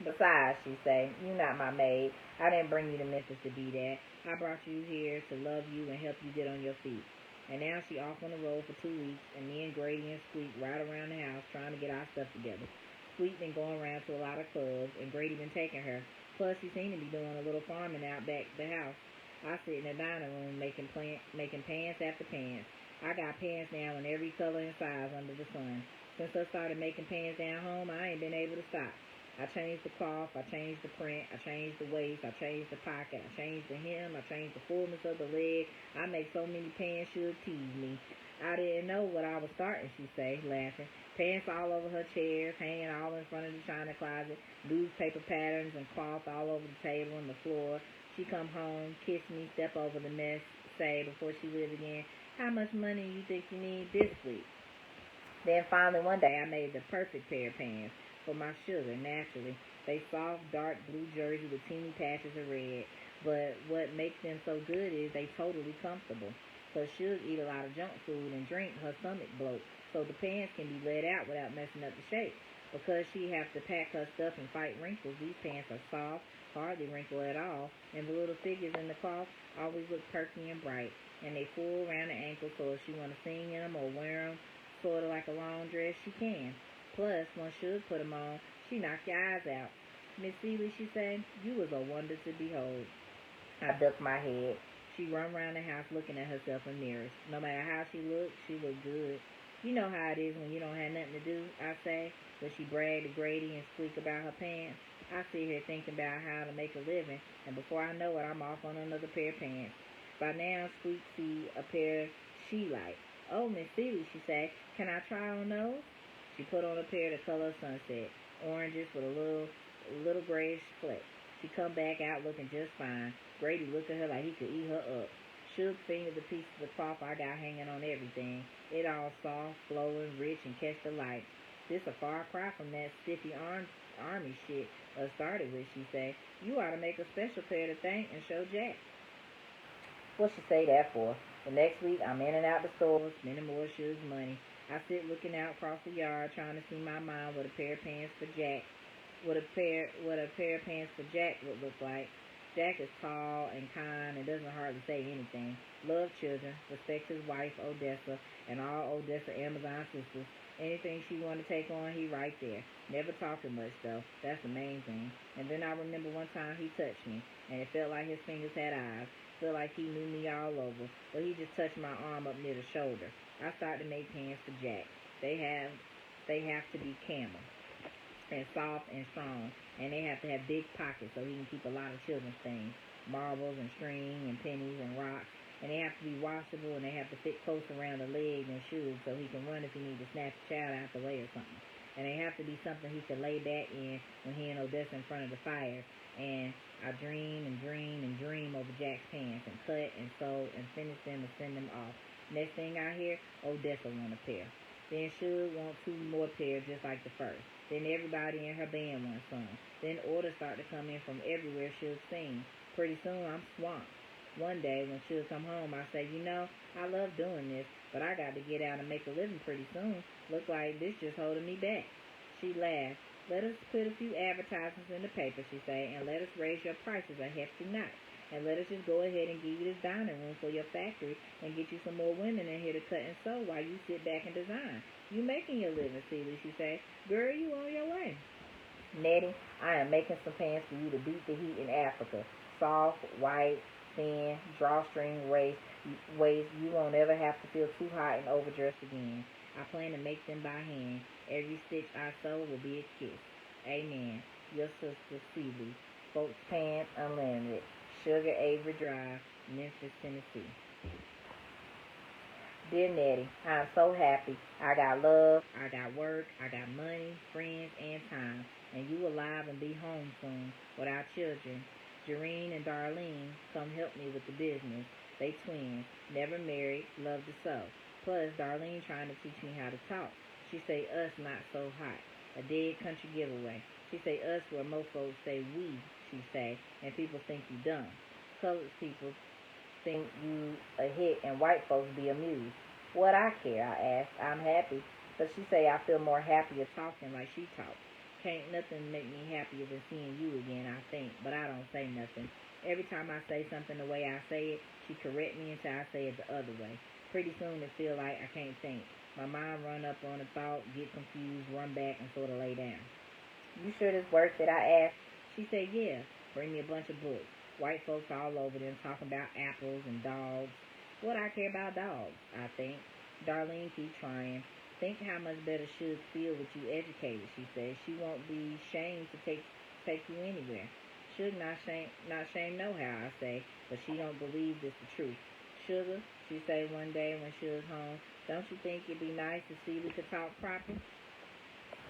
Besides, she say, you not my maid. I didn't bring you to Memphis to be that. I brought you here to love you and help you get on your feet. And now she off on the road for 2 weeks, and me and Grady and Squeak ride around the house trying to get our stuff together. Squeak been going around to a lot of clubs, and Grady been taking her. Plus, she seemed to be doing a little farming out back the house. I sit in the dining room making pants after pants. I got pants now in every color and size under the sun. Since I started making pants down home, I ain't been able to stop. I changed the cloth, I changed the print, I changed the waist, I changed the pocket, I changed the hem, I changed the fullness of the leg. I make so many pants she'll tease me. I didn't know what I was starting, she say, laughing. Pants all over her chairs, hanging all in front of the china closet, newspaper patterns and cloth all over the table and the floor. She come home, kiss me, step over the mess, say before she leave again, how much money you think you need this week? Then finally one day I made the perfect pair of pants for my sugar, naturally. They soft, dark blue jersey with teeny patches of red. But what makes them so good is they totally comfortable. Cause Suge eat a lot of junk food and drink, her stomach bloat. So the pants can be let out without messing up the shape. Because she have to pack her stuff and fight wrinkles, these pants are soft, hardly wrinkle at all, and the little figures in the cloth always look perky and bright. And they full around the ankle, so if she want to sing in them or wear them sort of like a long dress, she can. Plus, when Suge put them on, she knock your eyes out. Miss Seeley, she said, you was a wonder to behold. I ducked my head. She run around the house looking at herself in mirrors. No matter how she looked good. You know how it is when you don't have nothing to do, I say, when she brag to Grady and squeak about her pants. I sit here thinking about how to make a living, and before I know it, I'm off on another pair of pants. By now, Squeak see a pair she like. Oh, Miss Seeley, she say, can I try on those? She put on a pair the color of sunset, oranges with a little grayish fleck. She come back out looking just fine. Grady looked at her like he could eat her up. Suge fingered the piece of the cloth I got hanging on everything. It all soft, flowing, rich, and catch the light. This a far cry from that stiffy army shit started with, she say. You ought to make a special pair to thank and show Jack. What she say that for? The next week, I'm in and out the stores, spending more Suge's money. I sit looking out across the yard, trying to see my mind what a pair of pants for Jack, what a pair of pants for Jack would look like. Jack is tall and kind and doesn't hardly say anything. Love children, respects his wife, Odessa, and all Odessa Amazon sisters. Anything she want to take on, he right there. Never talking much, though. That's the main thing. And then I remember one time he touched me, and it felt like his fingers had eyes. Felt like he knew me all over, but he just touched my arm up near the shoulder. I started to make pants for Jack. They have to be camel and soft and strong, and they have to have big pockets so he can keep a lot of children's things, marbles and string and pennies and rocks, and they have to be washable and they have to fit close around the legs and shoes so he can run if he needs to snatch a child out the way or something. And they have to be something he can lay back in when he and Odessa in front of the fire. And I dream and dream and dream over Jack's pants and cut and sew and finish them and send them off. Next thing I hear, Odessa want a pair. Then Suge want 2 more pairs just like the first. Then everybody in her band wants some. Then orders start to come in from everywhere Suge sings. Pretty soon I'm swamped. One day when Suge come home, I say, you know, I love doing this, but I got to get out and make a living pretty soon. Look like this just holding me back. She laughed. Let us put a few advertisements in the paper, she say, and let us raise your prices a hefty notch. And let us just go ahead and give you this dining room for your factory and get you some more women in here to cut and sew while you sit back and design. You making your living, Celie, she say. Girl, you on your way. Nettie, I am making some pants for you to beat the heat in Africa. Soft, white, thin, drawstring waist. You won't ever have to feel too hot and overdressed again. I plan to make them by hand. Every stitch I sew will be a kiss. Amen. Your sister, Celie. Folks Pants Unlimited. Sugar Avery Drive, Memphis, Tennessee. Dear Nettie, I'm so happy. I got love, I got work, I got money, friends, and time. And you alive and be home soon with our children. Jareen and Darlene come help me with the business. They twins, never married, love to sew. Plus, Darlene trying to teach me how to talk. She say us not so hot. A dead country giveaway. She say us where most folks say we, she say, and people think you dumb. Colored people think you a hit and white folks be amused. What I care, I ask. I'm happy. But she say I feel more happier talking like she talk. Can't nothing make me happier than seeing you again, I think. But I don't say nothing. Every time I say something the way I say it, she correct me until I say it the other way. Pretty soon it feel like I can't think. My mind run up on a thought, get confused, run back, and sort of lay down. You sure this worth it, I asked. She said, yeah. Bring me a bunch of books. White folks all over them talking about apples and dogs. What I care about dogs, I think. Darlene keep trying. Think how much better Suge feel with you educated, she says. She won't be ashamed to take you anywhere. Suge not shame no how, I say, but she don't believe this the truth. Sugar, she say one day when Suge's home, don't you think it'd be nice to see we could talk proper?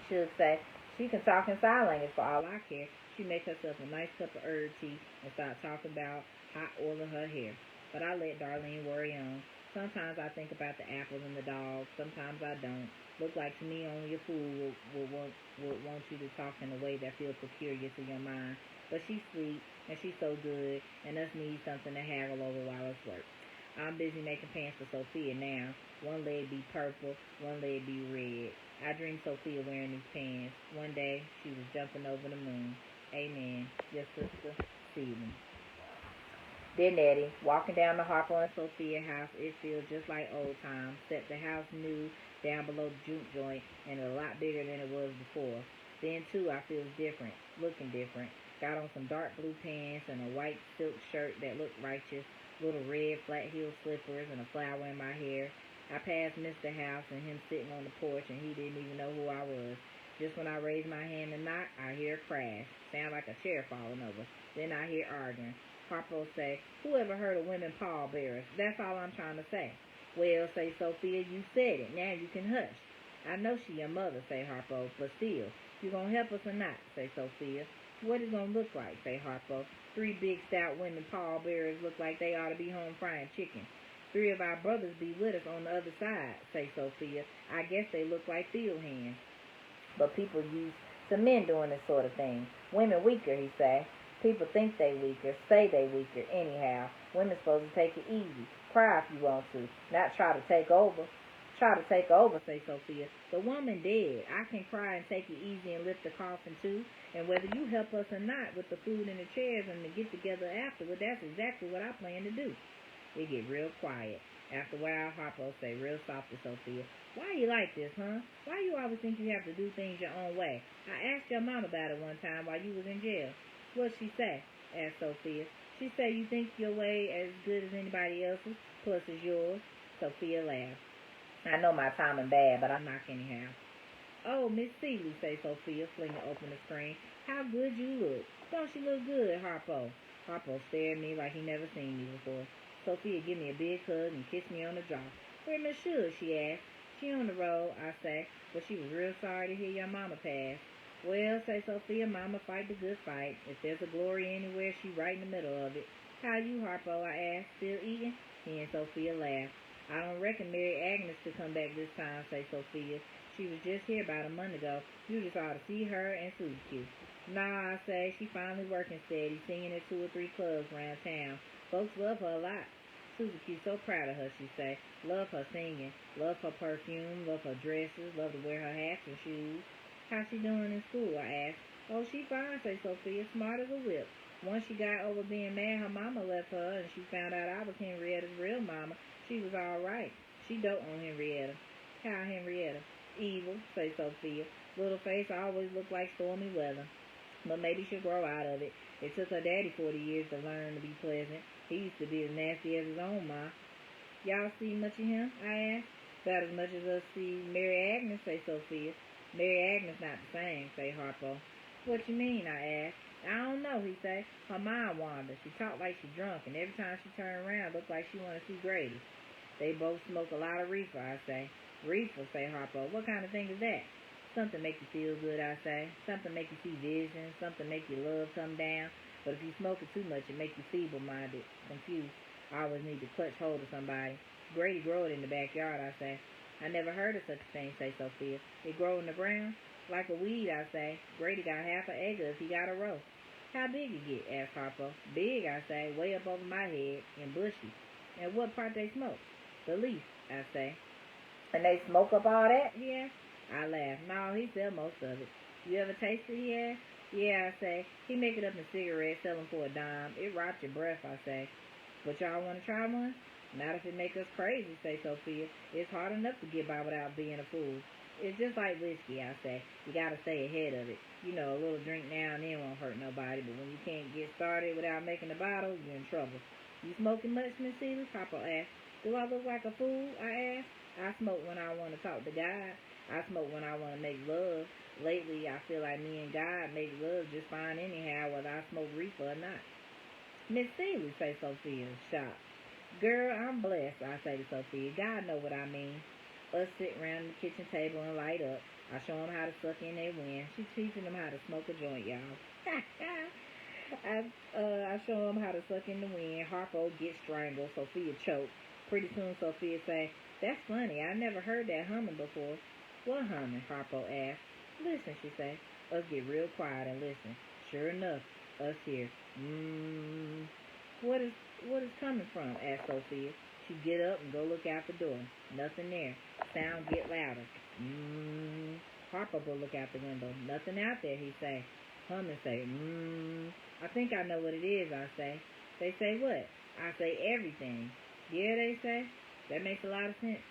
Suge say, she can talk in sign language for all I care. She make herself a nice cup of herb tea and start talking about hot oil in her hair. But I let Darlene worry on. Sometimes I think about the apples and the dogs. Sometimes I don't. Look like to me only a fool would want you to talk in a way that feels peculiar to your mind. But she's sweet, and she's so good, and us need something to haggle over while us work. I'm busy making pants for Sophia now. One leg be purple, one leg be red. I dream Sophia wearing these pants. One day, she was jumping over the moon. Amen. Your sister, Stephen. Dear Nettie, walking down the Harper and Sophia house, it feels just like old times, except the house new down below the juke joint and a lot bigger than it was before. Then, too, I feel different, looking different. Got on some dark blue pants and a white silk shirt that looked righteous, little red flat-heel slippers and a flower in my hair. I passed Mr. House and him sitting on the porch, and he didn't even know who I was. Just when I raise my hand and knock, I hear a crash. Sound like a chair falling over. Then I hear arguing. Harpo say, who ever heard of women pallbearers? That's all I'm trying to say. Well, say Sophia, you said it. Now you can hush. I know she your mother, say Harpo, but still, you gonna help us or not, say Sophia. What it gonna look like, say Harpo. 3 big stout women pallbearers look like they ought to be home frying chicken. 3 of our brothers be with us on the other side, say Sophia. I guess they look like field hands. But people use to men doing this sort of thing. Women weaker, he say. People think they weaker, say they weaker. Anyhow, women supposed to take it easy. Cry if you want to, not try to take over. Try to take over, say Sophia. The woman dead. I can cry and take it easy and lift the coffin too. And whether you help us or not with the food and the chairs and the get together afterward, that's exactly what I plan to do. It get real quiet. After a while, Harpo say real soft to Sophia, why you like this, huh? Why you always think you have to do things your own way? I asked your mom about it one time while you was in jail. What'd she say? Asked Sophia. She say you think your way as good as anybody else's, plus is yours. Sophia laughed. I know my timing bad, but I'm not anyhow. Oh, Miss Seeley, say Sophia, flinging open the screen. How good you look. Don't she look good, Harpo? Harpo stared at me like he never seen me before. Sophia give me a big hug and kissed me on the jaw. Where Miss Suge, she asked. She on the road, I say, but she was real sorry to hear your mama pass. Well, say Sophia, mama fight the good fight. If there's a glory anywhere, she right in the middle of it. How you, Harpo, I asked, still eating? He and Sophia laughed. I don't reckon Mary Agnes could come back this time, say Sophia. She was just here about a month ago. You just ought to see her and Susie Q. Nah, I say, she finally working steady, singing at 2 or 3 clubs around town. Folks love her a lot. Susie Q so proud of her, she say. Love her singing, love her perfume, love her dresses, love to wear her hats and shoes. How's she doing in school, I asked. Oh, she fine, say Sophia, smart as a whip. Once she got over being mad her mama left her and she found out I was Henrietta's real mama, she was all right. She dote on Henrietta. How Henrietta? Evil, say Sophia. Little face always looked like stormy weather. but maybe she'll grow out of it. It took her daddy 40 years to learn to be pleasant. He used to be as nasty as his own ma. Y'all see much of him? I asked. About as much as us see Mary Agnes, say Sophia. Mary Agnes not the same, say Harpo. What you mean? I asked. I don't know, he say. Her mind wandered. She talked like she drunk, and every time she turned around, looked like she wanted to see Grady. They both smoke a lot of reefer, I say. Reefer, say Harpo. What kind of thing is that? Something make you feel good, I say. Something make you see vision. Something make your love come down. But if you smoke it too much, it make you feeble-minded, confused. I always need to clutch hold of somebody. Grady grow it in the backyard, I say. I never heard of such a thing, say Sophia. It grow in the ground? Like a weed, I say. Grady got half an acre if he got a row. How big it get? Asked Harpo. Big, I say, way up over my head, and bushy. And what part they smoke? The leaf, I say. And they smoke up all that? He asked. I laughed. No, he sell most of it. You ever taste it? He asked. Yeah, I say. He make it up in cigarettes, sell them for a dime. It rots your breath, I say. But y'all want to try one? Not if it make us crazy, say Sophia. It's hard enough to get by without being a fool. It's just like whiskey, I say. You gotta stay ahead of it. You know, a little drink now and then won't hurt nobody, but when you can't get started without making a bottle, you're in trouble. You smoking much, Miss Seeley? Papa asked. Do I look like a fool? I asked. I smoke when I want to talk to God. I smoke when I want to make love. Lately, I feel like me and God make love just fine anyhow, whether I smoke reefer or not. Miss Seeley, say Sophia, shocked. Girl, I'm blessed, I say to Sophia. God know what I mean. Us sit around the kitchen table and light up. I show them how to suck in their wind. She's teaching them how to smoke a joint, y'all. I show them how to suck in the wind. Harpo gets strangled. Sophia choked. Pretty soon Sophia say, that's funny. I never heard that humming before. What humming? Harpo asked. Listen, she say. Us get real quiet and listen. Sure enough, us hear. What is coming from? Asked Sophia. She get up and go look out the door. Nothing there. Sound get louder. Harpo go look out the window. Nothing out there, he say. Humming say, I think I know what it is, I say. They say what? I say everything. Yeah, they say. That makes a lot of sense.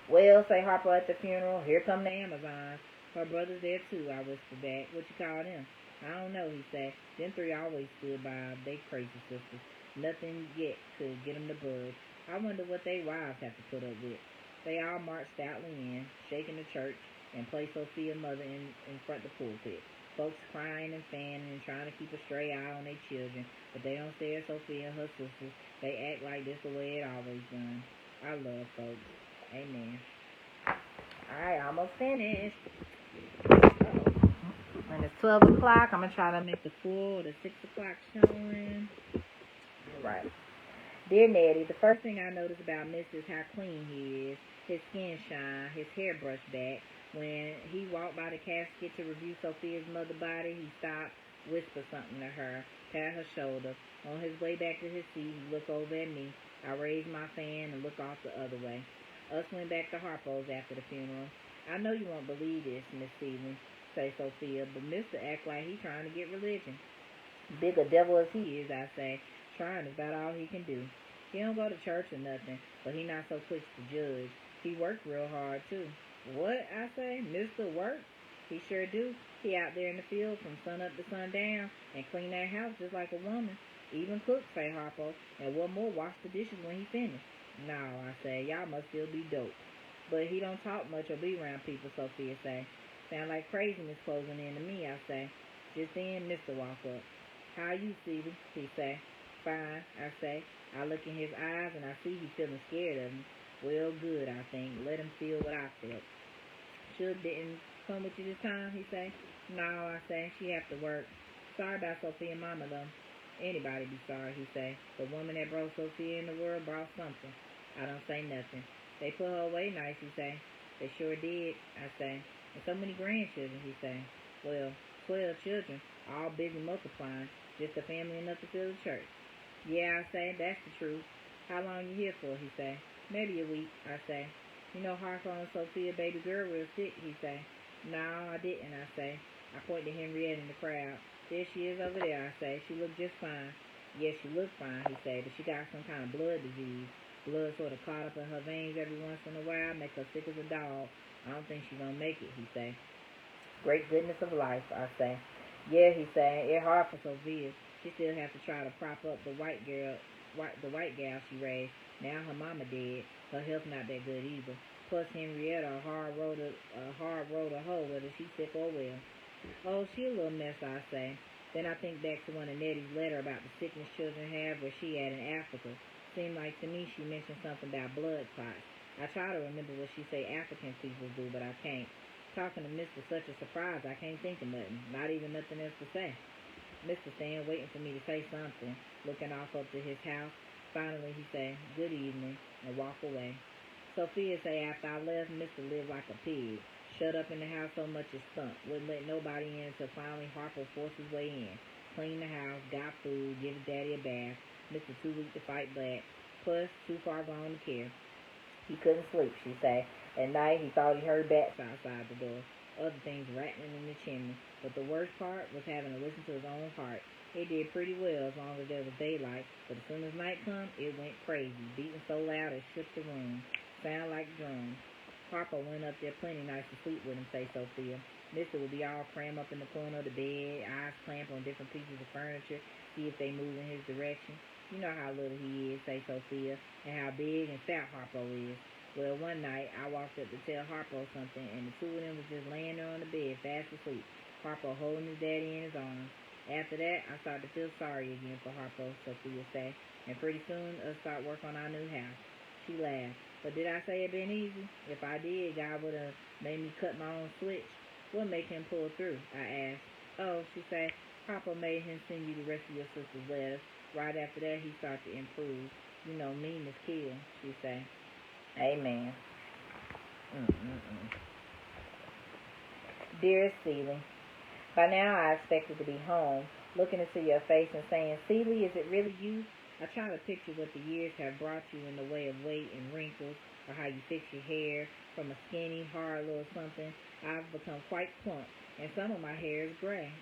Well, say Harpo at the funeral, here come the Amazons. Her brother's there too, I whispered back. What you call them? I don't know, he said. Them three always stood by. They crazy sisters. Nothing yet could get them to budge. I wonder what they wives have to put up with. They all marched stoutly in, shaking the church, and placed Sophia's mother in front of the pulpit. Folks crying and fanning and trying to keep a stray eye on their children, but they don't stare at Sophia and her sisters. They act like this the way it always done. I love folks. Amen. Alright, almost finished. When it's 12 o'clock, I'm going to try to make the 4 or the 6 o'clock showing. Alright. Dear Nettie, the first thing I noticed about Miss is how clean he is. His skin shine, his hair brushed back. When he walked by the casket to review Sophia's mother's body, he stopped, whispered something to her, pat her shoulder. On his way back to his seat, he looked over at me. I raised my fan and looked off the other way. Us went back to Harpo's after the funeral. I know you won't believe this, Miss Stevens, say Sophia, but Mister act like he trying to get religion. Big a devil as he is, I say. Trying is about all he can do. He don't go to church or nothing, but he not so quick to judge. He worked real hard, too. What? I say. Mr. Work? He sure do. He out there in the field from sun up to sundown and clean that house just like a woman. Even cook, say Harpo, and what more, wash the dishes when he finished. No, I say, y'all must still be dope. But he don't talk much or be around people, Sophia say. Sound like craziness closing in to me, I say. Just then, Mister walk up. How you, Stevie? He say. Fine, I say. I look in his eyes and I see he feeling scared of me. Well, good, I think. Let him feel what I felt. Should didn't come with you this time, he say. No, I say. She have to work. Sorry about Sophia and Mama, though. Anybody be sorry, he say. The woman that brought Sophia in the world brought something. I don't say nothing. They put her away nice, he say. They sure did, I say. And so many grandchildren, he say. Well, 12 children, all busy multiplying. Just a family enough to fill the church. Yeah, I say, that's the truth. How long you here for, he say. Maybe a week, I say. You know Harpo and Sophia, baby girl, real sick, he say. No, I didn't, I say. I point to Henriette in the crowd. There she is over there, I say. She look just fine. Yes, she look fine, he say, but she got some kind of blood disease. Blood sort of caught up in her veins every once in a while, make her sick as a dog. I don't think she gonna make it, he say. Great goodness of life, I say. Yeah, he's saying it hard for Sophia. She still has to try to prop up the white gal she raised. Now her mama dead. Her health not that good either. Plus Henrietta, a hard road to hoe, whether she's sick or well. Oh, she a little mess, I say. Then I think back to one of Nettie's letter about the sickness children have where she at in Africa. Seemed like to me she mentioned something about blood clots. I try to remember what she say African people do, but I can't. Talking to Mr. Such a surprise, I can't think of nothing. Not even nothing else to say. Mr. Stan waiting for me to say something, looking off up to his house. Finally he say, good evening, and walk away. Sophia say after I left, Mr. lived like a pig. Shut up in the house so much it stunk. Wouldn't let nobody in until finally Harper forced his way in. Cleaned the house, got food, give his daddy a bath. Mr. Too weak to fight back. Plus, too far gone to care. He couldn't sleep, she say. At night, he thought he heard bats outside the door. Other things rattling in the chimney. But the worst part was having to listen to his own heart. It did pretty well as long as there was daylight, but as soon as night come, it went crazy, beating so loud it shook the room. Sound like drums. Harper went up there plenty nice to sleep with him, say Sophia. Mister would be all crammed up in the corner of the bed, eyes clamped on different pieces of furniture, see if they move in his direction. You know how little he is, say Sophia, and how big and fat Harpo is. Well, one night, I walked up to tell Harpo something, and the two of them was just laying there on the bed, fast asleep. Harpo holding his daddy in his arms. After that, I started to feel sorry again for Harpo, Sophia say, and pretty soon us start work on our new house. She laughed. But did I say it been easy? If I did, God would have made me cut my own switch. What make him pull through? I asked. Oh, she said, Papa made him send you the rest of your sister's letters. Right after that, he started to improve. You know, meanness kills, she say. Amen. Dearest Celie, by now I expected to be home, looking into your face and saying, Celie, is it really you? I try to picture what the years have brought you in the way of weight and wrinkles, or how you fix your hair from a skinny, hard little something. I've become quite plump, and some of my hair is gray.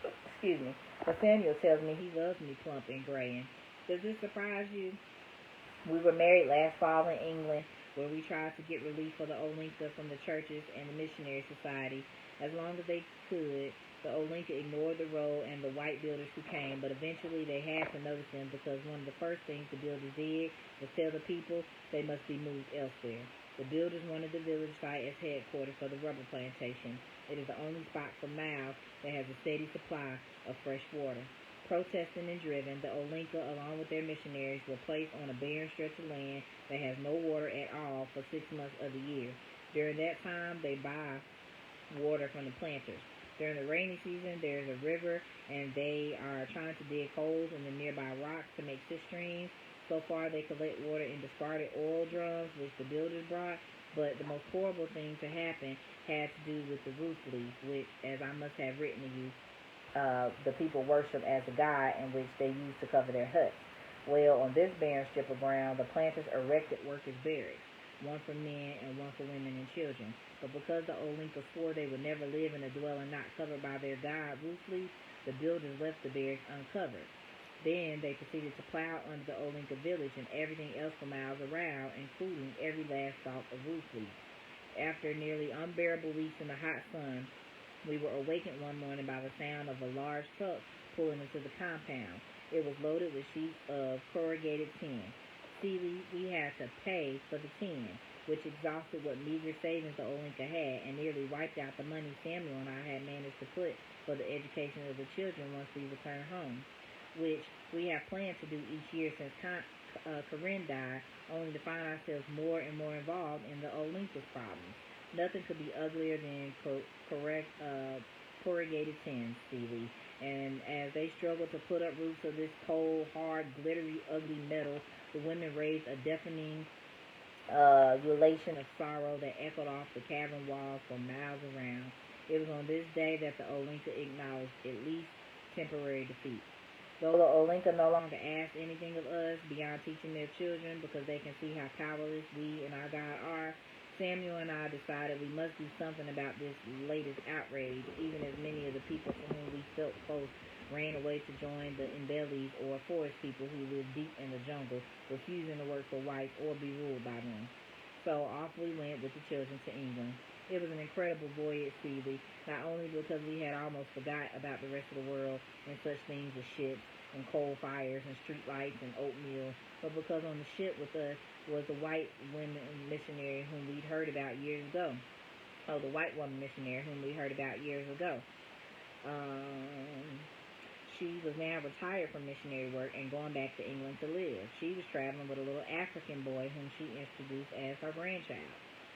Excuse me. But Samuel tells me he loves me plump and graying. Does this surprise you? We were married last fall in England, where we tried to get relief for the Olinka from the churches and the missionary society. As long as they could, the Olinka ignored the road and the white builders who came, but eventually they had to notice them because one of the first things the builders did was tell the people they must be moved elsewhere. The builders wanted the village site as headquarters for the rubber plantation. It is the only spot for miles that has a steady supply of fresh water. Protesting and driven, the Olinka, along with their missionaries, were placed on a barren stretch of land that has no water at all for 6 months of the year. During that time, they buy water from the planters. During the rainy season, there's a river, and they are trying to dig holes in the nearby rocks to make cisterns. So far, they collect water in discarded oil drums, which the builders brought, but the most horrible thing to happen had to do with the roof leak, which, as I must have written to you, the people worship as a god in which they use to cover their huts. Well, on this barren strip of ground, the planters erected workers' barracks, one for men and one for women and children. But because the Olinka swore they would never live in a dwelling not covered by their god roof leaf, the builders left the barracks uncovered. Then they proceeded to plow under the Olinka village and everything else for miles around, including every last stalk of roof leaf. After nearly unbearable weeks in the hot sun, we were awakened one morning by the sound of a large truck pulling into the compound. It was loaded with sheets of corrugated tin. See, we had to pay for the tin, which exhausted what meager savings the Olinka had and nearly wiped out the money Samuel and I had managed to put for the education of the children once we returned home, which we have planned to do each year since Corinne died, only to find ourselves more and more involved in the Olinka's problems. Nothing could be uglier than corrugated tin, Stevie. And as they struggled to put up roofs of this cold, hard, glittery, ugly metal, the women raised a deafening ululation of sorrow that echoed off the cavern walls for miles around. It was on this day that the Olinka acknowledged at least temporary defeat. Though the Olinka no longer ask anything of us beyond teaching their children because they can see how powerless we and our God are, Samuel and I decided we must do something about this latest outrage, even as many of the people to whom we felt close ran away to join the Imbelis or forest people who live deep in the jungle, refusing to work for whites or be ruled by them. So off we went with the children to England. It was an incredible voyage, Stevie, not only because we had almost forgot about the rest of the world and such things as ships and coal fires and street lights and oatmeal, but because on the ship with us was the white women missionary whom we'd heard about years ago. Oh, the white woman missionary whom we heard about years ago. She was now retired from missionary work and going back to England to live. She was traveling with a little African boy whom she introduced as her grandchild.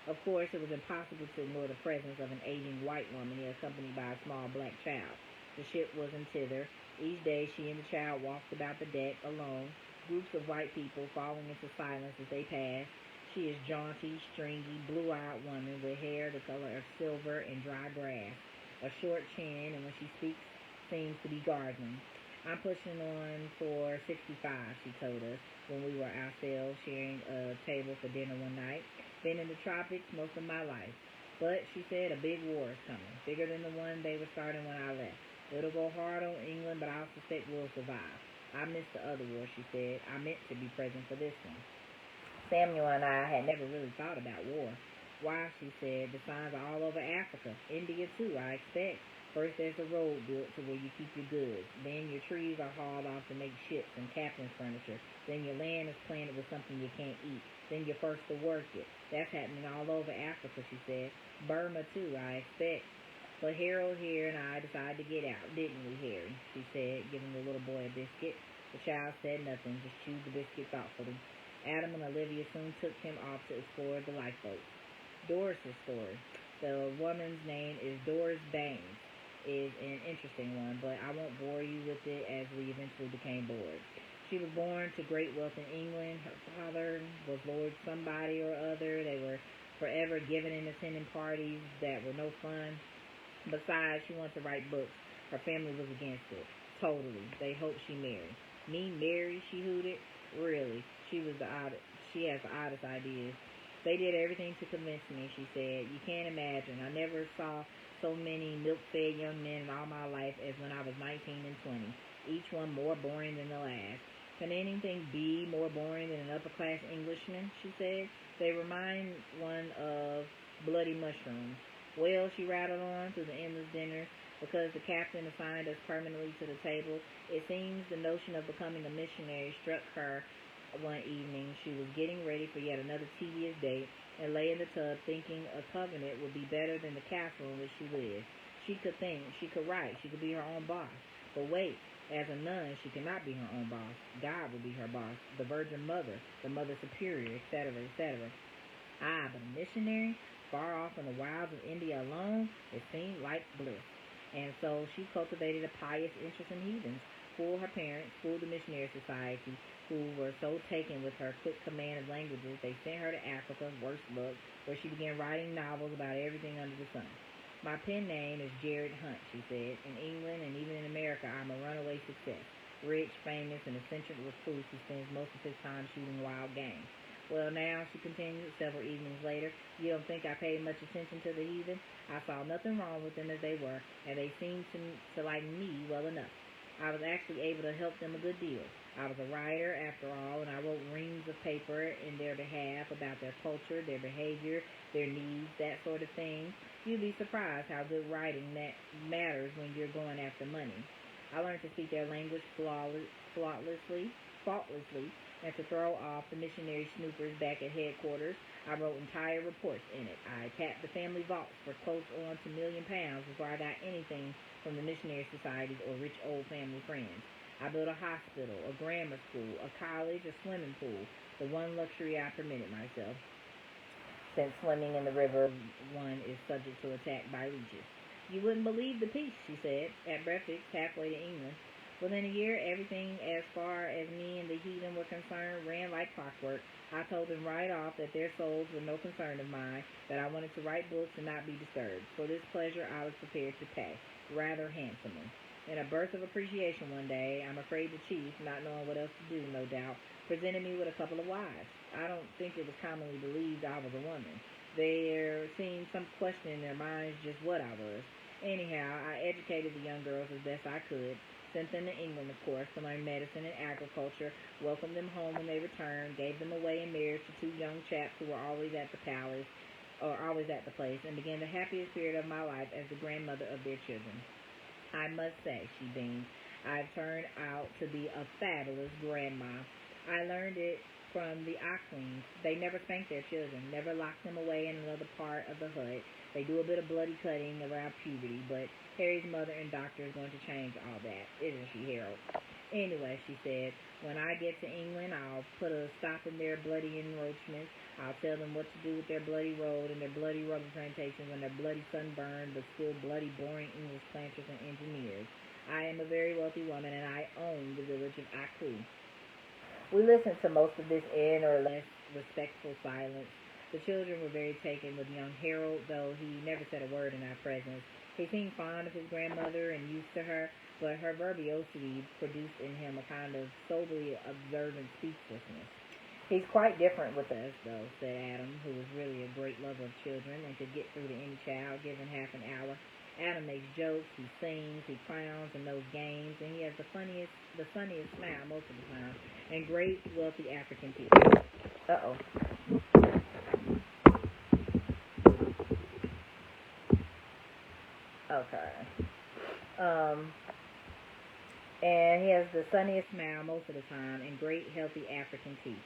Of course, it was impossible to ignore the presence of an aging white woman accompanied by a small black child. The ship wasn't thither. Each day she and the child walked about the deck alone, groups of white people falling into silence as they passed. She is jaunty, stringy, blue-eyed woman with hair the color of silver and dry grass, a short chin, and when she speaks, seems to be gardening. I'm pushing on for 65, she told us when we were ourselves sharing a table for dinner one night. Been in the tropics most of my life. But, she said, a big war is coming, bigger than the one they were starting when I left. It'll go hard on England, but I suspect we'll survive. I missed the other war, she said. I meant to be present for this one. Samuel and I had never really thought about war. Why, she said, the signs are all over Africa. India, too, I expect. First, there's a road built to where you keep your goods. Then your trees are hauled off to make ships and captain's furniture. Then your land is planted with something you can't eat. Then you're first to work it. That's happening all over Africa, she said. Burma, too, I expect. But Harold here and I decided to get out, didn't we, Harry? She said, giving the little boy a biscuit. The child said nothing, just chewed the biscuit thoughtfully. Adam and Olivia soon took him off to explore the lifeboat. Doris' story. The woman's name is Doris Baines. Is an interesting one, but I won't bore you with it as we eventually became bored. She was born to great wealth in England. Her father was Lord somebody or other. They were forever giving and attending parties that were no fun. Besides, she wanted to write books. Her family was against it. Totally. They hoped she married. Me marry, she hooted. Really. She has the oddest ideas. They did everything to convince me, she said. You can't imagine. I never saw so many milk-fed young men in all my life as when I was 19 and 20, each one more boring than the last. Can anything be more boring than an upper-class Englishman, she said. They remind one of bloody mushrooms. Well, she rattled on through the endless dinner, because the captain assigned us permanently to the table. It seems the notion of becoming a missionary struck her one evening. She was getting ready for yet another tedious day, and lay in the tub thinking a convent would be better than the castle in which she lived. She could think, she could write, she could be her own boss. But wait, as a nun, she could not be her own boss. God would be her boss, the Virgin Mother, the Mother Superior, etc., etc. But a missionary, far off in the wilds of India alone, it seemed like bliss. And so she cultivated a pious interest in heathens, fooled her parents, fooled the missionary society, who were so taken with her quick command of languages, they sent her to Africa, worse luck, where she began writing novels about everything under the sun. My pen name is Jared Hunt, she said. In England and even in America, I'm a runaway success. Rich, famous, and eccentric recluse who spends most of his time shooting wild game. Well, now, she continued several evenings later, you don't think I paid much attention to the heathen? I saw nothing wrong with them as they were, and they seemed to like me well enough. I was actually able to help them a good deal. I was a writer, after all, and I wrote reams of paper in their behalf about their culture, their behavior, their needs, that sort of thing. You'd be surprised how good writing that matters when you're going after money. I learned to speak their language faultlessly, and to throw off the missionary snoopers back at headquarters. I wrote entire reports in it. I tapped the family vaults for close on to £1,000,000 before I got anything from the missionary societies or rich old family friends. I built a hospital, a grammar school, a college, a swimming pool, the one luxury I permitted myself, since swimming in the river one is subject to attack by leeches. You wouldn't believe the peace, she said, at breakfast halfway to England. Within a year, everything as far as me and the heathen were concerned ran like clockwork. I told them right off that their souls were no concern of mine, that I wanted to write books and not be disturbed. For this pleasure, I was prepared to pay, rather handsomely. In a burst of appreciation one day, I'm afraid the chief, not knowing what else to do, no doubt, presented me with a couple of wives. I don't think it was commonly believed I was a woman. There seemed some question in their minds just what I was. Anyhow, I educated the young girls as best I could, sent them to England, of course, to learn medicine and agriculture, welcomed them home when they returned, gave them away in marriage to two young chaps who were always at the palace, or always at the place, and began the happiest period of my life as the grandmother of their children. I must say, she beamed, I've turned out to be a fabulous grandma. I learned it from the Queens. They never spank their children, never lock them away in another part of the hut. They do a bit of bloody cutting around puberty, but Harry's mother and doctor is going to change all that, isn't she, Harold? Anyway, she said, when I get to England, I'll put a stop in their bloody encroachments. I'll tell them what to do with their bloody road and their bloody rubber plantations and their bloody sunburned but still bloody boring English planters and engineers. I am a very wealthy woman, and I own the village of Aku. We listened to most of this in or less respectful silence. The children were very taken with young Harold, though he never said a word in our presence. He seemed fond of his grandmother and used to her, but her verbiosity produced in him a kind of soberly observant speechlessness. He's quite different with us, though, said Adam, who was really a great lover of children and could get through to any child given half an hour. Adam makes jokes, he sings, he clowns and knows games, and he has the funniest smile most of the time, and great wealthy African people. Uh-oh. Okay. And he has the sunniest smile most of the time and great healthy African teeth.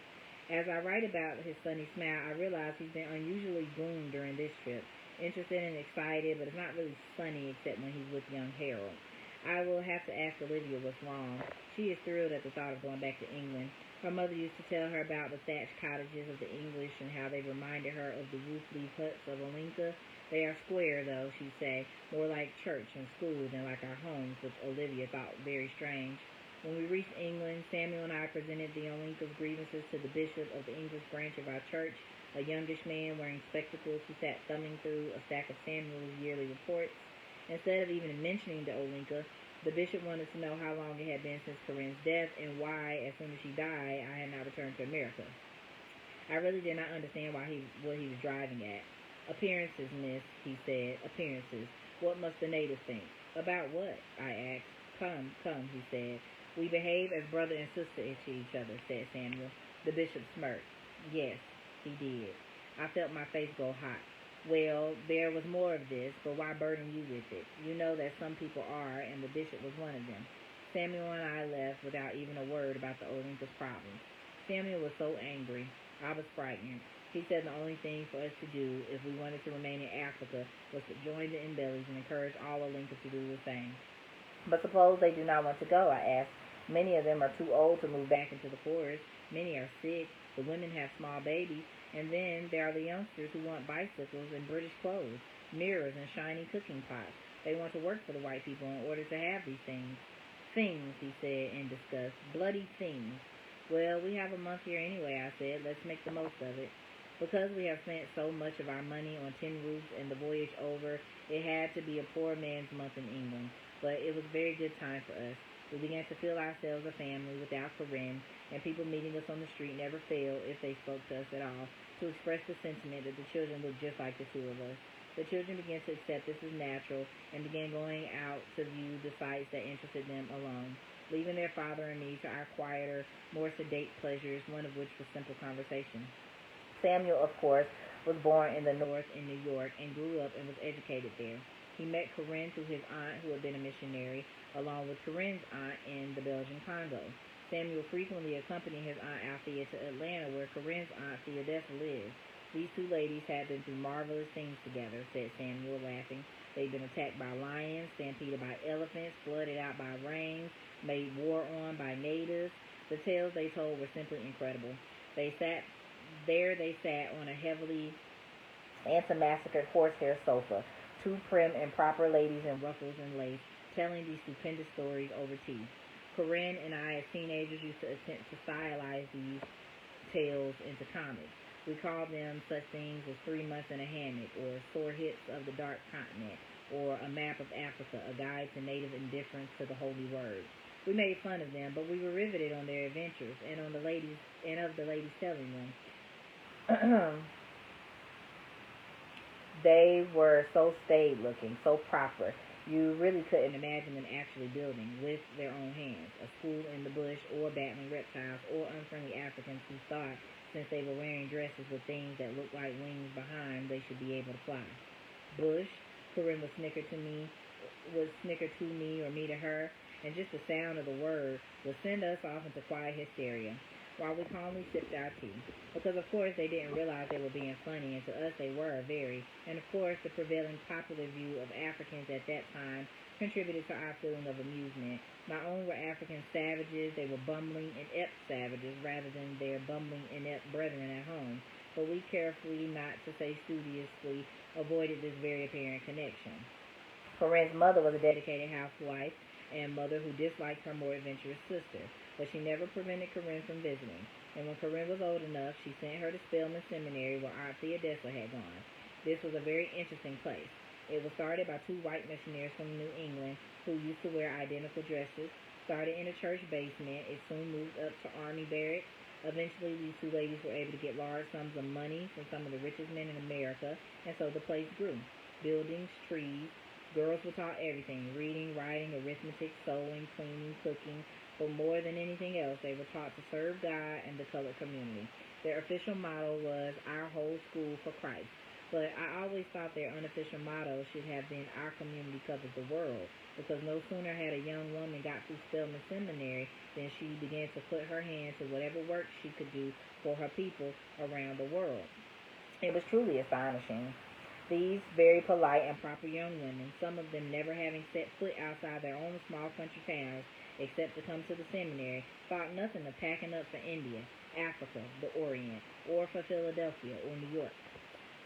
As I write about his sunny smile, I realize he's been unusually groomed during this trip. Interested and excited, but it's not really sunny except when he's with young Harold. I will have to ask Olivia what's wrong. She is thrilled at the thought of going back to England. Her mother used to tell her about the thatched cottages of the English and how they reminded her of the roof-leaf huts of Olinka. They are square, though, she'd say, more like church and school than like our homes, which Olivia thought very strange. When we reached England, Samuel and I presented the Olinka's grievances to the bishop of the English branch of our church, a youngish man wearing spectacles who sat thumbing through a stack of Samuel's yearly reports. Instead of even mentioning the Olinka, the bishop wanted to know how long it had been since Corinne's death and why, as soon as she died, I had not returned to America. I really did not understand what he was driving at. Appearances, miss, he said. Appearances. What must the natives think? About what? I asked. Come, he said. We behave as brother and sister to each other, said Samuel. The bishop smirked. Yes, he did. I felt my face go hot. Well, there was more of this, but why burden you with it? You know that some people are, and the bishop was one of them. Samuel and I left without even a word about the Olympus problems. Samuel was so angry. I was frightened. He said the only thing for us to do, if we wanted to remain in Africa, was to join the Mbellies and encourage all Olympus to do the same. But suppose they do not want to go, I asked. Many of them are too old to move back into the forest. Many are sick. The women have small babies. And then there are the youngsters who want bicycles and British clothes, mirrors and shiny cooking pots. They want to work for the white people in order to have these things. Things, he said in disgust. Bloody things. Well, we have a month here anyway, I said. Let's make the most of it. Because we have spent so much of our money on tin roofs and the voyage over, it had to be a poor man's month in England. But it was a very good time for us. We began to feel ourselves a family without Corinne, and people meeting us on the street never failed, if they spoke to us at all, to express the sentiment that the children looked just like the two of us. The children began to accept this as natural and began going out to view the sights that interested them alone, leaving their father and me to our quieter, more sedate pleasures, one of which was simple conversation. Samuel, of course, was born in the North in New York and grew up and was educated there. He met Corinne through his aunt, who had been a missionary, along with Corinne's aunt in the Belgian Congo. Samuel frequently accompanied his Aunt Althea to Atlanta, where Corinne's Aunt Theodessa lived. These two ladies had been through marvelous things together, said Samuel, laughing. They'd been attacked by lions, stampeded by elephants, flooded out by rains, made war on by natives. The tales they told were simply incredible. They sat on a heavily anti-massacred horsehair sofa, two prim and proper ladies in ruffles and lace, telling these stupendous stories over tea. Corinne and I, as teenagers, used to attempt to stylize these tales into comics. We called them such things as 3 Months in a Hammock, or Sore Hits of the Dark Continent, or A Map of Africa, a guide to native indifference to the holy word. We made fun of them, but we were riveted on their adventures and of the ladies telling them. They were so staid-looking, so proper. You really couldn't imagine them actually building, with their own hands, a school in the bush, or battling reptiles, or unfriendly Africans who thought since they were wearing dresses with things that looked like wings behind, they should be able to fly. Bush, Corinne would snicker to me or me to her, and just the sound of the word would send us off into quiet hysteria, while we calmly sipped our tea. Because of course they didn't realize they were being funny, and to us they were very, and of course the prevailing popular view of Africans at that time contributed to our feeling of amusement. Not only were Africans savages, they were bumbling, inept savages rather than their bumbling, inept brethren at home. But we carefully, not to say studiously, avoided this very apparent connection. Corinne's mother was a dedicated housewife and mother who disliked her more adventurous sister, but she never prevented Corinne from visiting. And when Corinne was old enough, she sent her to Spelman Seminary where Aunt Theodessa had gone. This was a very interesting place. It was started by two white missionaries from New England who used to wear identical dresses. Started in a church basement, it soon moved up to army barracks. Eventually, these two ladies were able to get large sums of money from some of the richest men in America, and so the place grew. Buildings, trees. Girls were taught everything: reading, writing, arithmetic, sewing, cleaning, cooking. But more than anything else, they were taught to serve God and the colored community. Their official motto was, "Our whole school for Christ." But I always thought their unofficial motto should have been, "Our community covers the world," because no sooner had a young woman got through Spelman Seminary than she began to put her hand to whatever work she could do for her people around the world. It was truly astonishing. These very polite and proper young women, some of them never having set foot outside their own small country towns except to come to the seminary, thought nothing of packing up for India, Africa, the Orient, or for Philadelphia or New York.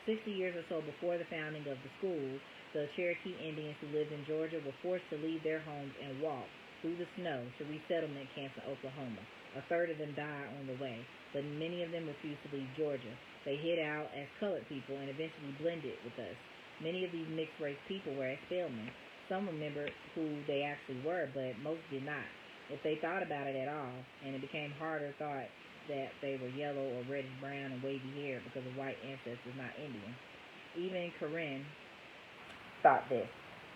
60 years or so before the founding of the school, the Cherokee Indians who lived in Georgia were forced to leave their homes and walk through the snow to resettlement camps in Oklahoma. A third of them died on the way, but many of them refused to leave Georgia. They hid out as colored people and eventually blended with us. Many of these mixed-race people were at Spelman. Some remembered who they actually were, but most did not. If they thought about it at all, and it became harder thought that they were yellow or reddish-brown and wavy-haired because of white ancestors, not Indian. Even Corinne thought this,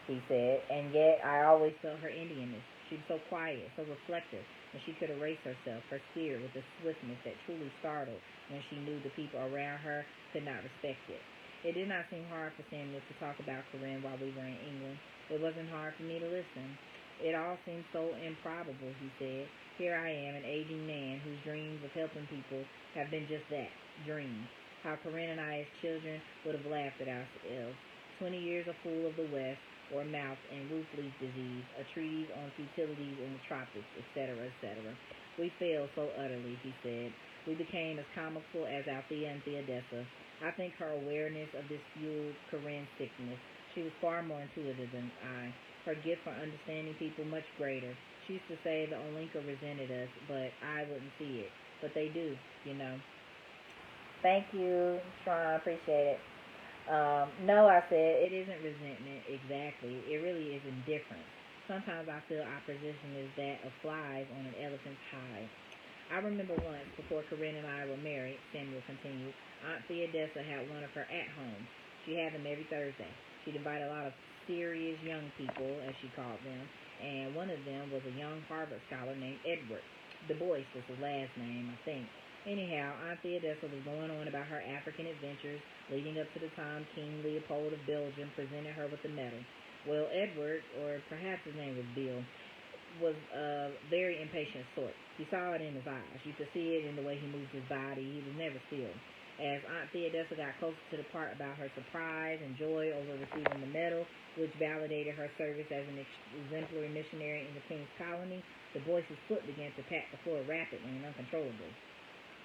he said, and yet I always felt her Indianness. She was so quiet, so reflective, and she could erase herself, her spirit, with a swiftness that truly startled when she knew the people around her could not respect it. It did not seem hard for Samuel to talk about Corinne while we were in England. It wasn't hard for me to listen. It all seemed so improbable, he said. Here I am, an aging man whose dreams of helping people have been just that, dreams. How Corinne and I as children would have laughed at ourselves. 20 years a fool of the West, or mouth and roof leaf disease, a treatise on futilities in the tropics, etc., etc. We failed so utterly, he said. We became as comical as Althea and Theodessa. I think her awareness of this fueled Corinne's sickness. She was far more intuitive than I. Her gift for understanding people much greater. She used to say the Olinka resented us, but I wouldn't see it. But they do, you know. Thank you, Sean. Appreciate it. No, I said, it isn't resentment exactly. It really is indifference. Sometimes I feel our position is that of flies on an elephant's hide. I remember once, before Corinne and I were married, Samuel continued, Aunt Theodessa had one of her at-homes. She had them every Thursday. She'd invite a lot of serious young people, as she called them, and one of them was a young Harvard scholar named Edward. Du Bois was his last name, I think. Anyhow, Aunt Theodessa was going on about her African adventures leading up to the time King Leopold of Belgium presented her with the medal. Well, Edward, or perhaps his name was Bill, was a very impatient sort. You saw it in his eyes. You could see it in the way he moved his body. He was never still. As Aunt Theodessa got closer to the part about her surprise and joy over receiving the medal, which validated her service as an exemplary missionary in the King's colony, Du Bois's foot began to pat the floor rapidly and uncontrollably.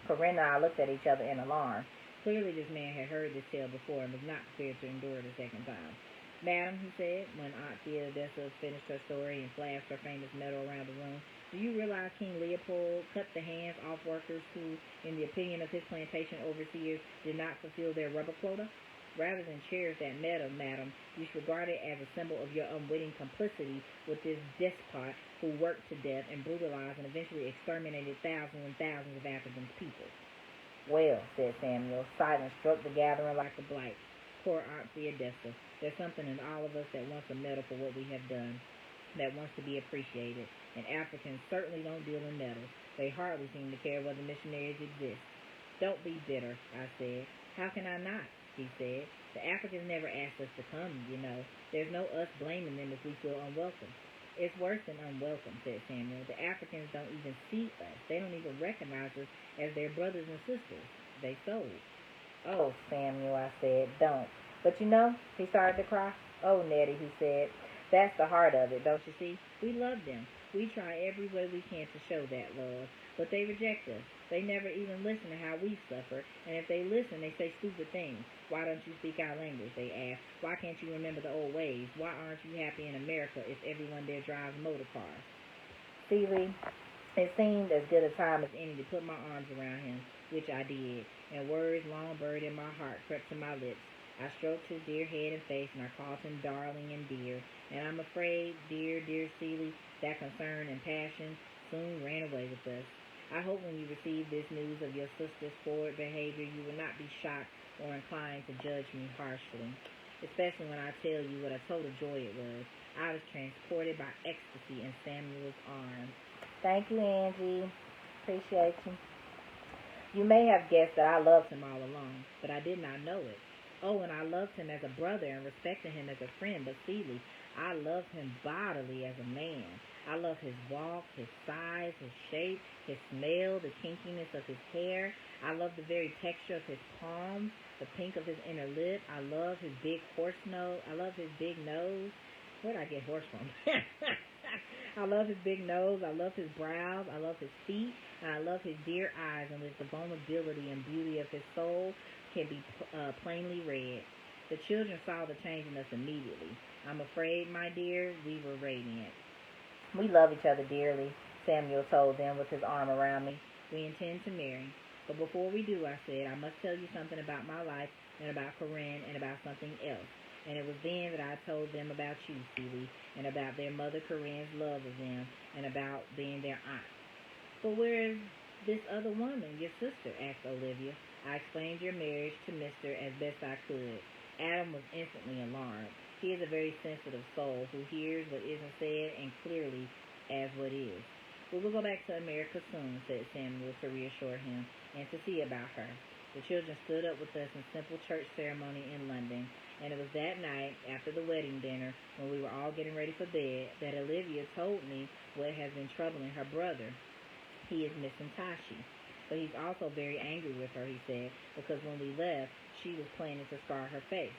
Corinne and I looked at each other in alarm. Clearly this man had heard this tale before and was not prepared to endure it a second time. Madam, he said, when Aunt Theodessa finished her story and flashed her famous medal around the room, do you realize King Leopold cut the hands off workers who, in the opinion of his plantation overseers, did not fulfill their rubber quota? Rather than cherish that medal, madam, you should regard it as a symbol of your unwitting complicity with this despot who worked to death and brutalized and eventually exterminated thousands and thousands of African people. Well, said Samuel, silence struck the gathering like a blight. Poor Aunt Theodessa. There's something in all of us that wants a medal for what we have done, that wants to be appreciated, and Africans certainly don't deal in medals. They hardly seem to care whether missionaries exist. Don't be bitter, I said. How can I not? He said. The Africans never asked us to come, you know. There's no us blaming them if we feel unwelcome. It's worse than unwelcome, said Samuel. The Africans don't even see us. They don't even recognize us as their brothers and sisters. They sold. Oh, Samuel, I said, don't. But you know, he started to cry. Oh, Nettie, he said, that's the heart of it, don't you see? We love them. We try every way we can to show that love. But they reject us. They never even listen to how we suffer. And if they listen, they say stupid things. Why don't you speak our language, they ask. Why can't you remember the old ways? Why aren't you happy in America if everyone there drives motor cars? Seeley, it seemed as good a time as any to put my arms around him, which I did, and words long buried in my heart crept to my lips. I stroked his dear head and face, and I called him darling and dear. And I'm afraid, dear, dear Seeley, that concern and passion soon ran away with us. I hope when you receive this news of your sister's forward behavior, you will not be shocked or inclined to judge me harshly, especially when I tell you what a total joy it was. I was transported by ecstasy in Samuel's arms. Thank you, Angie. Appreciate you. You may have guessed that I loved him all along, but I did not know it. Oh, and I loved him as a brother and respected him as a friend, but Seeley, I loved him bodily as a man. I loved his walk, his size, his shape, his smell, the kinkiness of his hair. I loved the very texture of his palms, the pink of his inner lip. I loved his big horse nose. I loved his big nose. Where'd I get horse from? I love his big nose. I love his brows. I love his feet. And I love his dear eyes in which the vulnerability and beauty of his soul can be plainly read. The children saw the change in us immediately. I'm afraid, my dear, we were radiant. We love each other dearly, Samuel told them with his arm around me. We intend to marry. But before we do, I said, I must tell you something about my life and about Corinne and about something else. And it was then that I told them about you, Seeley, and about their mother Corinne's love of them, and about being their aunt. But where is this other woman, your sister? Asked Olivia. I explained your marriage to Mr. as best I could. Adam was instantly alarmed. He is a very sensitive soul who hears what isn't said and clearly as what is. We will go back to America soon, said Samuel to reassure him, and to see about her. The children stood up with us in simple church ceremony in London, and it was that night, after the wedding dinner, when we were all getting ready for bed, that Olivia told me what has been troubling her brother. He is missing Tashi. But he's also very angry with her, he said, because when we left, she was planning to scar her face.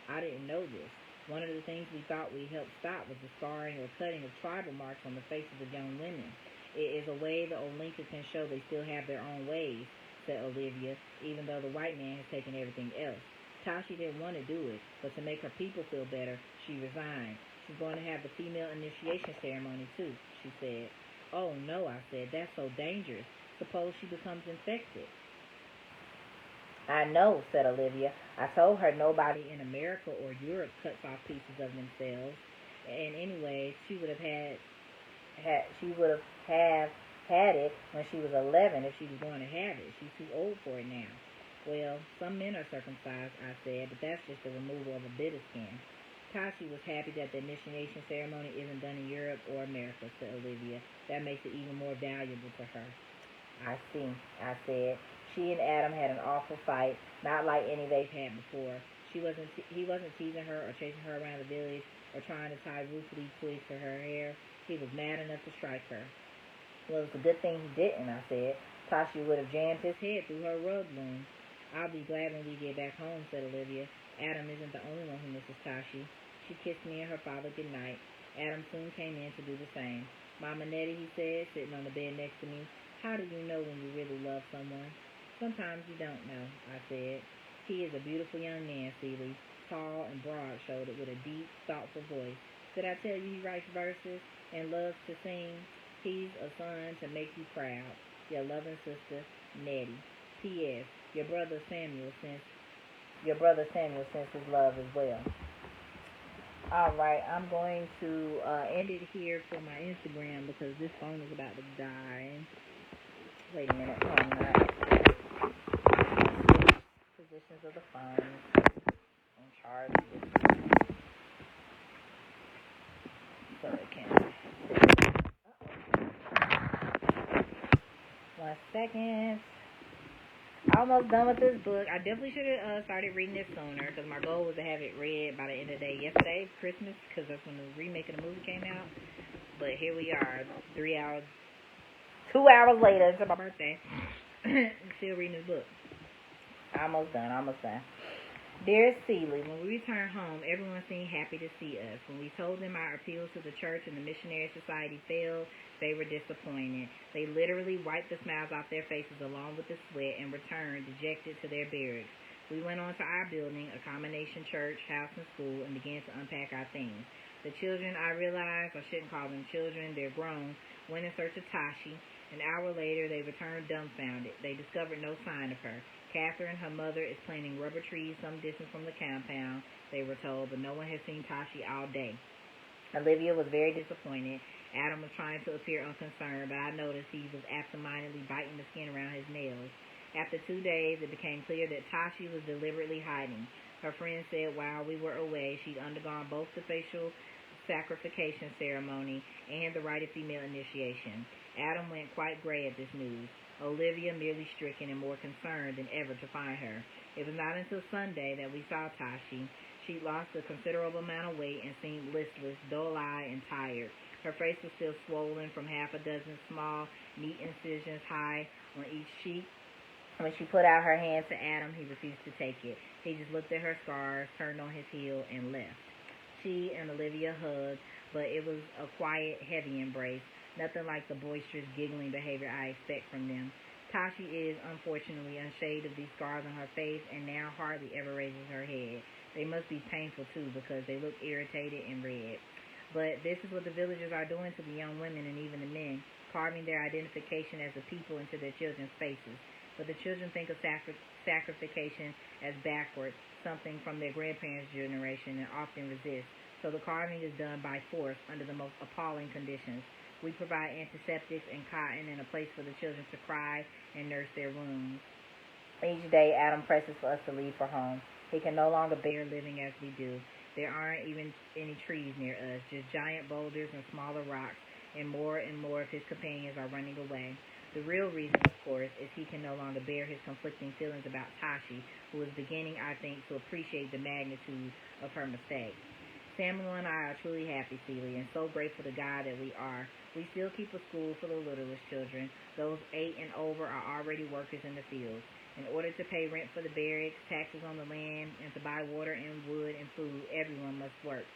I didn't know this. One of the things we thought we helped stop was the scarring or cutting of tribal marks on the faces of young women. It is a way the Olinkas can show they still have their own ways, said Olivia, even though the white man has taken everything else. Tashi didn't want to do it, but to make her people feel better, she resigned. She's going to have the female initiation ceremony, too, she said. Oh, no, I said, that's so dangerous. Suppose she becomes infected. I know, said Olivia. I told her nobody in America or Europe cuts off pieces of themselves. And anyway, she would have had it when she was 11 if she was going to have it. She's too old for it now. Well, some men are circumcised, I said, but that's just the removal of a bit of skin. Tashi was happy that the initiation ceremony isn't done in Europe or America, said Olivia. That makes it even more valuable to her. I see, I said. She and Adam had an awful fight, not like any they've had before. He wasn't teasing her or chasing her around the village or trying to tie roof-leaf twigs to her hair. He was mad enough to strike her. Well, it's a good thing he didn't, I said. Tashi would have jammed his head through her rug loom. I'll be glad when we get back home, said Olivia. Adam isn't the only one who misses Tashi. She kissed me and her father good night. Adam soon came in to do the same. Mama Nettie, he said, sitting on the bed next to me, how do you know when you really love someone? Sometimes you don't know, I said. He is a beautiful young man, Seeley, tall and broad-shouldered with a deep, thoughtful voice. Did I tell you he writes verses and loves to sing? He's a son to make you proud. Your loving sister, Nettie. P.S. Your brother Samuel sends his love as well. All right, I'm going to end it here for my Instagram because this phone is about to die. Wait a minute. Oh, I'm not. Positions of the phone and charge it so it can. 1 second. almost done with this book. I definitely should have started reading it sooner because my goal was to have it read by the end of the day yesterday, Christmas, because that's when the remake of the movie came out. But here we are, 3 hours, 2 hours later. It's my birthday. Still reading this book. Almost done. Dear Seeley, when we returned home, everyone seemed happy to see us. When we told them our appeals to the church and the missionary society failed, they were disappointed. They literally wiped the smiles off their faces along with the sweat and returned dejected to their barracks. We went on to our building, a combination church, house, and school, and began to unpack our things. The children, I realized, I shouldn't call them children, they're grown, went in search of Tashi. An hour later, they returned dumbfounded. They discovered no sign of her. Catherine, her mother, is planting rubber trees some distance from the compound, they were told, but no one had seen Tashi all day. Olivia was very disappointed. Adam was trying to appear unconcerned, but I noticed he was absentmindedly biting the skin around his nails. After 2 days, it became clear that Tashi was deliberately hiding. Her friend said while we were away, she'd undergone both the facial sacrification ceremony and the rite of female initiation. Adam went quite gray at this news. Olivia merely stricken and more concerned than ever to find her. It was not until Sunday that we saw Tashi. She'd lost a considerable amount of weight and seemed listless, dull-eyed, and tired. Her face was still swollen from half a dozen small, neat incisions high on each cheek. When she put out her hand to Adam, he refused to take it. He just looked at her scars, turned on his heel, and left. She and Olivia hugged, but it was a quiet, heavy embrace. Nothing like the boisterous, giggling behavior I expect from them. Tashi is, unfortunately, unshaved of these scars on her face and now hardly ever raises her head. They must be painful, too, because they look irritated and red. But this is what the villagers are doing to the young women and even the men, carving their identification as a people into their children's faces. But the children think of sacrification as backward, something from their grandparents' generation, and often resist. So the carving is done by force under the most appalling conditions. We provide antiseptics and cotton and a place for the children to cry and nurse their wounds. Each day, Adam presses for us to leave for home. He can no longer bear living as we do. There aren't even any trees near us, just giant boulders and smaller rocks, and more of his companions are running away. The real reason, of course, is he can no longer bear his conflicting feelings about Tashi, who is beginning, I think, to appreciate the magnitude of her mistake. Samuel and I are truly happy, Celia, and so grateful to God that we are. We still keep a school for the littlest children. Those 8 and over are already workers in the fields. In order to pay rent for the barracks, taxes on the land, and to buy water and wood and food, everyone must work.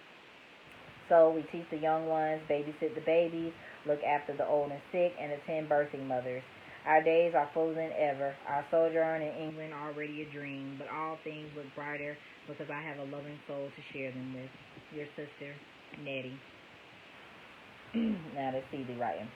So we teach the young ones, babysit the babies, look after the old and sick, and attend birthing mothers. Our days are fuller than ever. Our sojourn in England already a dream, but all things look brighter because I have a loving soul to share them with. Your sister, Nettie. Now that's Celie writing.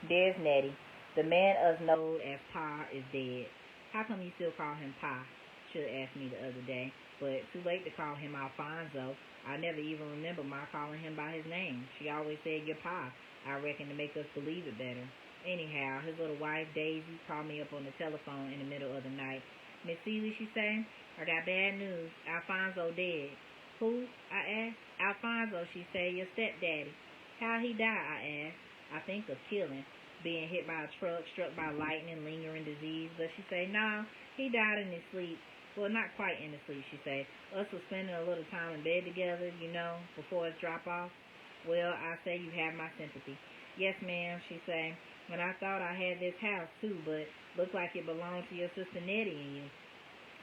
Dearest Nettie, the man us know as Pa is dead. How come you still call him Pa? Should asked me the other day, but too late to call him Alfonso. I never even remember Ma calling him by his name. She always said your Pa. I reckon to make us believe it better. Anyhow, his little wife, Daisy, called me up on the telephone in the middle of the night. Miss Celie, she say, I got bad news. Alfonso dead. Who? I asked. Alfonso, she say, your stepdaddy. How he die? I asked. I think of killing, being hit by a truck, struck by lightning, lingering disease. But she say, no, he died in his sleep. Well, not quite in his sleep, she say. Us was spending a little time in bed together, you know, before his drop off. Well, I say you have my sympathy. Yes, ma'am, she say. When I thought I had this house, too, but looked like it belonged to your sister Nettie and you.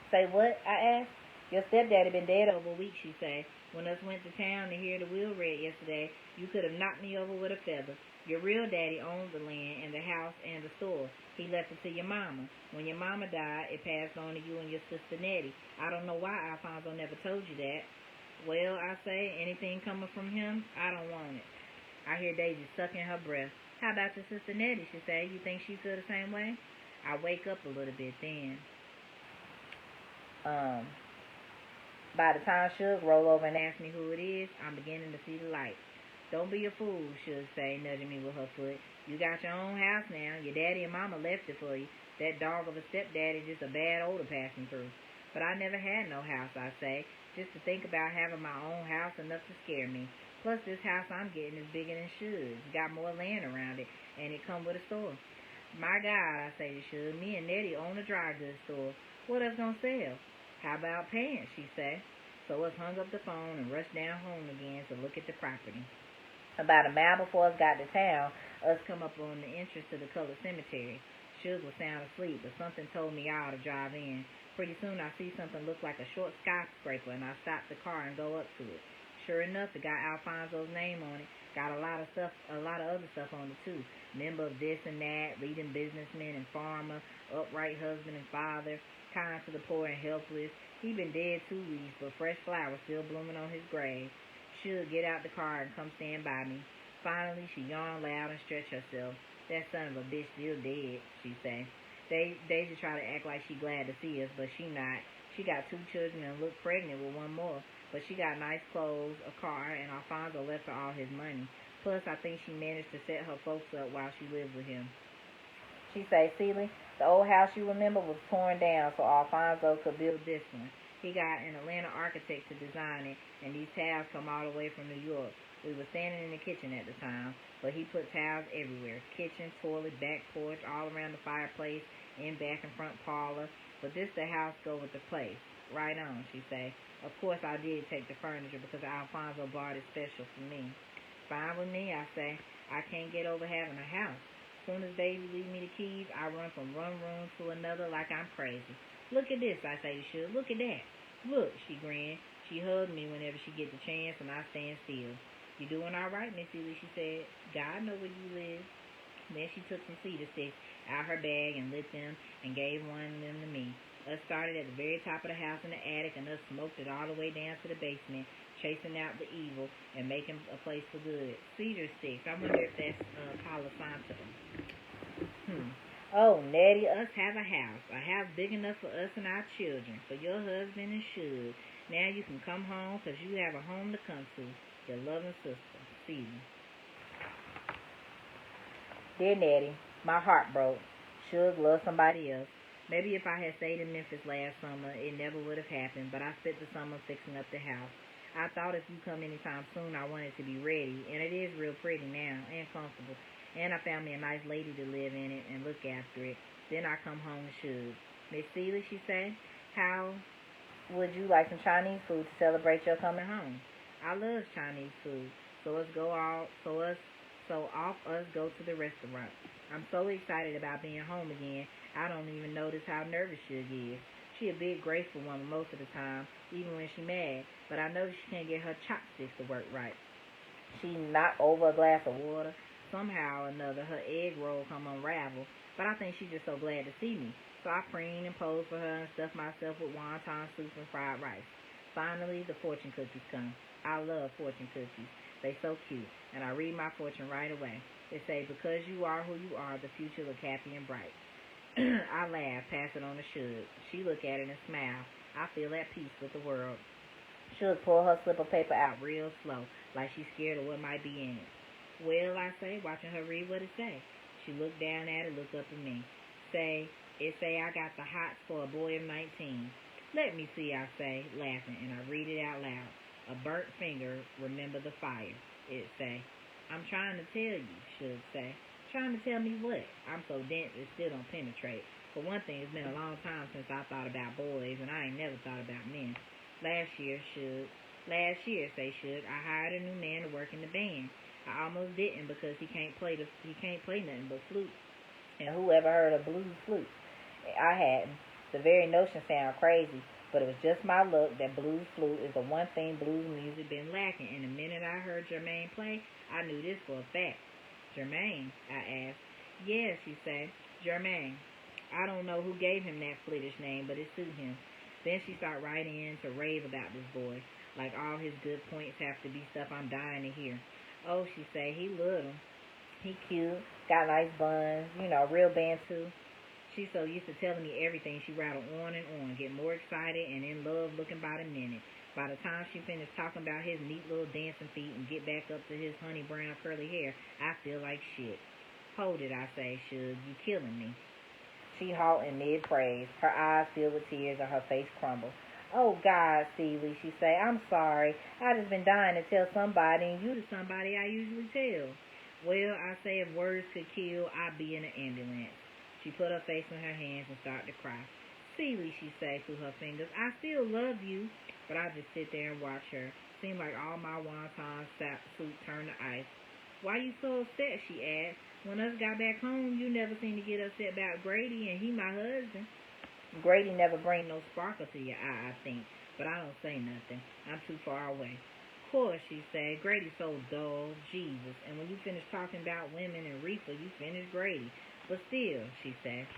Say what? I asked. Your stepdaddy been dead over a week, she say. When us went to town to hear the will read yesterday, you could have knocked me over with a feather. Your real daddy owned the land and the house and the store. He left it to your mama. When your mama died, it passed on to you and your sister Nettie. I don't know why Alfonso never told you that. Well, I say, anything coming from him, I don't want it. I hear Daisy sucking her breath. How about your sister Nettie, she say? You think she feel the same way? I wake up a little bit then. By the time Suge roll over and ask me who it is, I'm beginning to see the light. Don't be a fool, Suge say, nudging me with her foot. You got your own house now. Your daddy and mama left it for you. That dog of a stepdaddy just a bad odor passing through. But I never had no house, I say. Just to think about having my own house enough to scare me. Plus, this house I'm getting is bigger than Suge's. Got more land around it, and it come with a store. My God, I say to Suge, me and Nettie own a dry goods store. What us gonna sell? How about pants, she say. So us hung up the phone and rushed down home again to look at the property. About a mile before us got to town, us come up on the entrance to the colored cemetery. Suge was sound asleep, but something told me I ought to drive in. Pretty soon I see something look like a short skyscraper, and I stop the car and go up to it. Sure enough, it got Alfonso's name on it. Got a lot of other stuff on it too. Member of this and that, leading businessman and farmer, upright husband and father, kind to the poor and helpless. He been dead 2 weeks, but fresh flowers still blooming on his grave. She'll get out the car and come stand by me. Finally, she yawned loud and stretched herself. That son of a bitch still dead, she say. They just try to act like she glad to see us, but she not. She got 2 children and look pregnant with 1 more. But she got nice clothes, a car, and Alfonso left her all his money. Plus, I think she managed to set her folks up while she lived with him. She say, Celie, the old house you remember was torn down so Alfonso could build this one. He got an Atlanta architect to design it, and these tiles come all the way from New York. We were standing in the kitchen at the time, but he put tiles everywhere. Kitchen, toilet, back porch, all around the fireplace, in back and front parlor. But this the house go with the place. Right on, she say. Of course I did take the furniture because Alfonso bought it special for me. Fine with me, I say. I can't get over having a house. Soon as baby leave me the keys, I run from one room to another like I'm crazy. Look at this, I say to Suge. Look at that. Look, she grinned. She hugged me whenever she get the chance, and I stand still. You doing all right, Miss Ely, she said. God know where you live. Then she took some cedar sticks out her bag and lit them and gave one of them to me. Us started at the very top of the house in the attic, and us smoked it all the way down to the basement, chasing out the evil and making a place for good. Cedar sticks. I wonder if that's Palo Santo. Oh, Nettie, us have a house big enough for us and our children, for your husband and Suge. Now you can come home, 'cause you have a home to come to. Your loving sister, Stephen. Dear Nettie, my heart broke. Suge loved somebody else. Maybe if I had stayed in Memphis last summer, it never would have happened, but I spent the summer fixing up the house. I thought if you come anytime soon, I wanted to be ready, and it is real pretty now, and comfortable. And I found me a nice lady to live in it and look after it. Then I come home to Suge. Miss Celie, she said, how would you like some Chinese food to celebrate your coming home? I love Chinese food, so off us go to the restaurant. I'm so excited about being home again, I don't even notice how nervous Suge is. She a big graceful woman most of the time, even when she mad, but I notice she can't get her chopsticks to work right. She knocked over a glass of water. Somehow or another, her egg roll come unraveled, but I think she's just so glad to see me. So I preen and pose for her and stuff myself with wonton soup and fried rice. Finally, the fortune cookies come. I love fortune cookies. They so cute, and I read my fortune right away. They say, because you are who you are, the future look happy and bright. I laugh, pass it on to Suge. She look at it and smile. I feel at peace with the world. Suge pull her slip of paper out real slow, like she's scared of what might be in it. Well, I say, watching her read what it say. She looked down at it, looked up at me. It say I got the hots for a boy of 19. Let me see, I say, laughing, and I read it out loud. A burnt finger, remember the fire, it say. I'm trying to tell you, Suge say. Trying to tell me what? I'm so dense it still don't penetrate. For one thing, it's been a long time since I thought about boys, and I ain't never thought about men. Last year, say Suge, I hired a new man to work in the band. I almost didn't because he can't play nothing but flute. And who ever heard of blues flute? I hadn't. The very notion sounded crazy, but it was just my luck that blues flute is the one thing blues music been lacking. And the minute I heard Jermaine play, I knew this for a fact. Jermaine, I asked. Yes, she said. Jermaine. I don't know who gave him that flittish name, but it suit him. Then she started writing in to rave about this boy. Like all his good points have to be stuff I'm dying to hear. Oh, she say, he little. He cute, got nice buns, real Bantu. She's so used to telling me everything, she rattled on and on, get more excited and in love looking by the minute. By the time she finished talking about his neat little dancing feet and get back up to his honey brown curly hair, I feel like shit. Hold it, I say, Suge, you killing me. She halt in mid-phrase, her eyes filled with tears and her face crumbled. Oh, God, Celie, she say, I'm sorry. I just been dying to tell somebody, and you the somebody I usually tell. Well, I say if words could kill, I'd be in an ambulance. She put her face in her hands and started to cry. Seely, she said through her fingers, I still love you. But I just sit there and watch her. Seemed like all my wonton soup turned to ice. Why you so upset, she asked. When us got back home, you never seemed to get upset about Grady, and he my husband. Grady never bring no sparkle to your eye, I think. But I don't say nothing. I'm too far away. Of course, she said, Grady's so dull, Jesus. And when you finish talking about women and Reefer, you finish Grady. But still, she said,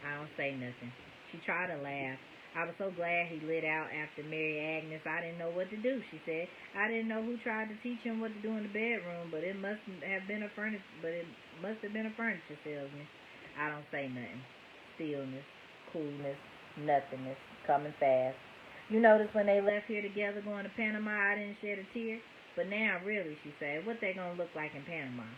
I don't say nothing. She tried to laugh. I was so glad he lit out after Mary Agnes. I didn't know what to do, she said. I didn't know who tried to teach him what to do in the bedroom, but it must have been a furniture salesman. I don't say nothing. Stillness, coolness, nothingness, coming fast. You notice when they left here together going to Panama, I didn't shed a tear. But now, really, she said, what they gonna look like in Panama?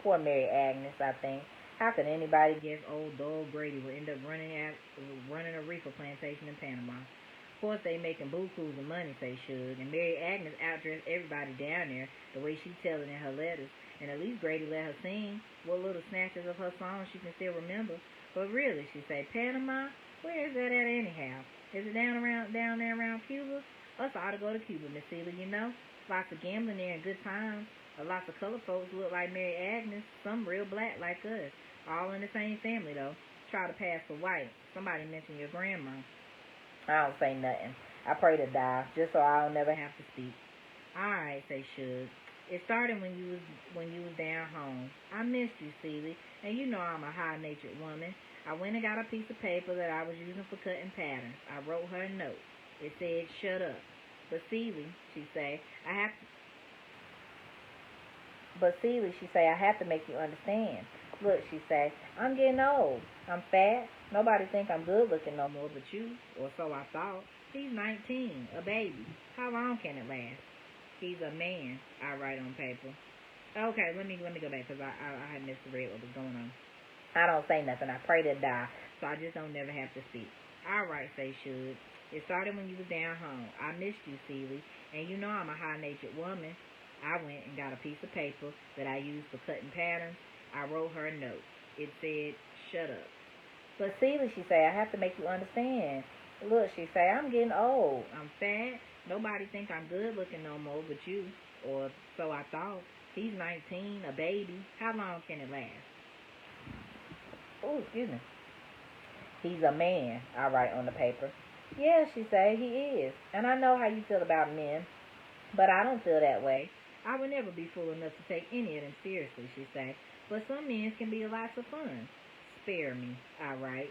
Poor Mary Agnes, I think. How could anybody guess old Dole Grady would end up running a reefer plantation in Panama? Of course, they making bukus of money, say Suge, and Mary Agnes outdressed everybody down there the way she tell it in her letters, and at least Grady let her sing what little snatches of her songs she can still remember. But really, she say, Panama? Where is that at anyhow? Is it down there around Cuba? Us ought to go to Cuba, Miss Celia, you know. Lots of gambling there and good times. Lots of colored folks look like Mary Agnes, some real black like us. All in the same family, though. Try to pass for white. Somebody mentioned your grandma. I don't say nothing. I pray to die, just so I'll never have to speak. All right, say Suge. It started when you was down home. I missed you, Celie, and you know I'm a high-natured woman. I went and got a piece of paper that I was using for cutting patterns. I wrote her a note. It said, shut up. But Celie, she say, I have to make you understand. Look, she say, I'm getting old. I'm fat. Nobody think I'm good looking no more but you. Or so I thought. He's 19, a baby. How long can it last? He's a man, I write on paper. Okay, let me go back because I had misread what was going on. I don't say nothing. I pray to die, so I just don't never have to speak. All right, say Suge. It started when you was down home. I missed you, Celie, and you know I'm a high-natured woman. I went and got a piece of paper that I used for cutting patterns. I wrote her a note. It said, shut up. But Celie, she say, I have to make you understand. Look, she say, I'm getting old. I'm fat. Nobody think I'm good looking no more but you. Or so I thought. He's 19, a baby. How long can it last? Oh, excuse me. He's a man, I write on the paper. Yeah, she say, he is. And I know how you feel about men. But I don't feel that way. I would never be fool enough to take any of them seriously, she say. But some men can be lots of fun. Spare me, I write.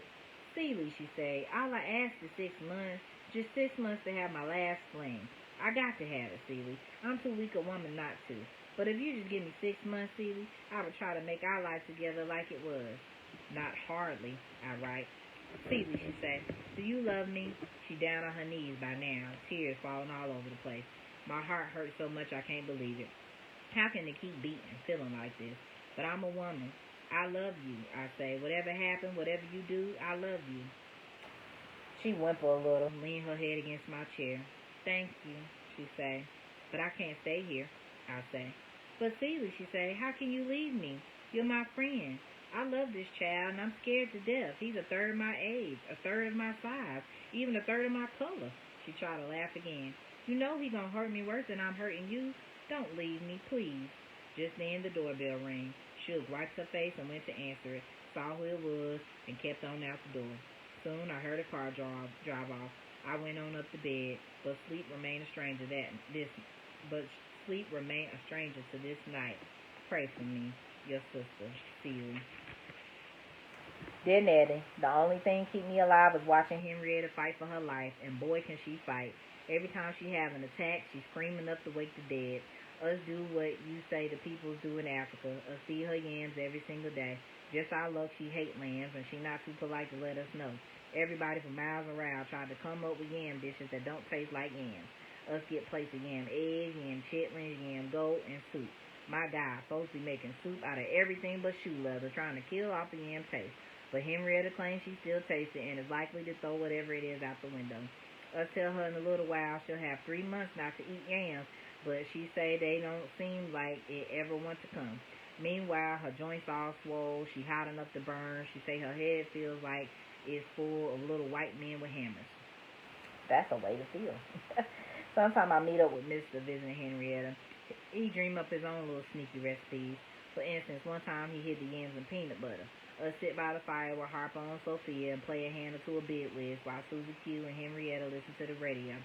Celie, she say, all I asked is 6 months. Just 6 months to have my last fling. I got to have it, Celie. I'm too weak a woman not to. But if you just give me 6 months, Celie, I would try to make our life together like it was. Not hardly, I write. Celie, she say, do you love me? She down on her knees by now, tears falling all over the place. My heart hurts so much I can't believe it. How can it keep beating, feeling like this? But I'm a woman. I love you, I say. Whatever happens, whatever you do, I love you. She whimper a little, lean her head against my chair. Thank you, she say. But I can't stay here, I say. But Celie, she say, how can you leave me? You're my friend. I love this child, and I'm scared to death. He's a third of my age, a third of my size, even a third of my color. She tried to laugh again. You know he gonna hurt me worse than I'm hurting you. Don't leave me, please. Just then the doorbell rang. Suge wiped her face and went to answer it, saw who it was, and kept on out the door. Soon I heard a car drive off. I went on up to bed, but sleep remained a stranger to this night. Pray for me, your sister, Celie. Dear Nettie, the only thing keep me alive is watching Henrietta fight for her life, and boy can she fight. Every time she have an attack, she's screaming up to wake the dead. Us do what you say the peoples do in Africa. Us feed her yams every single day. Just our luck she hate lambs, and she not too polite to let us know. Everybody for miles around tried to come up with yam dishes that don't taste like yams. Us get plates of yam eggs, yam chitlins, yam goat, and soup. My God, folks be making soup out of everything but shoe leather, trying to kill off the yam taste. But Henrietta claims she still tastes it and is likely to throw whatever it is out the window. Us tell her in a little while she'll have 3 months not to eat yams, but she say they don't seem like it ever want to come. Meanwhile, her joints all swole. She hot enough to burn. She say her head feels like it's full of little white men with hammers. That's a way to feel. Sometimes I meet up with Mr. visiting Henrietta. He dream up his own little sneaky recipes. For instance, one time he hid the yams in peanut butter. Us sit by the fire with Harper and Sophia and play a hand or two of bid whist while Susie Q and Henrietta listen to the radio.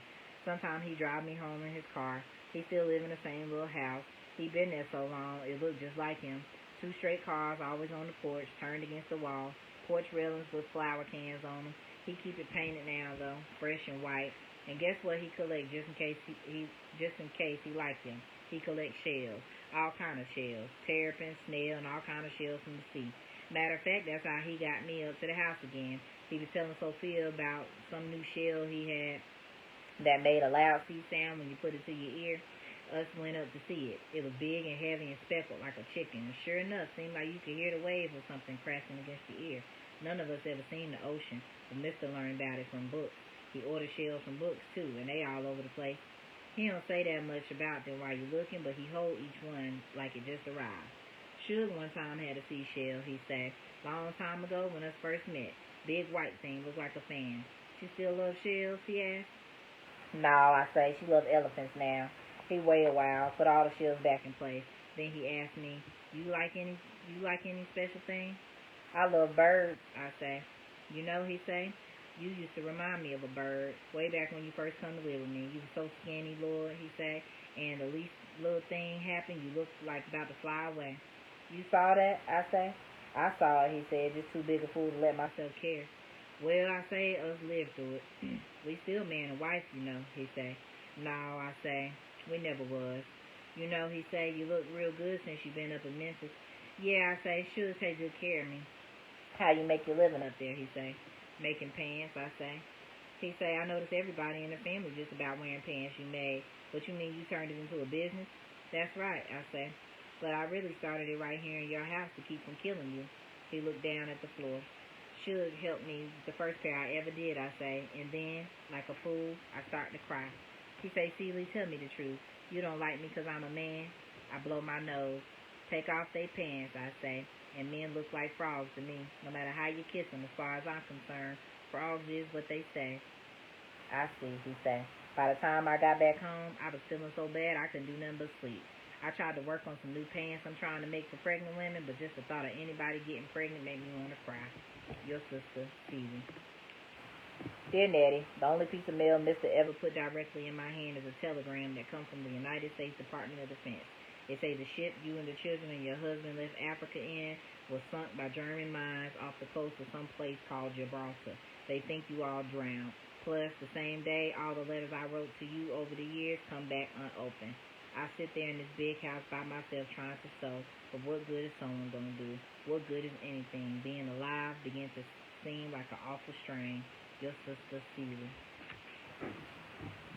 Sometimes he drive me home in his car. He still live in the same little house. He been there so long, it looked just like him. 2 straight cars always on the porch, turned against the wall. Porch railings with flower cans on them. He keep it painted now though, fresh and white. And guess what he collect just in case he like him? He collects shells, all kind of shells, terrapin, snail, and all kind of shells from the sea. Matter of fact, that's how he got me up to the house again. He was telling Sophia about some new shell he had that made a loud sea sound when you put it to your ear. Us went up to see it. It was big and heavy and speckled like a chicken. And sure enough, seemed like you could hear the waves or something crashing against your ear. None of us ever seen the ocean, but Mr. learned about it from books. He ordered shells from books too, and they all over the place. He don't say that much about them while you're looking, but he hold each one like it just arrived. Suge one time had a seashell, he said, long time ago when us first met. Big white thing, looked like a fan. She still loves shells, he asked. No, I say, she loves elephants now. He waited a while, put all the shells back in place. Then he asked me, you like any special thing? I love birds, I say. You know, he say, you used to remind me of a bird. Way back when you first come to live with me. You were so skinny, Lord, he say, and the least little thing happened, you looked like about to fly away. You saw that, I say? I saw it, he said, just too big a fool to let myself care. Well, I say, us lived through it. We still man and wife, you know, he say. No, I say, we never was. You know, he say, you look real good since you been up in Memphis. Yeah, I say, sure take good care of me. How you make your living up there, he say. Making pants, I say. He say, I notice everybody in the family just about wearing pants you made. But you mean you turned it into a business? That's right, I say. But I really started it right here in your house to keep from killing you. He looked down at the floor. Suge helped me the first pair I ever did, I say. And then, like a fool, I start to cry. He say, Celie, tell me the truth. You don't like me 'cause I'm a man? I blow my nose. Take off they pants, I say. And men look like frogs to me. No matter how you kiss them, as far as I'm concerned, frogs is what they say. I see, he say. By the time I got back home, I was feeling so bad I couldn't do nothing but sleep. I tried to work on some new pants I'm trying to make for pregnant women, but just the thought of anybody getting pregnant made me want to cry. Your sister, Phoebe. Dear Nettie, the only piece of mail Mr. ever put directly in my hand is a telegram that comes from the United States Department of Defense. It says the ship you and the children and your husband left Africa in was sunk by German mines off the coast of some place called Gibraltar. They think you all drowned. Plus, the same day, all the letters I wrote to you over the years come back unopened. I sit there in this big house by myself trying to sew, but what good is sewing going to do? What good is anything? Being alive begins to seem like an awful strain. Your sister, Celie.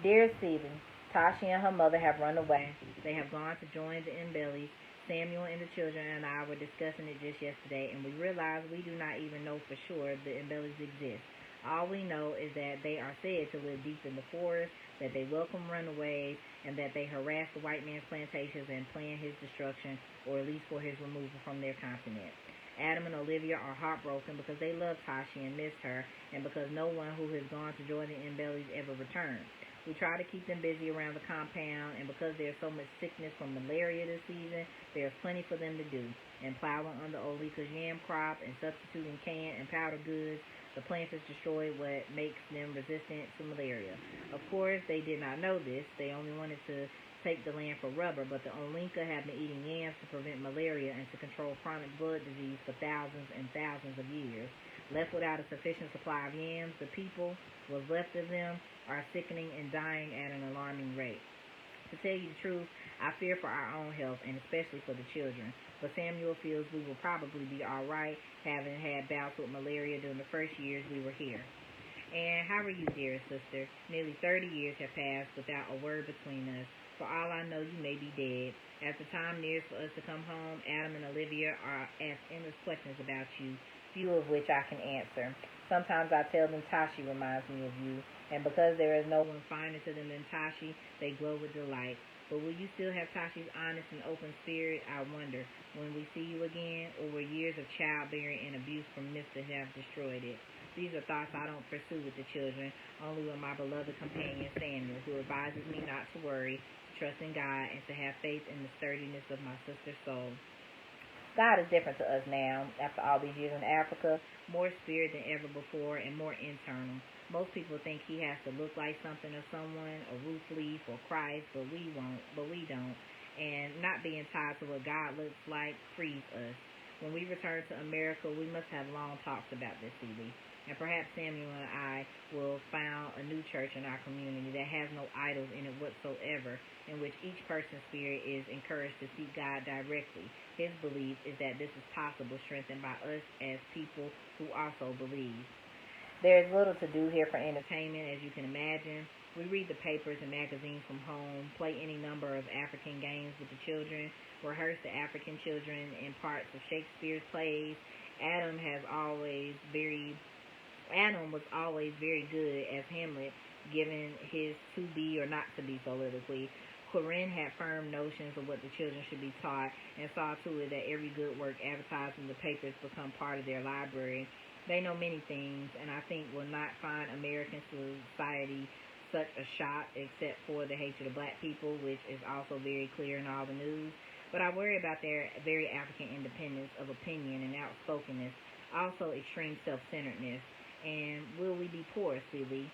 Dear Celie, Tashi and her mother have run away. They have gone to join the Embellies. Samuel and the children and I were discussing it just yesterday, and we realized we do not even know for sure the Embellies exist. All we know is that they are said to live deep in the forest, that they welcome runaways, and that they harass the white man's plantations and plan his destruction, or at least for his removal from their continent. Adam and Olivia are heartbroken because they love Tashi and miss her, and because no one who has gone to join the Embellies ever returned. We try to keep them busy around the compound, and because there's so much sickness from malaria this season, there's plenty for them to do. And plowing under Olika's yam crop, and substituting canned and powdered goods, the plants has destroyed what makes them resistant to malaria. Of course, they did not know this. They only wanted to take the land for rubber, but the Olinka have been eating yams to prevent malaria and to control chronic blood disease for thousands and thousands of years. Left without a sufficient supply of yams, the people, what's left of them, are sickening and dying at an alarming rate. To tell you the truth, I fear for our own health, and especially for the children. But Samuel feels we will probably be all right, having had bouts with malaria during the first years we were here. And how are you, dearest sister? Nearly 30 years have passed without a word between us. For all I know, you may be dead. As the time nears for us to come home, Adam and Olivia are asked endless questions about you, few of which I can answer. Sometimes I tell them Tashi reminds me of you, and because there is no one finer to them than Tashi, they glow with delight. But will you still have Tashi's honest and open spirit? I wonder. When we see you again, or will years of childbearing and abuse from Mr. have destroyed it? These are thoughts I don't pursue with the children, only with my beloved companion Samuel, who advises me not to worry, to trust in God, and to have faith in the sturdiness of my sister's soul. God is different to us now, after all these years in Africa, more spirit than ever before and more internal. Most people think he has to look like something or someone, a roof leaf or Christ, but we don't. And not being tied to what God looks like frees us. When we return to America, we must have long talks about this, CD. And perhaps Samuel and I will found a new church in our community that has no idols in it whatsoever, in which each person's spirit is encouraged to seek God directly. His belief is that this is possible, strengthened by us as people who also believe. There is little to do here for entertainment, as you can imagine. We read the papers and magazines from home, play any number of African games with the children, rehearse the African children in parts of Shakespeare's plays. Adam was always very good as Hamlet, given his to be or not to be soliloquy. Corinne had firm notions of what the children should be taught and saw to it that every good work advertised in the papers become part of their library. They know many things, and I think will not find American society such a shock, except for the hatred of black people, which is also very clear in all the news. But I worry about their very African independence of opinion and outspokenness, also extreme self-centeredness. And will we be poor, silly?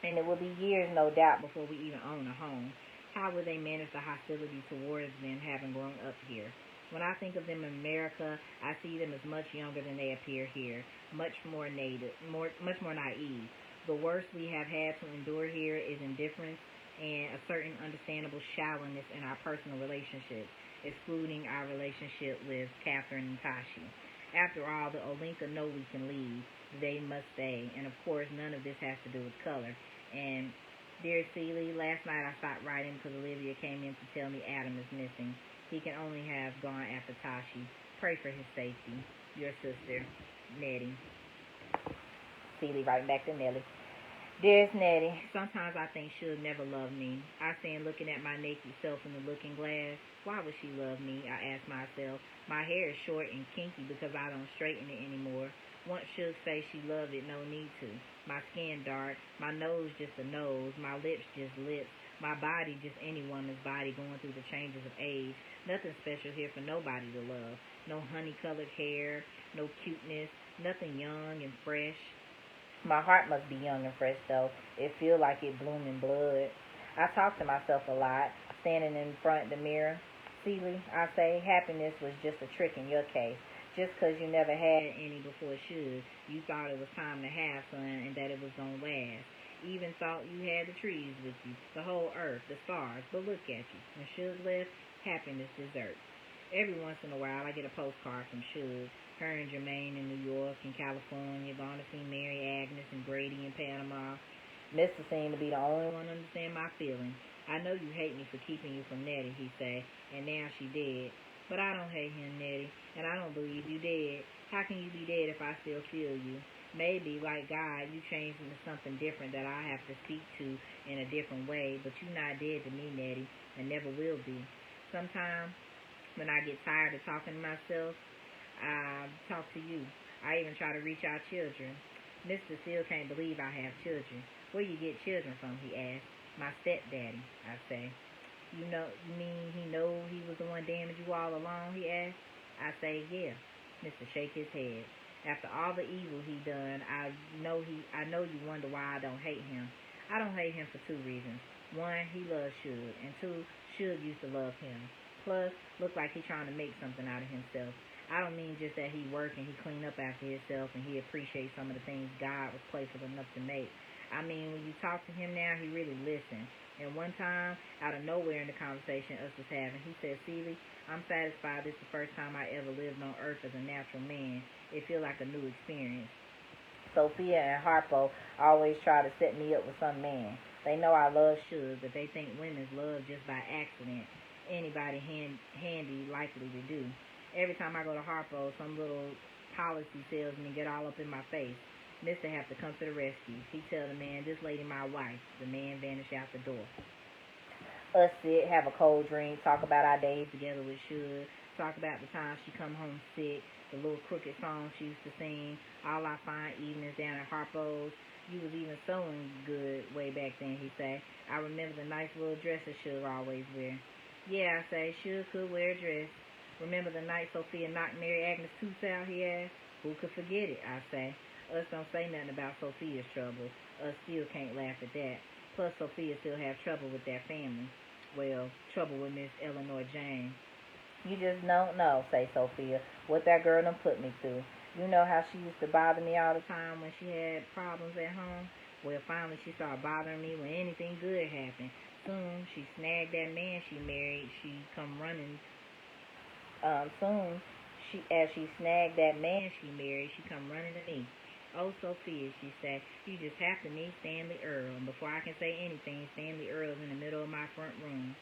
And it will be years, no doubt, before we even own a home. How will they manage the hostility towards them having grown up here? When I think of them in America, I see them as much younger than they appear here, much more naive. The worst we have had to endure here is indifference and a certain understandable shallowness in our personal relationships, excluding our relationship with Catherine and Tashi. After all, the Olinka know we can leave. They must stay. And of course, none of this has to do with color. And dear Celie, last night I stopped writing because Olivia came in to tell me Adam is missing. He can only have gone after Tashi. Pray for his safety. Your sister, Nettie. Celie writing back to Nellie. Dearest Nettie, sometimes I think she'll never love me. I stand looking at my naked self in the looking glass. Why would she love me? I ask myself. My hair is short and kinky because I don't straighten it anymore. Once she'll say she loved it, no need to. My skin dark, my nose just a nose, my lips just lips, my body just any woman's body going through the changes of age. Nothing special here for nobody to love. No honey-colored hair, no cuteness, nothing young and fresh. My heart must be young and fresh, though. It feel like it bloomed in blood. I talk to myself a lot, standing in front of the mirror. Celie, I say, happiness was just a trick in your case. Just 'cause you never had any before should, you thought it was time to have some and that it was going to last. Even thought you had the trees with you, the whole earth, the stars. But look at you. When Suge left, happiness deserts. Every once in a while, I get a postcard from Suge. Her and Jermaine in New York and California, going to see Mary Agnes and Grady in Panama. Mister seemed to be the only one to understand my feelings. I know you hate me for keeping you from Nettie, he say, and now she dead. But I don't hate him, Nettie, and I don't believe you dead. How can you be dead if I still feel you? Maybe, like God, you changed into something different that I have to speak to in a different way, but you not dead to me, Nettie, and never will be. Sometimes, when I get tired of talking to myself, I talk to you. I even try to reach our children. Mr. still can't believe I have children. Where you get children from, he asked. My stepdaddy, I say. You mean he know he was the one damaged you all along, he asked. I say, yeah. Mr. shake his head. After all the evil he done, I know you wonder why I don't hate him. I don't hate him for two reasons. One, he loves Suge, and two, Suge used to love him. Plus, look like he trying to make something out of himself. I don't mean just that he work and he clean up after himself and he appreciates some of the things God was playful enough to make. I mean, when you talk to him now, he really listens. And one time, out of nowhere in the conversation us was having, he said, Celie, I'm satisfied this is the first time I ever lived on earth as a natural man. It feel like a new experience. Sophia and Harpo always try to set me up with some man. They know I love Suge, but they think women's love just by accident. Anybody handy likely to do. Every time I go to Harpo, some little policy salesman get all up in my face. Mister have to come to the rescue. He tell the man, this lady my wife. The man vanish out the door. Us sit, have a cold drink, talk about our days together with Suge, talk about the time she come home sick, the little crooked songs she used to sing, all our fine evenings down at Harpo's. You was even sewing good way back then, he say. I remember the nice little dresses Suge always wear. Yeah, I say, Suge could wear a dress. Remember the night Sophia knocked Mary Agnes' tooth out, he asked. Who could forget it, I say. Us don't say nothing about Sophia's trouble. Us still can't laugh at that. Plus, Sophia still have trouble with that family. Well, trouble with Miss Eleanor Jane. You just don't know, say Sophia, what that girl done put me through. You know how she used to bother me all the time when she had problems at home? Well, finally she started bothering me when anything good happened. Soon, she snagged that man she married. She come running. As she snagged that man she married, she come running to me. Oh, Sophia, she said, you just have to meet Stanley Earl. And before I can say anything, Stanley Earl's in the middle of my front room.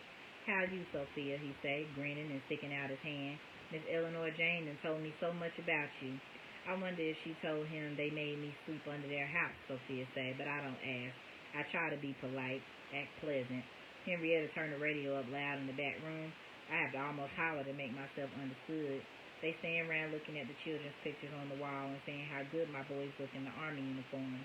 How you, Sophia, he said, grinning and sticking out his hand. Miss Eleanor Jane done told me so much about you. I wonder if she told him they made me sleep under their house, Sophia said, but I don't ask. I try to be polite, act pleasant. Henrietta turned the radio up loud in the back room. I have to almost holler to make myself understood. They stand around looking at the children's pictures on the wall and saying how good my boys look in the army uniforms.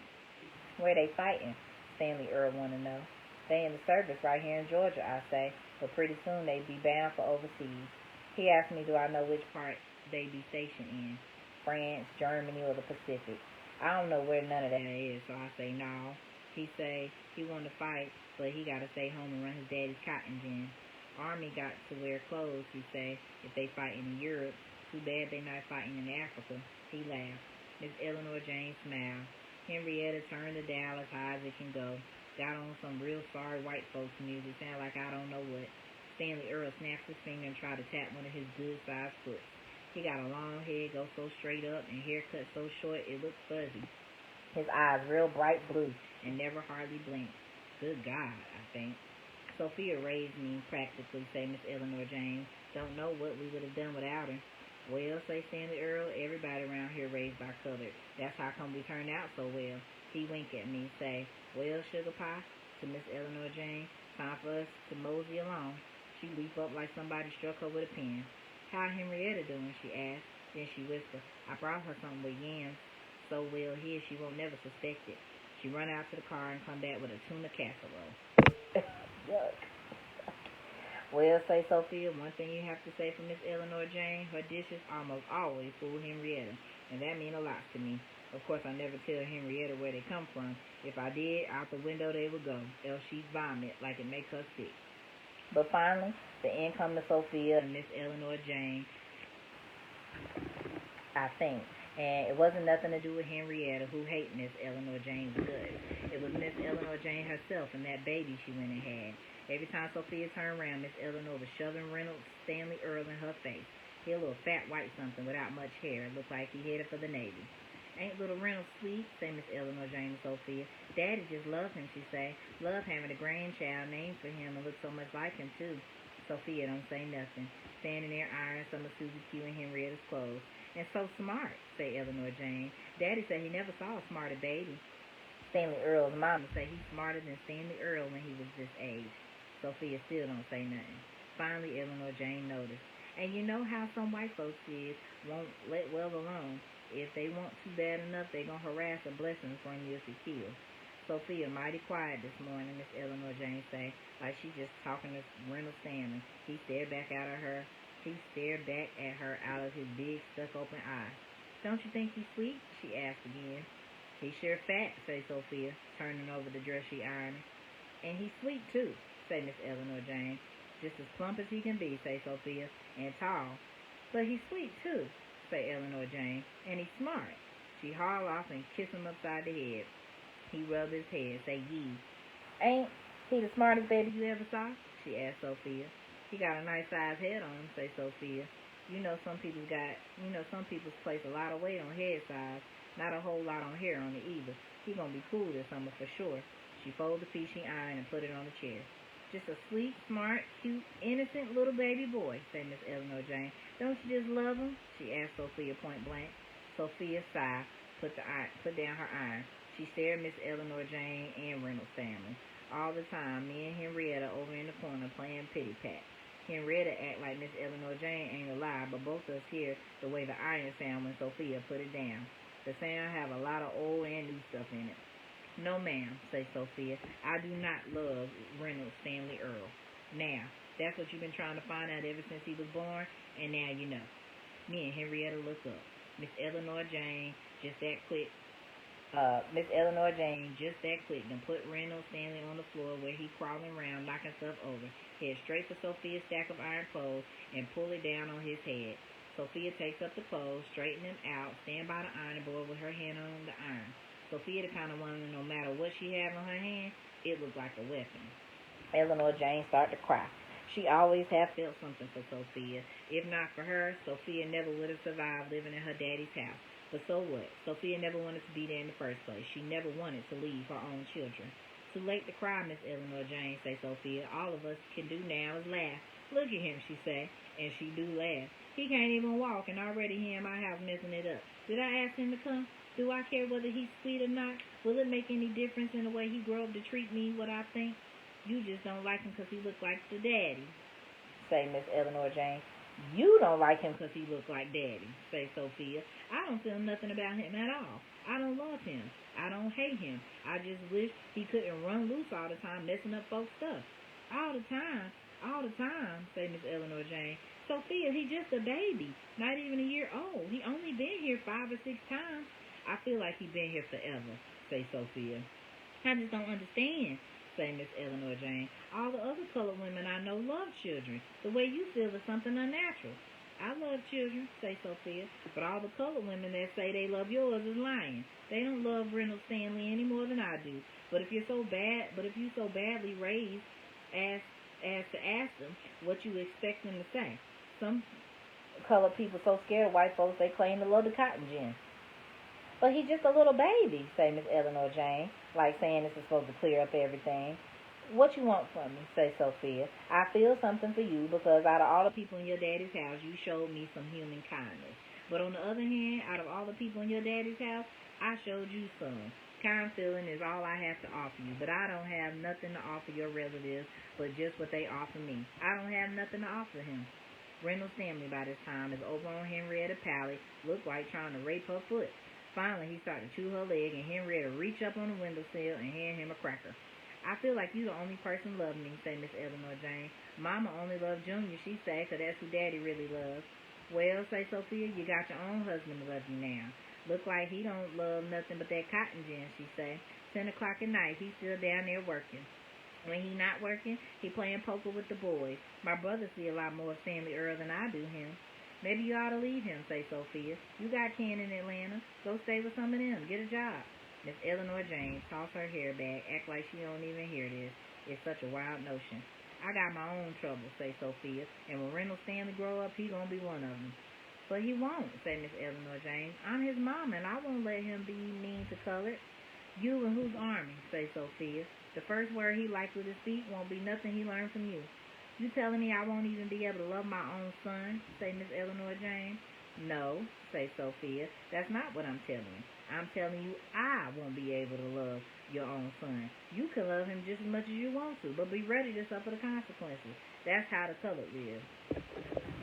Where they fighting? Stanley Earl want to know. They in the service right here in Georgia, I say, but pretty soon they be bound for overseas. He asked me do I know which part they be stationed in, France, Germany, or the Pacific. I don't know where none of that is, so I say no. He say he want to fight, but he got to stay home and run his daddy's cotton gin. Army got to wear clothes, he say, if they fighting in Europe. Too bad they not fighting in Africa. He laughed. Miss Eleanor Jane smiled. Henrietta turned the dial as high as it can go. Got on some real sorry white folks music. Sound like I don't know what. Stanley Earl snapped his finger and tried to tap one of his good-sized foot. He got a long head, go so straight up, and hair cut so short it looked fuzzy. His eyes real bright blue and never hardly blinked. Good God, I think. Sophia raised me practically, say Miss Eleanor Jane. Don't know what we would have done without her. Well, say Stanley Earl, everybody around here raised by color. That's how come we turned out so well. He winked at me, say, well, Sugar Pie, to Miss Eleanor Jane, time for us to mosey along. She leaped up like somebody struck her with a pin. How Henrietta doing, she asked. Then she whispered, I brought her something with yams so well here she won't never suspect it. She run out to the car and come back with a tuna casserole. Yuck. Well, say Sophia, one thing you have to say for Miss Eleanor Jane, her dishes almost always fool Henrietta, and that mean a lot to me. Of course, I never tell Henrietta where they come from. If I did, out the window they would go, else she'd vomit like it make her sick. But finally, the end come to Sophia and Miss Eleanor Jane, I think. And it wasn't nothing to do with Henrietta, who hated Miss Eleanor Jane's guts. It was Miss Eleanor Jane herself and that baby she went and had. Every time Sophia turned around, Miss Eleanor was shoving Reynolds Stanley Earl in her face. He a little fat white something without much hair. Looked like he headed for the Navy. Ain't little Reynolds sweet, say Miss Eleanor Jane to Sophia. Daddy just loves him, she say. Love having a grandchild named for him and look so much like him, too. Sophia don't say nothing, standing there ironing some of Susie Q and Henrietta's clothes. And so smart, say Eleanor Jane. Daddy said he never saw a smarter baby. Stanley Earl's mama say he's smarter than Stanley Earl when he was this age. Sophia still don't say nothing. Finally, Eleanor Jane noticed. And you know how some white folks is, won't let well alone. If they want to bad enough, they gonna harass a blessing from you if you kill. Sophia mighty quiet this morning, Miss Eleanor Jane say, like she just talking to Reynolds Stanley. He stared back at her out of his big, stuck-open eyes. Don't you think he's sweet? She asked again. He's sure fat, say Sophia, turning over the dress she ironed. And he's sweet, too, say Miss Eleanor Jane. Just as plump as he can be, say Sophia, and tall. But he's sweet, too, say Eleanor Jane. And he's smart. She hauled off and kissed him upside the head. He rubbed his head, say, yee. Ain't he the smartest baby you ever saw? She asked Sophia. He got a nice sized head on him, say Sophia. Some people place a lot of weight on head size, not a whole lot on hair on it either. He gonna be cool this summer for sure. She folded the piece she ironed and put it on the chair. Just a sweet, smart, cute, innocent little baby boy, said Miss Eleanor Jane. Don't you just love him? She asked Sophia point blank. Sophia sighed, put down her iron. She stared at Miss Eleanor Jane and Reynolds family. all the time. Me and Henrietta over in the corner playing Pt.5. Henrietta act like Miss Eleanor Jane ain't alive, but both of us hear the way the iron sound when Sophia put it down. The sound have a lot of old and new stuff in it. No, ma'am, say Sophia. I do not love Reynolds Stanley Earl. Now, that's what you've been trying to find out ever since he was born, and now you know. Me and Henrietta look up. Miss Eleanor Jane just that quick and put Reynolds Stanley on the floor where he crawling around knocking stuff over. Head straight for Sophia's stack of iron clothes and pull it down on his head. Sophia takes up the clothes, straighten them out, stand by the ironing board with her hand on the iron. Sophia the kind of woman, no matter what she have on her hand, it looked like a weapon. Eleanor Jane started to cry. She always had felt something for Sophia. If not for her, Sophia never would have survived living in her daddy's house. But so what? Sophia never wanted to be there in the first place. She never wanted to leave her own children. Too late to cry, Miss Eleanor Jane, say Sophia. All of us can do now is laugh. Look at him, she say, and she do laugh. He can't even walk, and already here in my house messing it up. Did I ask him to come? Do I care whether he's sweet or not? Will it make any difference in the way he grew up to treat me, what I think? You just don't like him because he looks like the daddy, say Miss Eleanor Jane. You don't like him because he looks like daddy, say Sophia. I don't feel nothing about him at all. I don't love him. I don't hate him. I just wish he couldn't run loose all the time messing up folks' stuff. All the time, say Miss Eleanor Jane. Sophia, he just a baby, not even a year old. He only been here 5 or 6 times. I feel like he been here forever, say Sophia. I just don't understand, say Miss Eleanor Jane. All the other colored women I know love children. The way you feel is something unnatural. I love children, say Sophia, but all the colored women that say they love yours is lying. They don't love Reynolds Stanley any more than I do. But if you so badly raised as to ask them what you expect them to say. Some colored people so scared of white folks they claim to love the cotton gin. But he's just a little baby, say Miss Eleanor Jane, like saying this is supposed to clear up everything. What you want from me, say Sophia. I feel something for you because out of all the people in your daddy's house, you showed me some human kindness. But on the other hand, out of all the people in your daddy's house, I showed you some. Kind feeling is all I have to offer you, but I don't have nothing to offer your relatives but just what they offer me. I don't have nothing to offer him. Reynolds Stanley by this time is over on Henrietta's pallet, looked like trying to rape her foot. Finally, he started to chew her leg, and Henrietta reached up on the windowsill and handed him a cracker. I feel like you the only person love me, say Miss Eleanor Jane. Mama only loved Junior, she say, 'cause that's who Daddy really loves. Well, say Sophia, you got your own husband to love you now. Look like he don't love nothing but that cotton gin, she say. 10 o'clock at night, he's still down there working. When he not working, he playing poker with the boys. My brother see a lot more of Stanley Earl than I do him. Maybe you ought to leave him, say Sophia. You got kin in Atlanta. Go stay with some of them. Get a job. Miss Eleanor Jane toss her hair back, act like she don't even hear this. It's such a wild notion. I got my own trouble, say Sophia, and when Reynolds Stanley grow up, he gonna be one of them. But he won't, say Miss Eleanor Jane. I'm his mom, and I won't let him be mean to colored. You and whose army, say Sophia. The first word he likely to speak won't be nothing he learned from you. You telling me I won't even be able to love my own son, say Miss Eleanor Jane. No, say Sophia. That's not what I'm telling you. I'm telling you I won't be able to love your own son. You can love him just as much as you want to, but be ready to suffer the consequences. That's how the colored live.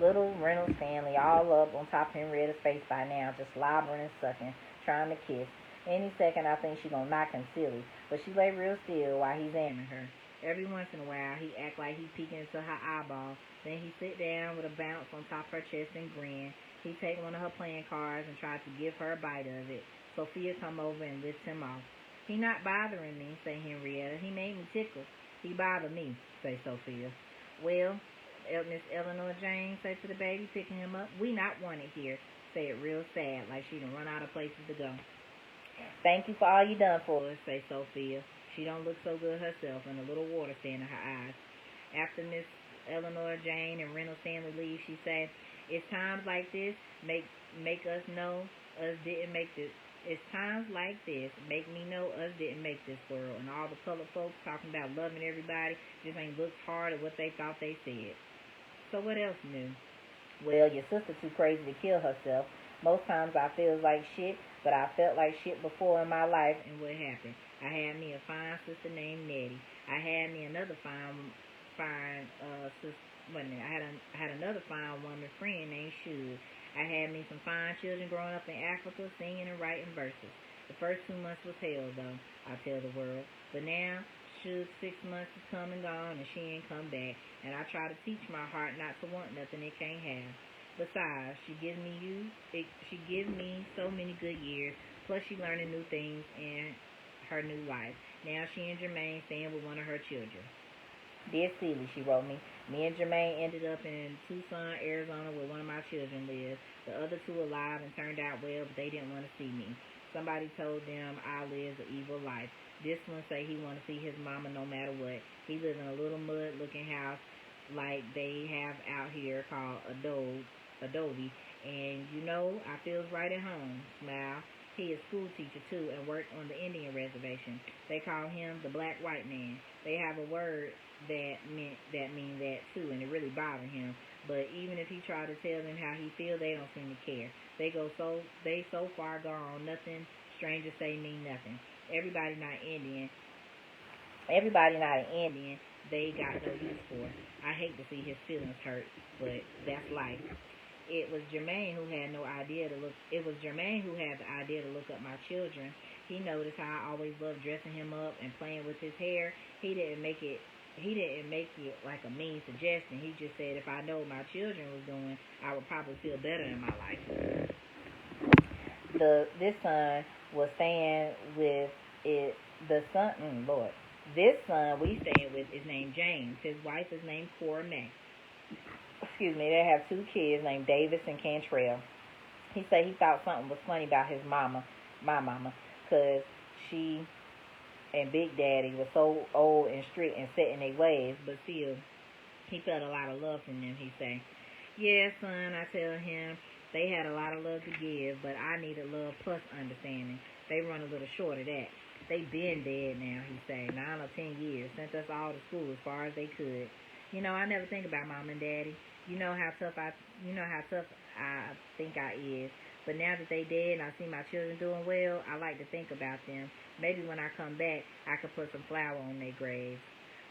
Little Reynolds Stanley all up on top of Henrietta's face by now, just slobbering and sucking, trying to kiss. Any second I think she gonna knock him silly, but she lay real still while he's aiming her. Every once in a while, he act like he peeking into her eyeball. Then he sit down with a bounce on top of her chest and grin. He take one of her playing cards and tries to give her a bite of it. Sophia come over and lifts him off. He not bothering me, say Henrietta. He made me tickle. He bothered me, say Sophia. Well, Miss Eleanor Jane, say to the baby, picking him up, we not wanted here. Say it real sad, like she done run out of places to go. Thank you for all you done for us, say Sophia. She don't look so good herself, and a little water stand in her eyes. After Miss Eleanor Jane and Reynolds Stanley leave, she say, it's times like this make us know us didn't make this. It's times like this make me know us didn't make this world, and all the colored folks talking about loving everybody just ain't looked hard at what they thought they said. So what else new? Well, your sister too crazy to kill herself. Most times I feel like shit, but I felt like shit before in my life, and what happened? I had me a fine sister named Nettie. I had me another fine, wait a minute, I had another fine woman friend named Shug. I had me some fine children growing up in Africa, singing and writing verses. The first 2 months was hell, though, I tell the world. But now, Shug's 6 months is come and gone, and she ain't come back. And I try to teach my heart not to want nothing it can't have. Besides, she gives me so many good years. Plus, she learning new things in her new life. Now she and Jermaine staying with one of her children. Dear Celie, she wrote me. Me and Jermaine ended up in Tucson, Arizona, where one of my children lives. The other two alive and turned out well, but they didn't want to see me. Somebody told them I live an evil life. This one say he want to see his mama no matter what. He live in a little mud-looking house like they have out here called Adobe. And you know, I feels right at home. Smile. He is school teacher too and worked on the Indian reservation. They call him the black white man. They have a word that mean that too, and it really bothered him. But even if he tried to tell them how he feel, they don't seem to care. They so far gone, nothing strangers say mean nothing. Everybody not an Indian they got no use for. I hate to see his feelings hurt, but that's life. It was Jermaine who had the idea to look up my children. He noticed how I always loved dressing him up and playing with his hair. He didn't make it like a mean suggestion. He just said if I know what my children was doing, I would probably feel better in my life. This son was staying with it. This son we staying with is named James. His wife is named Cora May. Excuse me. They have 2 kids named Davis and Cantrell. He said he thought something was funny about his mama, my mama, because she and Big Daddy were so old and strict and set in their ways, but still, he felt a lot of love from them, he say. Yeah, son, I tell him, they had a lot of love to give, but I needed love plus understanding. They run a little short of that. They been dead now, he say, 9 or 10 years, sent us all to school as far as they could. You know, I never think about mom and daddy. You know how tough I think I is. But now that they dead and I see my children doing well, I like to think about them. Maybe when I come back, I could put some flour on their graves.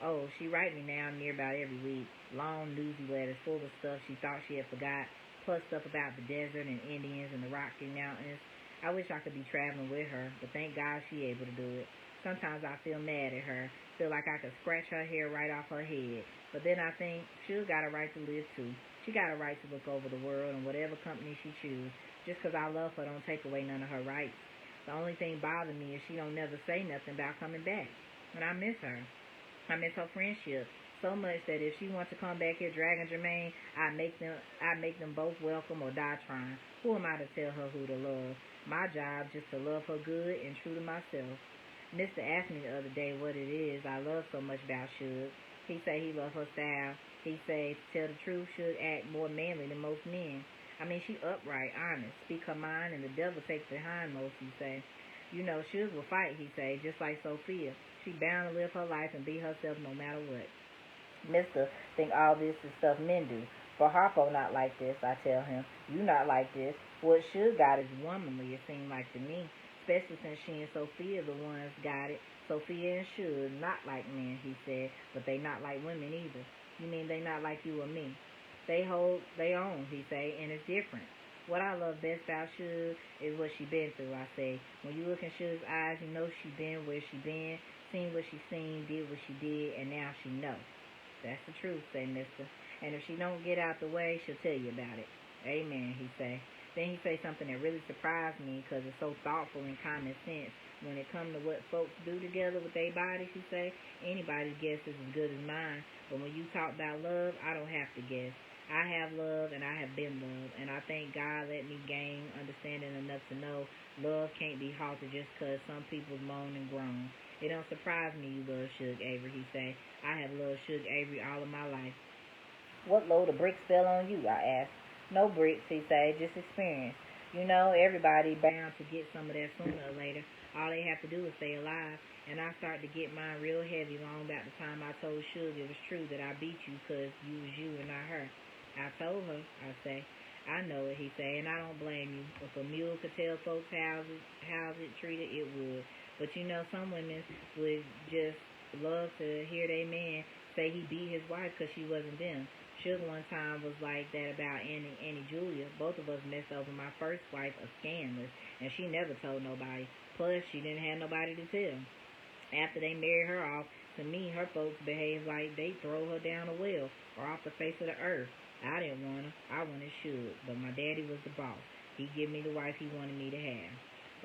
Oh, she write me now near about every week. Long, newsy letters full of stuff she thought she had forgot, plus stuff about the desert and Indians and the Rocky Mountains. I wish I could be traveling with her, but thank God she able to do it. Sometimes I feel mad at her, feel like I could scratch her hair right off her head. But then I think she's got a right to live too. She got a right to look over the world and whatever company she choose. Just 'cause I love her don't take away none of her rights. The only thing bothering me is she don't never say nothing about coming back. And I miss her. I miss her friendship so much that if she wants to come back here dragging Jermaine, I make them both welcome or die trying. Who am I to tell her who to love? My job just to love her good and true to myself. Mister asked me the other day what it is I love so much about Shug. He say he love her style. He say, to tell the truth, Shug act more manly than most men. I mean, she upright, honest, speak her mind, and the devil takes the hindmost, he say. You know, Shug will fight, he say, just like Sophia. She bound to live her life and be herself no matter what. Mister think all this is stuff men do. But Harpo not like this, I tell him. You not like this. What Shug got is womanly, it seemed like to me. Especially since she and Sophia the ones got it. Sophia and Shug not like men, he said, but they not like women either. You mean they not like you or me? They hold they own, he say, and it's different. What I love best about Shug is what she been through, I say. When you look in Shug's eyes, you know she been where she been, seen what she seen, did what she did, and now she know. That's the truth, say Mister. And if she don't get out the way, she'll tell you about it. Amen, he say. Then he say something that really surprised me because it's so thoughtful and common sense. When it comes to what folks do together with their bodies, he say, anybody's guess is as good as mine. But when you talk about love, I don't have to guess. I have love and I have been loved. And I think God let me gain understanding enough to know love can't be halted just because some people moan and groan. It don't surprise me you love Shug Avery, he say. I have loved Shug Avery all of my life. What load of bricks fell on you, I asked. No bricks, he say, just experience. You know, everybody bound to get some of that sooner or later. All they have to do is stay alive. And I started to get mine real heavy long about the time I told Shug it was true that I beat you because you was you and not her. I told her, I say. I know it, he say, and I don't blame you. If a mule could tell folks how it treated, it would. But you know, some women would just love to hear they man say he beat his wife because she wasn't them. Suge one time was like that about Annie Julia. Both of us messed over my first wife, a scandalous, and she never told nobody. Plus, she didn't have nobody to tell. After they married her off, to me, her folks behaved like they throw her down a well or off the face of the earth. I didn't want her. I wanted Suge, but my daddy was the boss. He give me the wife he wanted me to have.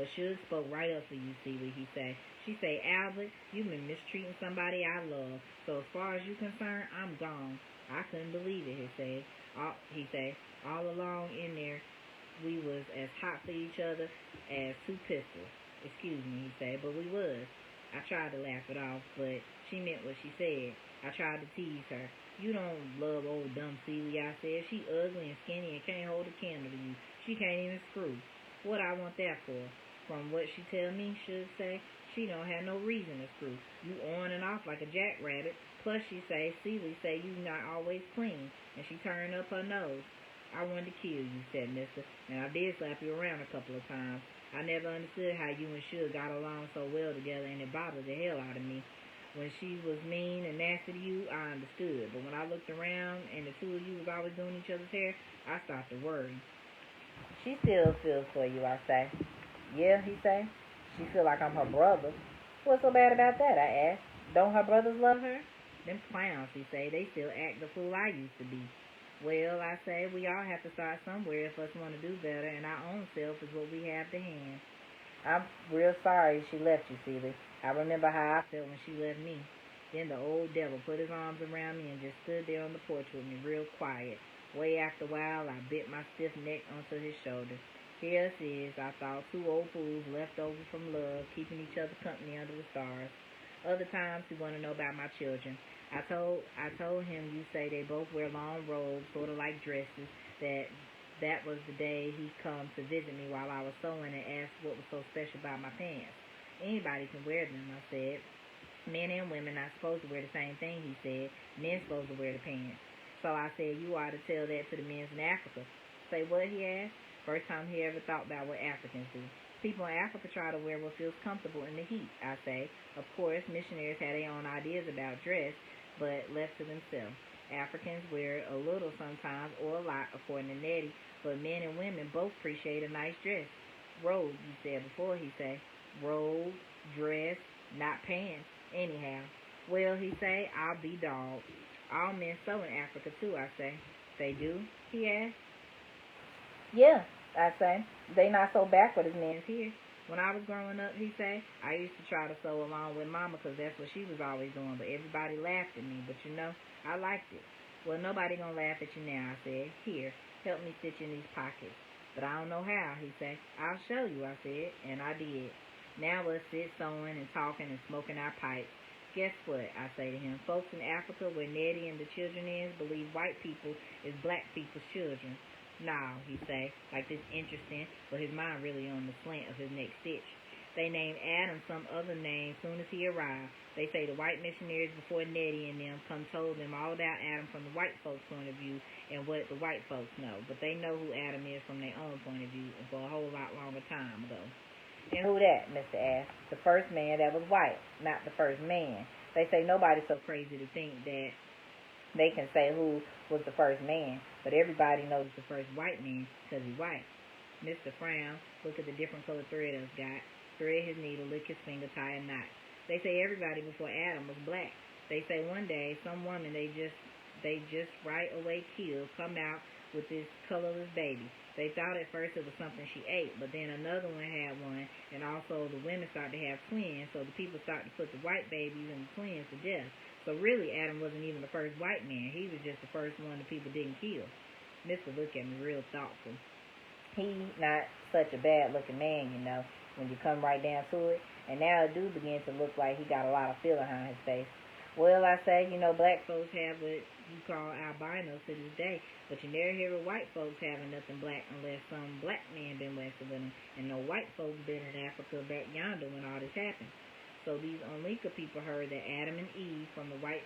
But Suge spoke right up for you, Celie, he said. She say, Albert, you've been mistreating somebody I love. So as far as you concerned, I'm gone. I couldn't believe it, he said. All along in there, we was as hot for each other as two pistols. Excuse me, he said, but we was. I tried to laugh it off, but she meant what she said. I tried to tease her. You don't love old dumb Celie, I said. She ugly and skinny and can't hold a candle to you. She can't even screw. What I want that for? From what she tell me, should say, she don't have no reason to screw. You on and off like a jackrabbit. Plus she say, Celie say you not always clean, and she turned up her nose. I wanted to kill you, said Mister, and I did slap you around a couple of times. I never understood how you and Suge got along so well together, and it bothered the hell out of me. When she was mean and nasty to you, I understood. But when I looked around and the two of you was always doing each other's hair, I started to worry. She still feels for you, I say. Yeah, he say. She feel like I'm her brother. What's so bad about that, I asked. Don't her brothers love her? Them clowns, he say, they still act the fool I used to be. Well, I say, we all have to start somewhere if us want to do better, and our own self is what we have to hand. I'm real sorry she left you, Celie. I remember how I felt when she left me. Then the old devil put his arms around me and just stood there on the porch with me real quiet. Way after a while, I bit my stiff neck onto his shoulder. Here it is, I thought, two old fools left over from love, keeping each other company under the stars. Other times, he wanted to know about my children. I told him you say they both wear long robes, sort of like dresses, that was the day he come to visit me while I was sewing and asked what was so special about my pants. Anybody can wear them, I said. Men and women not supposed to wear the same thing, he said. Men supposed to wear the pants. So I said, you ought to tell that to the men in Africa. Say what, he asked. First time he ever thought about what Africans do. People in Africa try to wear what feels comfortable in the heat, I say. Of course, missionaries had their own ideas about dress, but left to themselves. Africans wear a little sometimes, or a lot, according to Nettie, but men and women both appreciate a nice dress. Robe, you said before, he say. Robe, dress, not pants. Anyhow. Well, he say, I'll be dogged. All men sew in Africa too, I say. They do? He asked. Yeah, I say. They not so backward as men here. When I was growing up, he say, I used to try to sew along with Mama because that's what she was always doing, but everybody laughed at me. But you know, I liked it. Well, nobody gonna laugh at you now, I said. Here, help me stitch in these pockets. But I don't know how, he said. I'll show you, I said, and I did. Now we'll sit sewing and talking and smoking our pipes. Guess what, I say to him. Folks in Africa where Nettie and the children is believe white people is black people's children. No, he say, like this interesting, but his mind really on the slant of his next stitch. They named Adam some other name soon as he arrived. They say the white missionaries before Nettie and them come told them all about Adam from the white folks' point of view and what the white folks know. But they know who Adam is from their own point of view and for a whole lot longer time ago. And who that, Mr. asked? The first man that was white, not the first man. They say nobody's so crazy to think that they can say who was the first man, but everybody knows the first white man because he's white. Mr. Frown, look at the different colored thread us got. Thread his needle, lick his finger, tie a knot. They say everybody before Adam was black. They say one day some woman they just right away killed come out with this colorless baby. They thought at first it was something she ate, but then another one had one, and also the women started to have twins, so the people started to put the white babies and the twins to death. So really, Adam wasn't even the first white man. He was just the first one the people didn't kill. Mr. looked at me real thoughtful. He not such a bad-looking man, you know, when you come right down to it. And now it do begin to look like he got a lot of feel behind his face. Well, I say, you know, black folks have what you call albinos to this day, but you never hear of white folks having nothing black unless some black man been messing with them, and no white folks been in Africa back yonder when all this happened. So these Onlika people heard about Adam and Eve from the white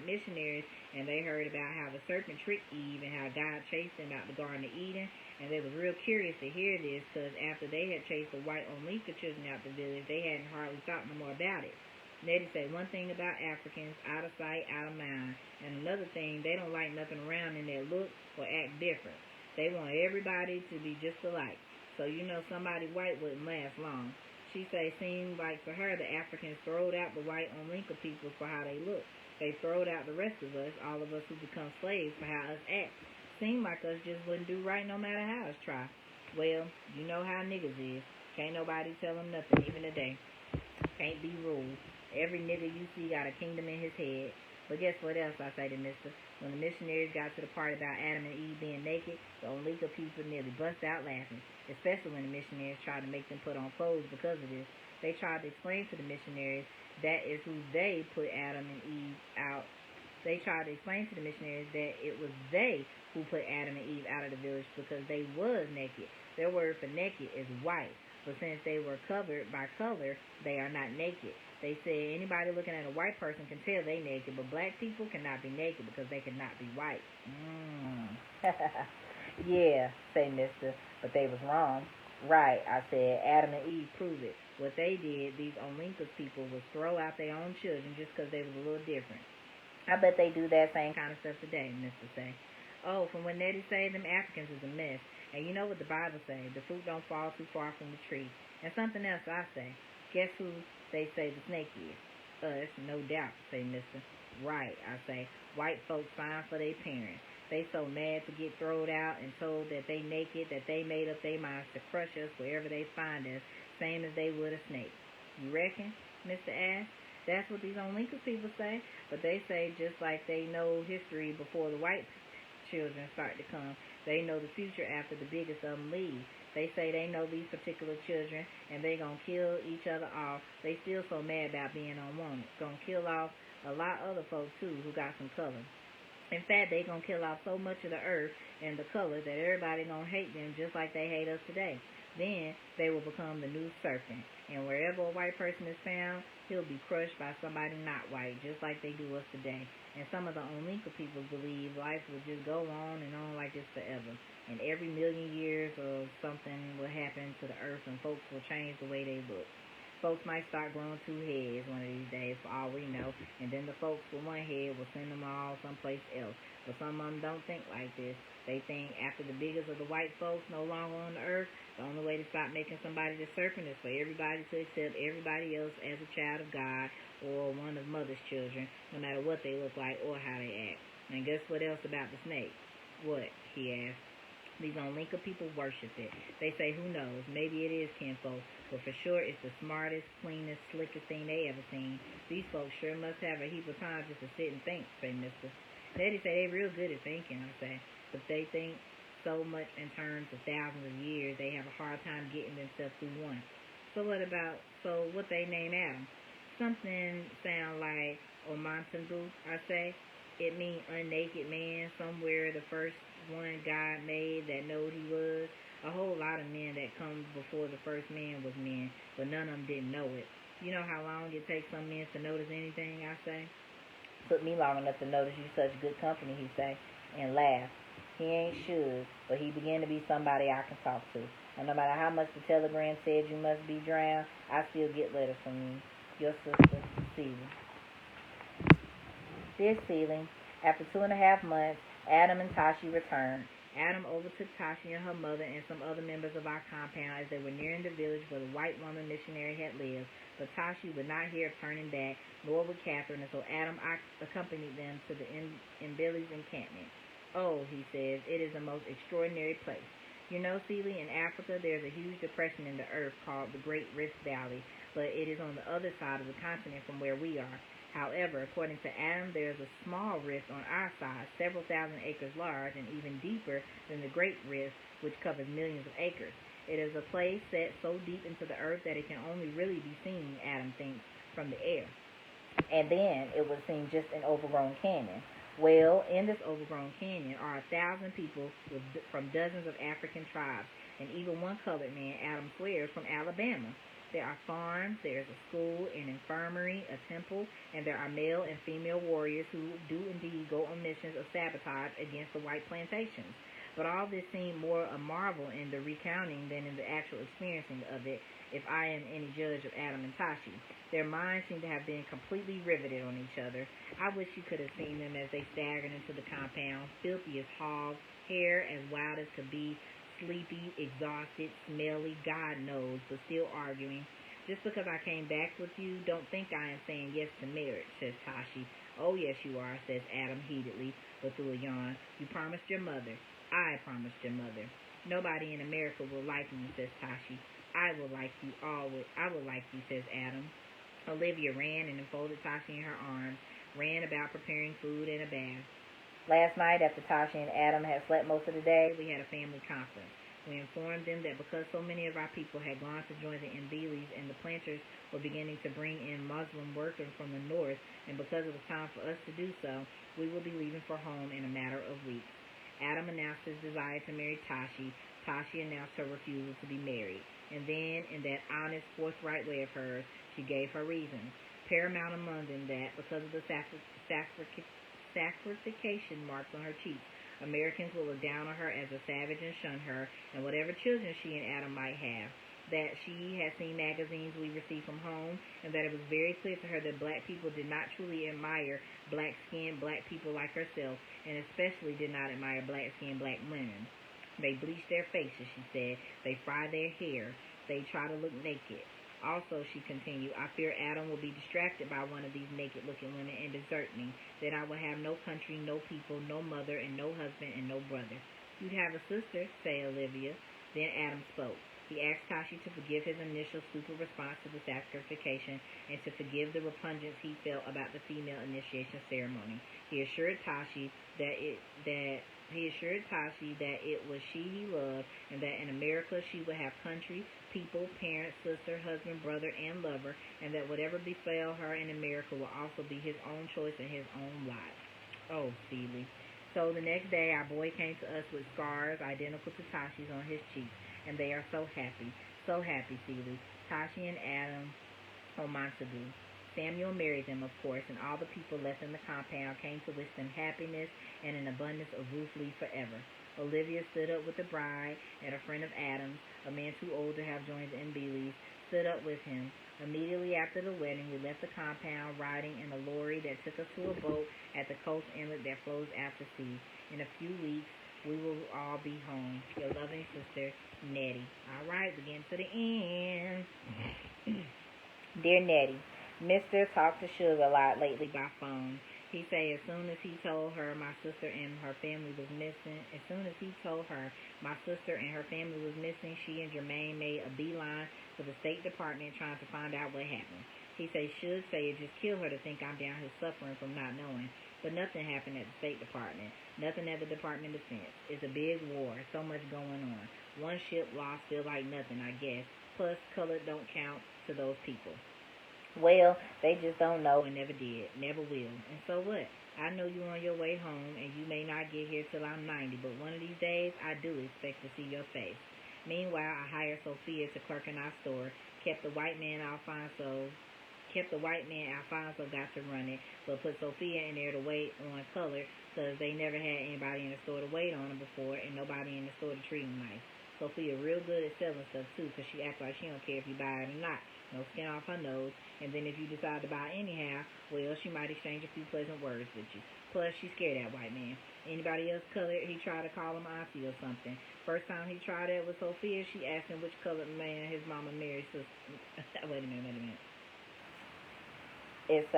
missionaries, and they heard about how the serpent tricked Eve and how God chased them out the Garden of Eden, and they was real curious to hear this because after they had chased the white Onlika children out the village, they hadn't hardly thought no more about it. Nettie said, one thing about Africans, out of sight, out of mind. And another thing, they don't like nothing around in their look or act different. They want everybody to be just alike. So somebody white wouldn't last long. She say, seemed like for her, the Africans throwed out the white on Lincoln people for how they look. They throwed out the rest of us, all of us who become slaves, for how us act. Seemed like us just wouldn't do right no matter how us try. Well, you know how niggas is. Can't nobody tell them nothing, even today. Can't be ruled. Every nigga you see got a kingdom in his head. But guess what else I say to mister? When the missionaries got to the part about Adam and Eve being naked, the Olinka people nearly bust out laughing, especially when the missionaries tried to make them put on clothes because of this. They tried to explain to the missionaries that is who they put Adam and Eve out. They tried to explain to the missionaries that it was they who put Adam and Eve out of the village because they was naked. Their word for naked is white. But since they were covered by color, they are not naked. They say anybody looking at a white person can tell they naked, but black people cannot be naked because they cannot be white. Yeah, say mister, but they was wrong. Right, I said, Adam and Eve prove it. What they did, these Olinka people, was throw out their own children just because they was a little different. I bet they do that same kind of stuff today, mister say. Oh, from what Nettie say, them Africans is a mess. And you know what the Bible say, the fruit don't fall too far from the tree. And something else I say, guess who they say the snake is? Us, no doubt, say mister. Right, I say, white folks fine for their parents. They so mad to get thrown out and told that they naked that they made up their minds to crush us wherever they find us, same as they would a snake. You reckon, Mr. Ash? That's what these Olinka people say. But they say just like they know history before the white children start to come, they know the future after the biggest of them leave. They say they know these particular children and they gonna kill each other off. They still so mad about being unwanted. Gonna kill off a lot of other folks too who got some color. In fact, they gonna kill off so much of the earth and the color that everybody gonna hate them just like they hate us today. Then they will become the new serpent. And wherever a white person is found, he'll be crushed by somebody not white, just like they do us today. And some of the Olinka people believe life will just go on and on like this forever. And every million years or something will happen to the earth and folks will change the way they look. Folks might start growing two heads one of these days for all we know. And then the folks with one head will send them all someplace else. But some of them don't think like this. They think after the biggest of the white folks no longer on the earth, the only way to stop making somebody the serpent is for everybody to accept everybody else as a child of God or one of mother's children, no matter what they look like or how they act. And guess what else about the snake? What? He asked. These Olinka people worship it. They say, who knows, maybe it is kinfolk, but for sure it's the smartest, cleanest, slickest thing they ever seen. These folks sure must have a heap of time just to sit and think, say mister. Daddy say they real good at thinking, I say, but they think so much in terms of thousands of years, they have a hard time getting themselves through one. So what they name Adam? Something sound like Omantangu, I say. It mean unnaked man, somewhere the first one God made that knowed he was. A whole lot of men that come before the first man was men, but none of them didn't know it. You know how long it takes some men to notice anything, I say? Took me long enough to notice you such good company, he say, and laugh. He ain't should, but he began to be somebody I can talk to. And no matter how much the telegram said you must be drowned, I still get letters from you. Your sister, Celie. Dear Celie, after 2.5 months, Adam and Tashi returned. Adam overtook Tashi and her mother and some other members of our compound as they were nearing the village where the white woman missionary had lived, but Tashi would not hear of turning back, nor would Catherine, and so Adam accompanied them to the Billy's encampment. Oh, he says, it is the most extraordinary place. You know, Celie, in Africa there's a huge depression in the earth called the Great Rift Valley, but it is on the other side of the continent from where we are. However, according to Adam, there is a small rift on our side, several thousand acres large and even deeper than the Great Rift, which covers millions of acres. It is a place set so deep into the earth that it can only really be seen, Adam thinks, from the air. And then it would seem just an overgrown canyon. Well, in this overgrown canyon are 1,000 people from dozens of African tribes, and even one colored man, Adam swears, from Alabama. There are farms, there is a school, an infirmary, a temple, and there are male and female warriors who do indeed go on missions of sabotage against the white plantations. But all this seemed more a marvel in the recounting than in the actual experiencing of it, if I am any judge of Adam and Tashi. Their minds seemed to have been completely riveted on each other. I wish you could have seen them as they staggered into the compound, filthy as hogs, hair as wild as could be, sleepy, exhausted, smelly, God knows, but still arguing. Just because I came back with you, don't think I am saying yes to marriage, says Tashi. Oh, yes, you are, says Adam heatedly, but through a yawn. You promised your mother. I promised your mother. Nobody in America will like me, says Tashi. I will like you always. I will like you, says Adam. Olivia ran and enfolded Tashi in her arms, ran about preparing food and a bath. Last night, after Tashi and Adam had slept most of the day, we had a family conference. We informed them that because so many of our people had gone to join the Mbilis and the planters were beginning to bring in Muslim workers from the north, and because it was time for us to do so, we will be leaving for home in a matter of weeks. Adam announced his desire to marry Tashi. Tashi announced her refusal to be married. And then, in that honest, forthright way of hers, she gave her reasons. Paramount among them that, because of the sacrification marks on her cheeks, Americans will look down on her as a savage and shun her, and whatever children she and Adam might have. That she had seen magazines we received from home, and that it was very clear to her that black people did not truly admire black-skinned black people like herself, and especially did not admire black-skinned black women. They bleach their faces, she said. They fry their hair. They try to look naked. Also, she continued, I fear Adam will be distracted by one of these naked-looking women and desert me. Then I will have no country, no people, no mother, and no husband, and no brother. You'd have a sister, say Olivia. Then Adam spoke. He asked Tashi to forgive his initial stupid response to the sacrification and to forgive the repugnance he felt about the female initiation ceremony. He assured Tashi that it was she he loved, and that in America she would have country, people, parents, sister, husband, brother, and lover, and that whatever befell her in America will also be his own choice and his own lot. Oh, Seeley. So the next day, our boy came to us with scars identical to Tashi's on his cheeks, and they are so happy, Seeley. Tashi and Adam on Montague. Samuel married them, of course, and all the people left in the compound came to wish them happiness and an abundance of roof leaf forever. Olivia stood up with the bride, and a friend of Adam's, a man too old to have joined the Mbilis, stood up with him. Immediately after the wedding, we left the compound, riding in a lorry that took us to a boat at the coast inlet that flows out to sea. In a few weeks, we will all be home. Your loving sister, Nettie. All right, we're getting to the end. Dear Nettie, Mr. talked to Sugar a lot lately by phone. He said as soon as he told her my sister and her family was missing, she and Jermaine made a beeline for the State Department trying to find out what happened. He said should say it just killed her to think I'm down here suffering from not knowing. But nothing happened at the State Department. Nothing at the Department of Defense. It's a big war. So much going on. One ship lost feels like nothing, I guess. Plus, color don't count to those people. Well, they just don't know and never did. Never will. And so what? I know you're on your way home, and you may not get here till I'm 90, but one of these days, I do expect to see your face. Meanwhile, I hired Sophia to clerk in our store, kept the white man Alfonso got to run it, but put Sophia in there to wait on color, because they never had anybody in the store to wait on them before, and nobody in the store to treat them nice. Sophia real good at selling stuff, too, because she acts like she don't care if you buy it or not. No skin off her nose, and then if you decide to buy anyhow, well, she might exchange a few pleasant words with you. Plus, she's scared of that white man. Anybody else colored, he tried to call him auntie or something. First time he tried that with Sophia, she asked him which colored man his mama married. Wait a minute. It's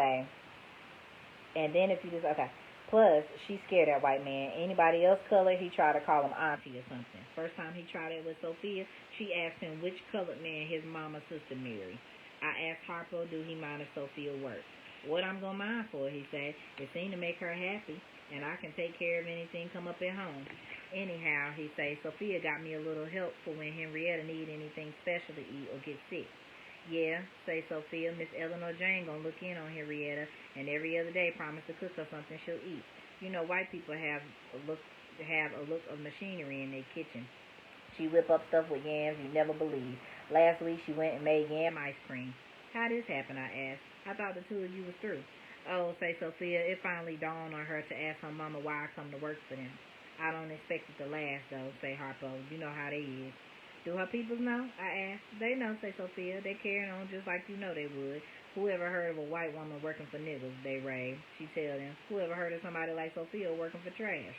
and then if you just, okay. Plus, she's scared of that white man. Anybody else colored, he tried to call him auntie or something. First time he tried it with Sophia, she asked him which colored man his mama's sister married. I asked Harpo, do he mind if Sophia works? What I'm going to mind for, he said. It seemed to make her happy, and I can take care of anything come up at home. Anyhow, he said, Sophia got me a little help for when Henrietta need anything special to eat or get sick. Yeah, say Sophia, Miss Eleanor Jane gonna look in on Henrietta, and every other day promise to cook her something she'll eat. You know, white people have a look of machinery in their kitchen. She whip up stuff with yams you never believe. Last week she went and made yam ice cream. How this happen? I asked. I thought the two of you was through. Oh, say Sophia, it finally dawned on her to ask her mama why I come to work for them. I don't expect it to last, though, say Harpo. You know how they is. Do her peoples know? I asked. They know, say Sophia. They carrying on just like you know they would. Whoever heard of a white woman working for niggas, they rave. She tell them. Whoever heard of somebody like Sophia working for trash?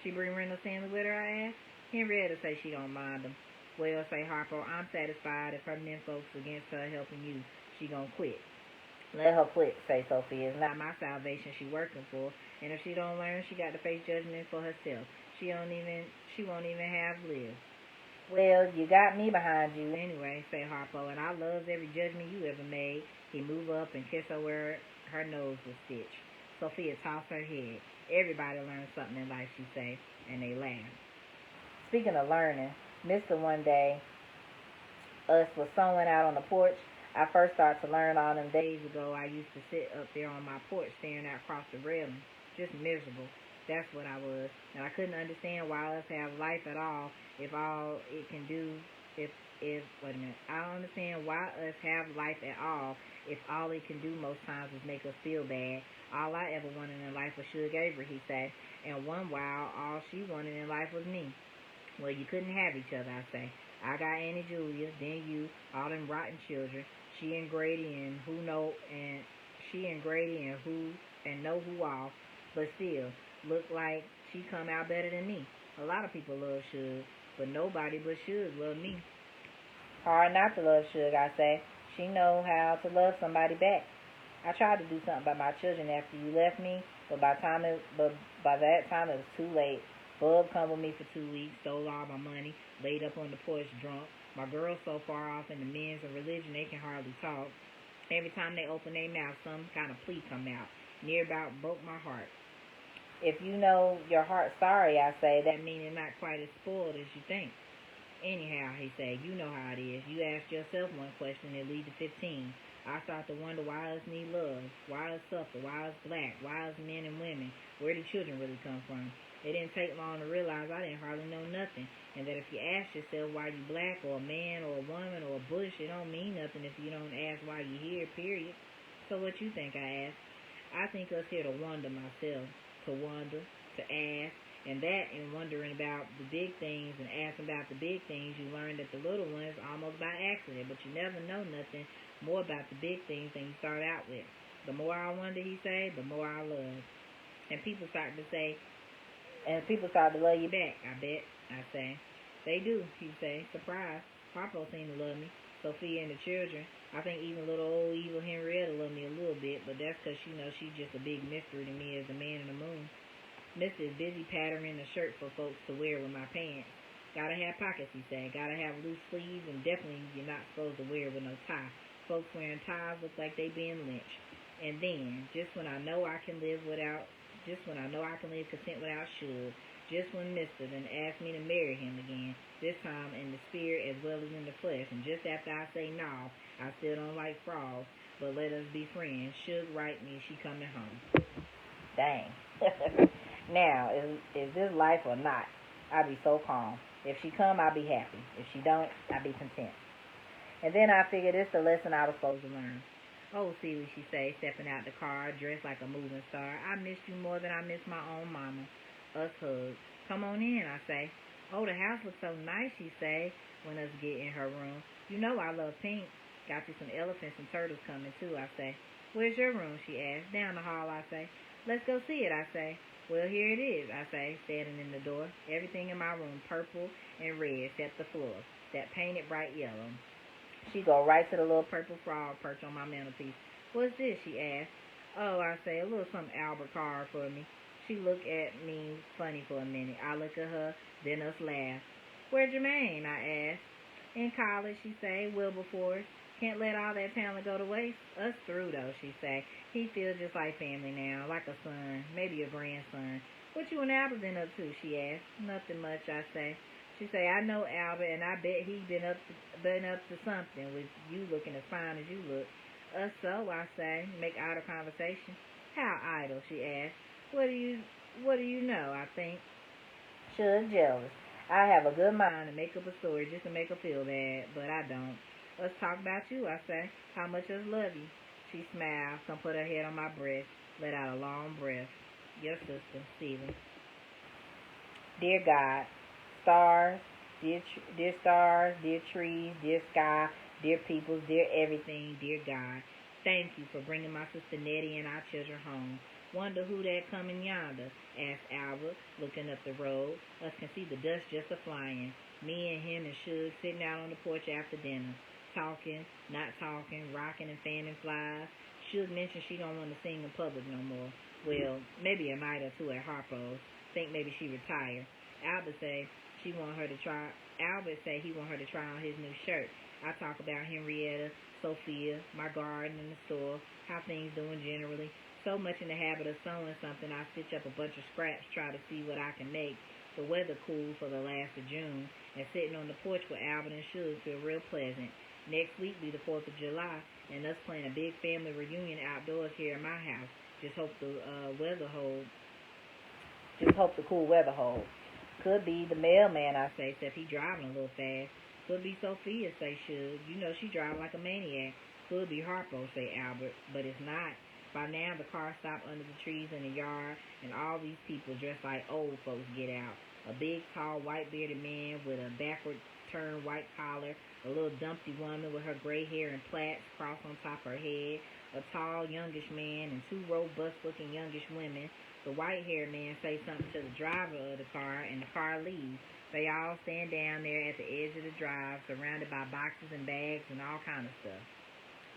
She bring Randall Stanley with her, I asked. Henrietta say she don't mind them. Well, say Harpo, I'm satisfied if her men folks against her helping you, she gonna quit. Let her quit, say Sophia. It's not my salvation she working for. And if she don't learn, she got to face judgment for herself. She won't even have lived. Well, you got me behind you anyway, say Harpo, and I loves every judgment you ever made. He move up and kiss her where her nose was stitched. Sophia tossed her head. Everybody learns something in life, she say, and they laugh. Speaking of learning, Mister one day, us was sewing out on the porch. I first started to learn all them days ago. I used to sit up there on my porch staring out across the railing, just miserable. That's what I was. And I couldn't understand why us have life at all if all it can do, wait a minute. I don't understand why us have life at all if all it can do most times is make us feel bad. All I ever wanted in life was Suge Avery, he said. And one while, all she wanted in life was me. Well, you couldn't have each other, I say. I got Annie Julia, then you, all them rotten children. She and Grady and know who all, but still, look like she come out better than me. A lot of people love Suge, but nobody but Suge love me. Hard not to love Suge, I say. She know how to love somebody back. I tried to do something about my children after you left me, but by that time it was too late. Bub come with me for 2 weeks, stole all my money, laid up on the porch drunk. My girl's so far off in the men's of religion they can hardly talk. Every time they open their mouth, some kind of plea come out. Near about broke my heart. If you know your heart's sorry, I say, that means it's not quite as spoiled as you think. Anyhow, he said, you know how it is. You ask yourself one question, it lead to 15. I start to wonder why us need love, why us suffer, why us black, why us men and women, where do children really come from? It didn't take long to realize I didn't hardly know nothing, and that if you ask yourself why you black or a man or a woman or a bush, it don't mean nothing if you don't ask why you here, period. So what you think, I asked? I think us here to wonder myself, to wonder, to ask, and that in wondering about the big things and asking about the big things, you learn that the little ones almost by accident, but you never know nothing more about the big things than you start out with. The more I wonder, he say, the more I love. And people start to love you back, I bet, I say. They do, he say. Surprise. Harpo seem to love me. Sophia and the children. I think even little old evil Henrietta love me a little bit, but that's because she knows she's just a big mystery to me as the man in the moon. Mister is busy patterning a shirt for folks to wear with my pants. Gotta have pockets, he said. Gotta have loose sleeves, and definitely you're not supposed to wear with no tie. Folks wearing ties look like they being lynched. And then, just when I know I can live content without Suge, just when Mister then asked me to marry him again, this time in the spirit as well as in the flesh, and just after I say no, I still don't like frogs, but let us be friends. Suge write me, she coming home. Dang. Now, is this life or not? I'll be so calm. If she come, I'll be happy. If she don't, I'll be content. And then I figured this the lesson I was supposed to learn. Oh, Celie, she say, stepping out the car, dressed like a moving star. I missed you more than I missed my own mama. Us hug. Come on in, I say. Oh, the house looks so nice, she say, when us get in her room. You know I love pink. Got you some elephants and turtles coming, too, I say. Where's your room, she asks. Down the hall, I say. Let's go see it, I say. Well, here it is, I say, standing in the door. Everything in my room purple and red except the floor, that painted bright yellow. She go right to the little purple frog perch on my mantelpiece. What's this, she asks. Oh, I say, a little something Albert carved for me. She look at me funny for a minute. I look at her, then us laugh. Where's Jermaine, I ask. In college, she say, Wilberforce. Can't let all that talent go to waste. Us through, though, she say. He feels just like family now, like a son, maybe a grandson. What you and Albert been up to, she asks. Nothing much, I say. She say, I know Albert, and I bet he been up to something with you looking as fine as you look. Us so, I say, make idle conversation. How idle, she asks. What do you know, I think. Sure, jealous. I have a good mind to make up a story just to make her feel bad, but I don't. Let's talk about you, I say. How much us love you. She smiles, come put her head on my breast, let out a long breath. Your sister, Stephen. Dear God, stars, dear stars, dear trees, dear sky, dear peoples, dear everything, dear God, thank you for bringing my sister Nettie and our children home. Wonder who that coming yonder? Asked Albert, looking up the road. Us can see the dust just a-flying. Me and him and Suge sitting out on the porch after dinner, talking, not talking, rocking and fanning flies. Suge mentioned she don't want to sing in public no more. Well, maybe a night or two at Harpo's. Think maybe she retired. Albert say he want her to try on his new shirt. I talk about Henrietta, Sophia, my garden in the store, how things doing generally. So much in the habit of sewing something, I stitch up a bunch of scraps, try to see what I can make. The weather cool for the last of June, and sitting on the porch with Albert and Suge feel real pleasant. Next week be the 4th of July, and us planning a big family reunion outdoors here in my house. Just hope the weather holds. Just hope the cool weather holds. Could be the mailman, I say, except he driving a little fast. Could be Sophia, say Suge. You know she drive like a maniac. Could be Harpo, say Albert, but it's not. By now, the car stopped under the trees in the yard, and all these people dressed like old folks get out. A big, tall, white-bearded man with a backward-turned white collar, a little dumpy woman with her gray hair and plaits crossed on top of her head, a tall, youngish man, and two robust-looking youngish women. The white-haired man says something to the driver of the car, and the car leaves. They all stand down there at the edge of the drive, surrounded by boxes and bags and all kind of stuff.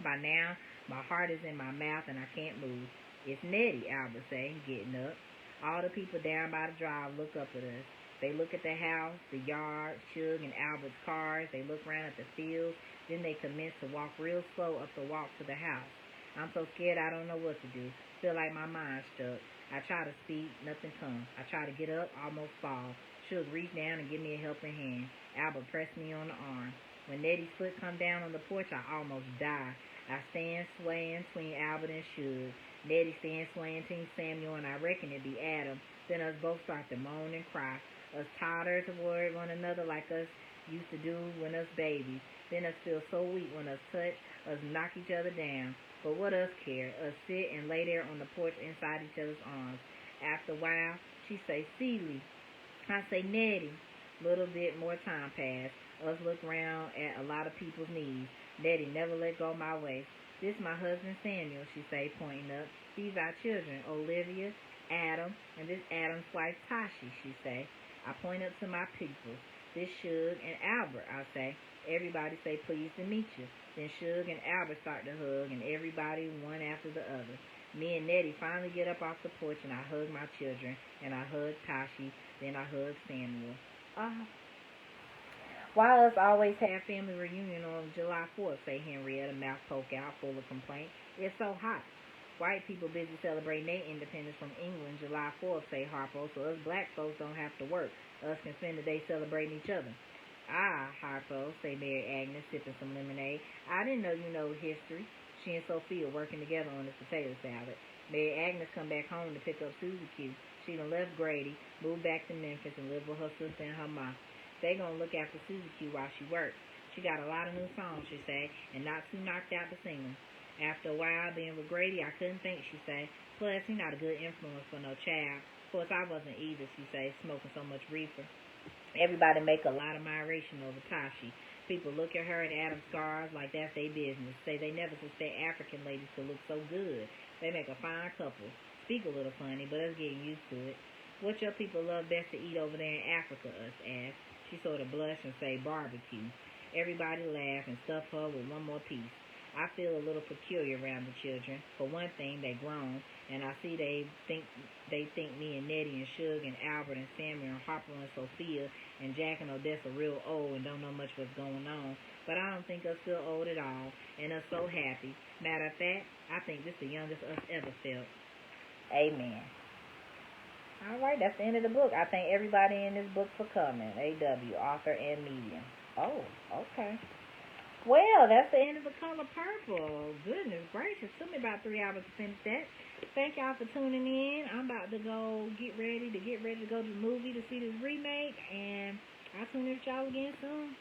By now, my heart is in my mouth and I can't move. It's Nettie, Albert say, getting up. All the people down by the drive look up at us. They look at the house, the yard, Suge and Albert's cars. They look around at the fields. Then they commence to walk real slow up the walk to the house. I'm so scared I don't know what to do. Feel like my mind's stuck. I try to speak, nothing comes. I try to get up, almost fall. Suge reach down and give me a helping hand. Albert pressed me on the arm. When Nettie's foot come down on the porch, I almost die. I stand swaying between Albert and Suge. Nettie stands swaying between Samuel and I reckon it be Adam. Then us both start to moan and cry. Us totter toward one another like us used to do when us babies. Then us feel so weak when us touch, us knock each other down. But what us care? Us sit and lay there on the porch inside each other's arms. After a while, she say, Seeley. I say, Nettie. Little bit more time passed. Us look around at a lot of people's knees. Nettie never let go my way. This my husband Samuel, she say, pointing up. These our children, Olivia, Adam, and this Adam's wife Tashi, she say. I point up to my people. This Suge and Albert, I say. Everybody say, pleased to meet you. Then Suge and Albert start to hug, and everybody one after the other. Me and Nettie finally get up off the porch, and I hug my children, and I hug Tashi, then I hug Samuel. Why us always have family reunion on July 4th, say Henrietta, mouth poke out, full of complaint. It's so hot. White people busy celebrating their independence from England July 4th, say Harpo, so us black folks don't have to work. Us can spend the day celebrating each other. Ah, Harpo, say Mary Agnes, sipping some lemonade. I didn't know you know history. She and Sophia working together on this potato salad. Mary Agnes come back home to pick up Susie Q. She done left Grady, moved back to Memphis, and lived with her sister and her mom. They gonna look after Susie Q while she works. She got a lot of new songs, she say, and not too knocked out to sing them. After a while being with Grady, I couldn't think, she say. Plus, he not a good influence for no child. Of course, I wasn't either, she say, smoking so much reefer. Everybody make a lot of admiration over Tashi. People look at her and Adam's scars like that's their business. Say they never suspect African ladies to look so good. They make a fine couple. Speak a little funny, but us getting used to it. What your people love best to eat over there in Africa, us asked. She sort of blushed and say barbecue. Everybody laughed and stuffed her with one more piece. I feel a little peculiar around the children. For one thing, they grown, and I see they think me and Nettie and Suge and Albert and Samuel and Harper and Sophia and Jack and Odessa real old and don't know much what's going on. But I don't think us feel old at all, and us so happy. Matter of fact, I think this the youngest us ever felt. Amen. All right, that's the end of the book. I thank everybody in this book for coming. A.W., author and medium. Oh, okay. Well, that's the end of The Color Purple. Goodness gracious. Took me about 3 hours to finish that. Thank y'all for tuning in. I'm about to go get ready to go to the movie to see this remake. And I'll tune in with y'all again soon.